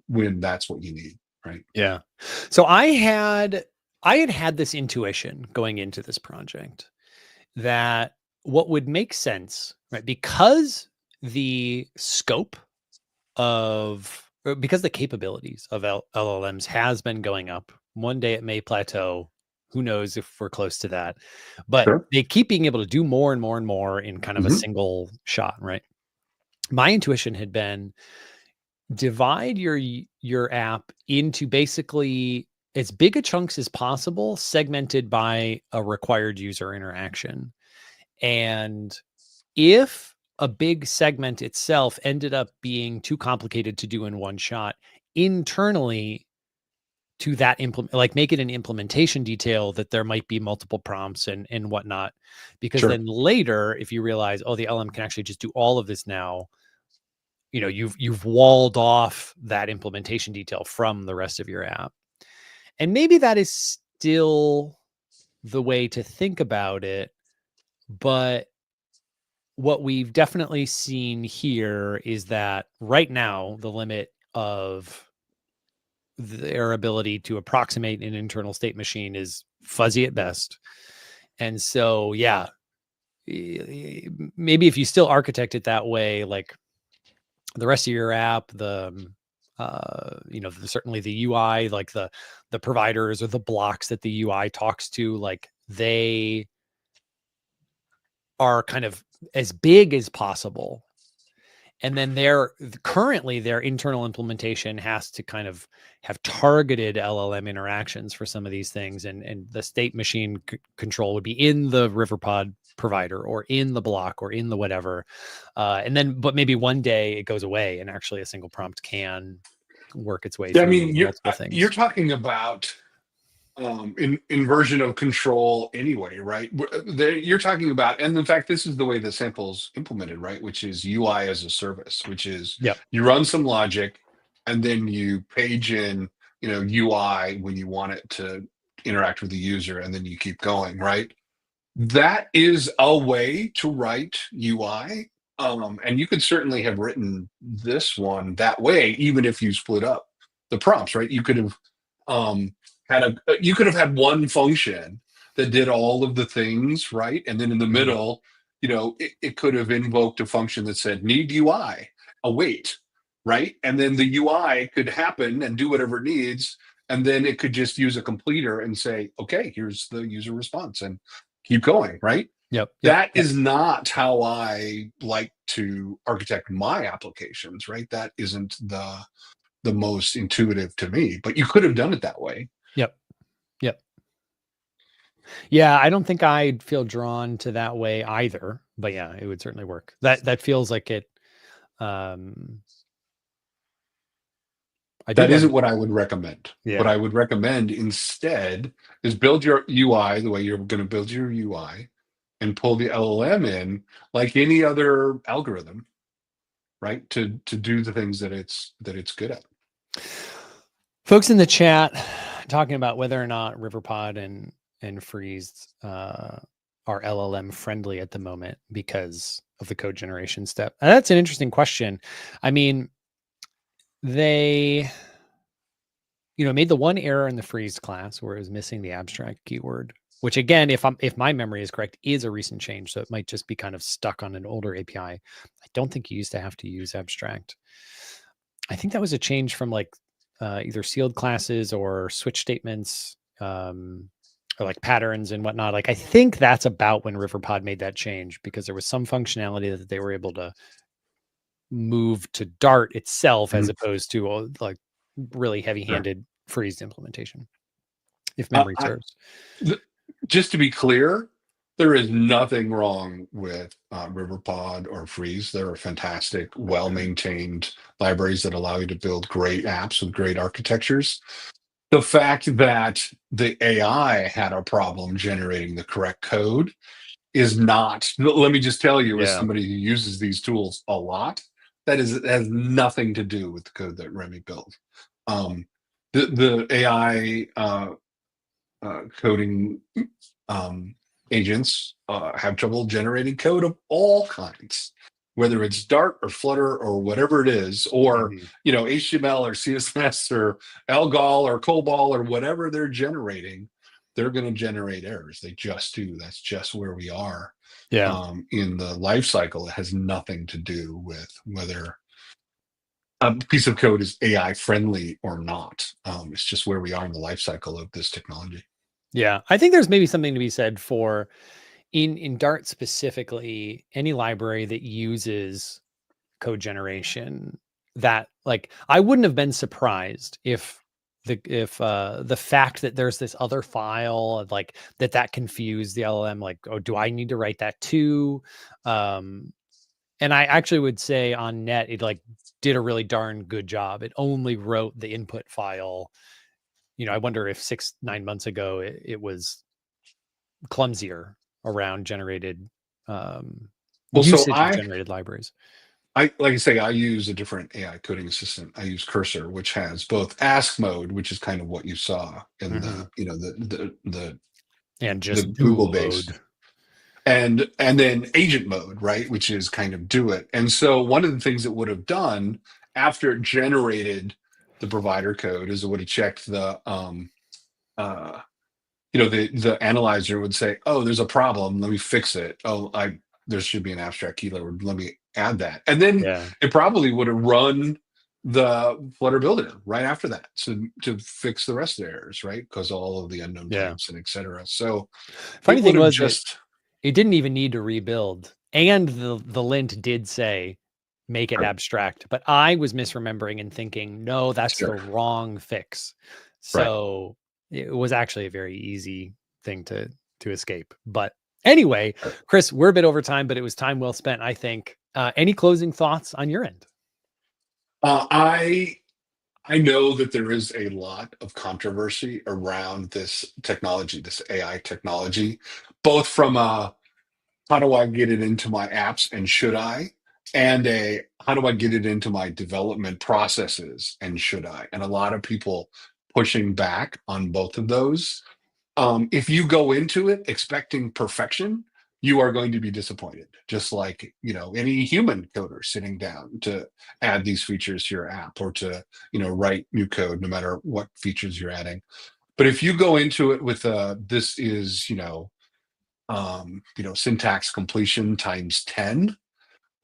when that's what you need, right?
Yeah. So I had this intuition going into this project that what would make sense, right? Because the scope because the capabilities of LLMs has been going up. One day it may plateau. Who knows if we're close to that? But
Sure.
they keep being able to do more and more and more in kind of a
Hmm.
single shot, right? My intuition had been divide your app into basically as big a chunks as possible, segmented by a required user interaction. And if a big segment itself ended up being too complicated to do in one shot, internally to that implement, like make it an implementation detail that there might be multiple prompts and whatnot. Because
Sure.
then later, if you realize, oh, the LM can actually just do all of this now, you've walled off that implementation detail from the rest of your app. And maybe that is still the way to think about it, but what we've definitely seen here is that right now the limit of their ability to approximate an internal state machine is fuzzy at best. And so, yeah, maybe if you still architect it that way, like the rest of your app, certainly the UI, like the providers or the blocks that the UI talks to, like they are kind of as big as possible. And then currently their internal implementation has to kind of have targeted LLM interactions for some of these things, and the state machine control would be in the Riverpod provider or in the block or in the whatever, but maybe one day it goes away and actually a single prompt can work its way
Yeah, I
through
mean,
multiple
you're
things.
talking about inversion of control anyway, right? You're talking about, and in fact, this is the way the sample's implemented, right? Which is UI as a service, which is
Yep.
you run some logic, and then you page in, UI when you want it to interact with the user, and then you keep going, right? That is a way to write UI. And you could certainly have written this one that way, even if you split up the prompts, right? You could have um, you could have had one function that did all of the things, right? And then in the
Mhm.
middle, it could have invoked a function that said need UI, await, right? And then the UI could happen and do whatever it needs. And then it could just use a completer and say, okay, here's the user response, and keep going, right?
Yep. Yep.
That
Yep.
is not how I like to architect my applications, right? That isn't the most intuitive to me, but you could have done it that way.
Yep. Yep. Yeah, I don't think I'd feel drawn to that way either, but yeah, it would certainly work. That feels like it. I do
That
love.
isn't what I would recommend. What
Yeah.
I would recommend instead is build your UI the way you're going to build your UI, and pull the LLM in like any other algorithm, right? To do the things that it's good at.
Folks in the chat talking about whether or not Riverpod and Freeze are LLM friendly at the moment because of the code generation step. And that's an interesting question. I mean, they made the one error in the Freeze class where it was missing the abstract keyword, which again, if my memory is correct, is a recent change. So it might just be kind of stuck on an older API. I don't think you used to have to use abstract. I think that was a change from like either sealed classes or switch statements, or like patterns and whatnot. Like I think that's about when Riverpod made that change, because there was some functionality that they were able to move to Dart itself as
Mhm.
opposed to like really
Sure.
heavy-handed Freeze implementation, if
Uh,
memory
I,
serves.
th- just to be clear, there is nothing wrong with Riverpod or Freeze. There are fantastic, well-maintained libraries that allow you to build great apps with great architectures. The fact that the AI had a problem generating the correct code is not, let me just tell you, as
Yeah.
somebody who uses these tools a lot, it has nothing to do with the code that Remy built. Um, the AI coding um, agents have trouble generating code of all kinds, whether it's Dart or Flutter or whatever it is, or
Mhm.
HTML or CSS or Algol or COBOL or whatever they're generating. They're going to generate errors. They just do. That's just where we are
Yeah.
in the life cycle. It has nothing to do with whether a piece of code is AI friendly or not. It's just where we are in the life cycle of this technology.
Yeah. I think there's maybe something to be said for in Dart specifically, any library that uses code generation, that like I wouldn't have been surprised if the fact that there's this other file like that confused the LLM, like, oh, do I need to write that too? Um and I actually would say on net it like did a really darn good job. It only wrote the input file. I wonder if 6-9 months ago it was clumsier around generated
Well, so
usage of generated libraries.
I like I say, I use a different AI coding assistant. I use Cursor, which has both Ask mode, which is kind of what you saw in
Mhm.
the
And
the
just do
Google based,
load.
and then Agent mode, right, which is kind of do it. And so one of the things it would have done after it generated the provider code is it would have checked uh, the analyzer would say, oh, there's a problem, let me fix it. Oh, I there should be an abstract keyword, let me add that. And then
Yeah.
it probably would have run the Flutter builder right after that, so to fix the rest of the errors, right, because all of the unknown
Yeah.
types and etc. So it
Funny
would
thing
have
was
just
it didn't even need to rebuild. And the lint did say make it abstract, but I was misremembering and thinking, no, that's the
sure,
wrong fix.
right.
So it was actually a very easy thing to escape. But anyway, Chris, we're a bit over time, but it was time well spent, I think. Any closing thoughts on your end?
uh, i I know that there is a lot of controversy around this technology, this AI technology, both from a how do I get it into my apps and should I? And how do I get it into my development processes, and should I? And a lot of people pushing back on both of those. If you go into it expecting perfection, you are going to be disappointed. Just like, any human coder sitting down to add these features to your app, or to, write new code, no matter what features you're adding. But if you go into it with this is, syntax completion times 10,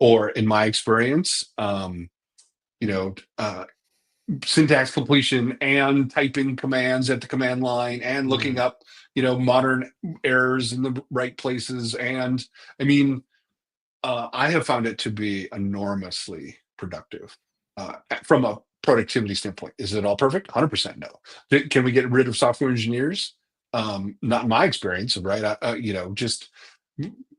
or in my experience, you know, uh, syntax completion and typing commands at the command line and looking up, modern errors in the right places. And I mean, I have found it to be enormously productive from a productivity standpoint. Is it all perfect? 100% no. Can we get rid of software engineers? Not in my experience, right? Just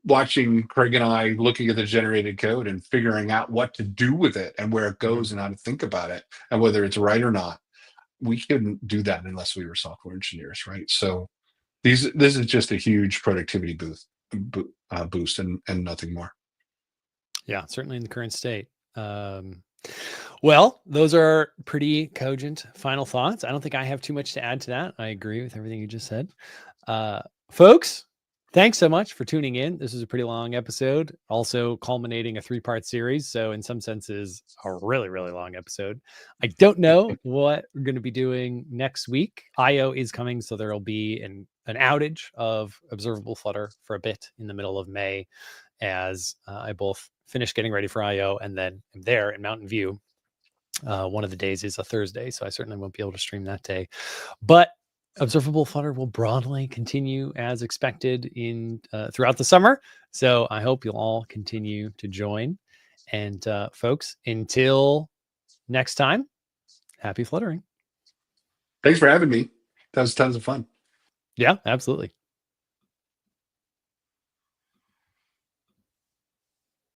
watching Craig and I looking at the generated code and figuring out what to do with it and where it goes and how to think about it and whether it's right or not. We couldn't do that unless we were software engineers, right? So this is just a huge productivity boost and nothing more.
Yeah, certainly in the current state. Well, those are pretty cogent final thoughts. I don't think I have too much to add to that. I agree with everything you just said. Folks, thanks so much for tuning in. This is a pretty long episode, also culminating a 3-part series. So in some senses, a really, really long episode. I don't know what we're going to be doing next week. IO is coming, so there'll be an outage of Observable Flutter for a bit in the middle of May, as I both finish getting ready for IO and then I'm there in Mountain View. One of the days is a Thursday, so I certainly won't be able to stream that day. But Observable Flutter will broadly continue as expected in throughout the summer. So I hope you'll all continue to join. And folks, until next time, happy fluttering.
Thanks for having me. That was tons of fun.
Yeah, absolutely.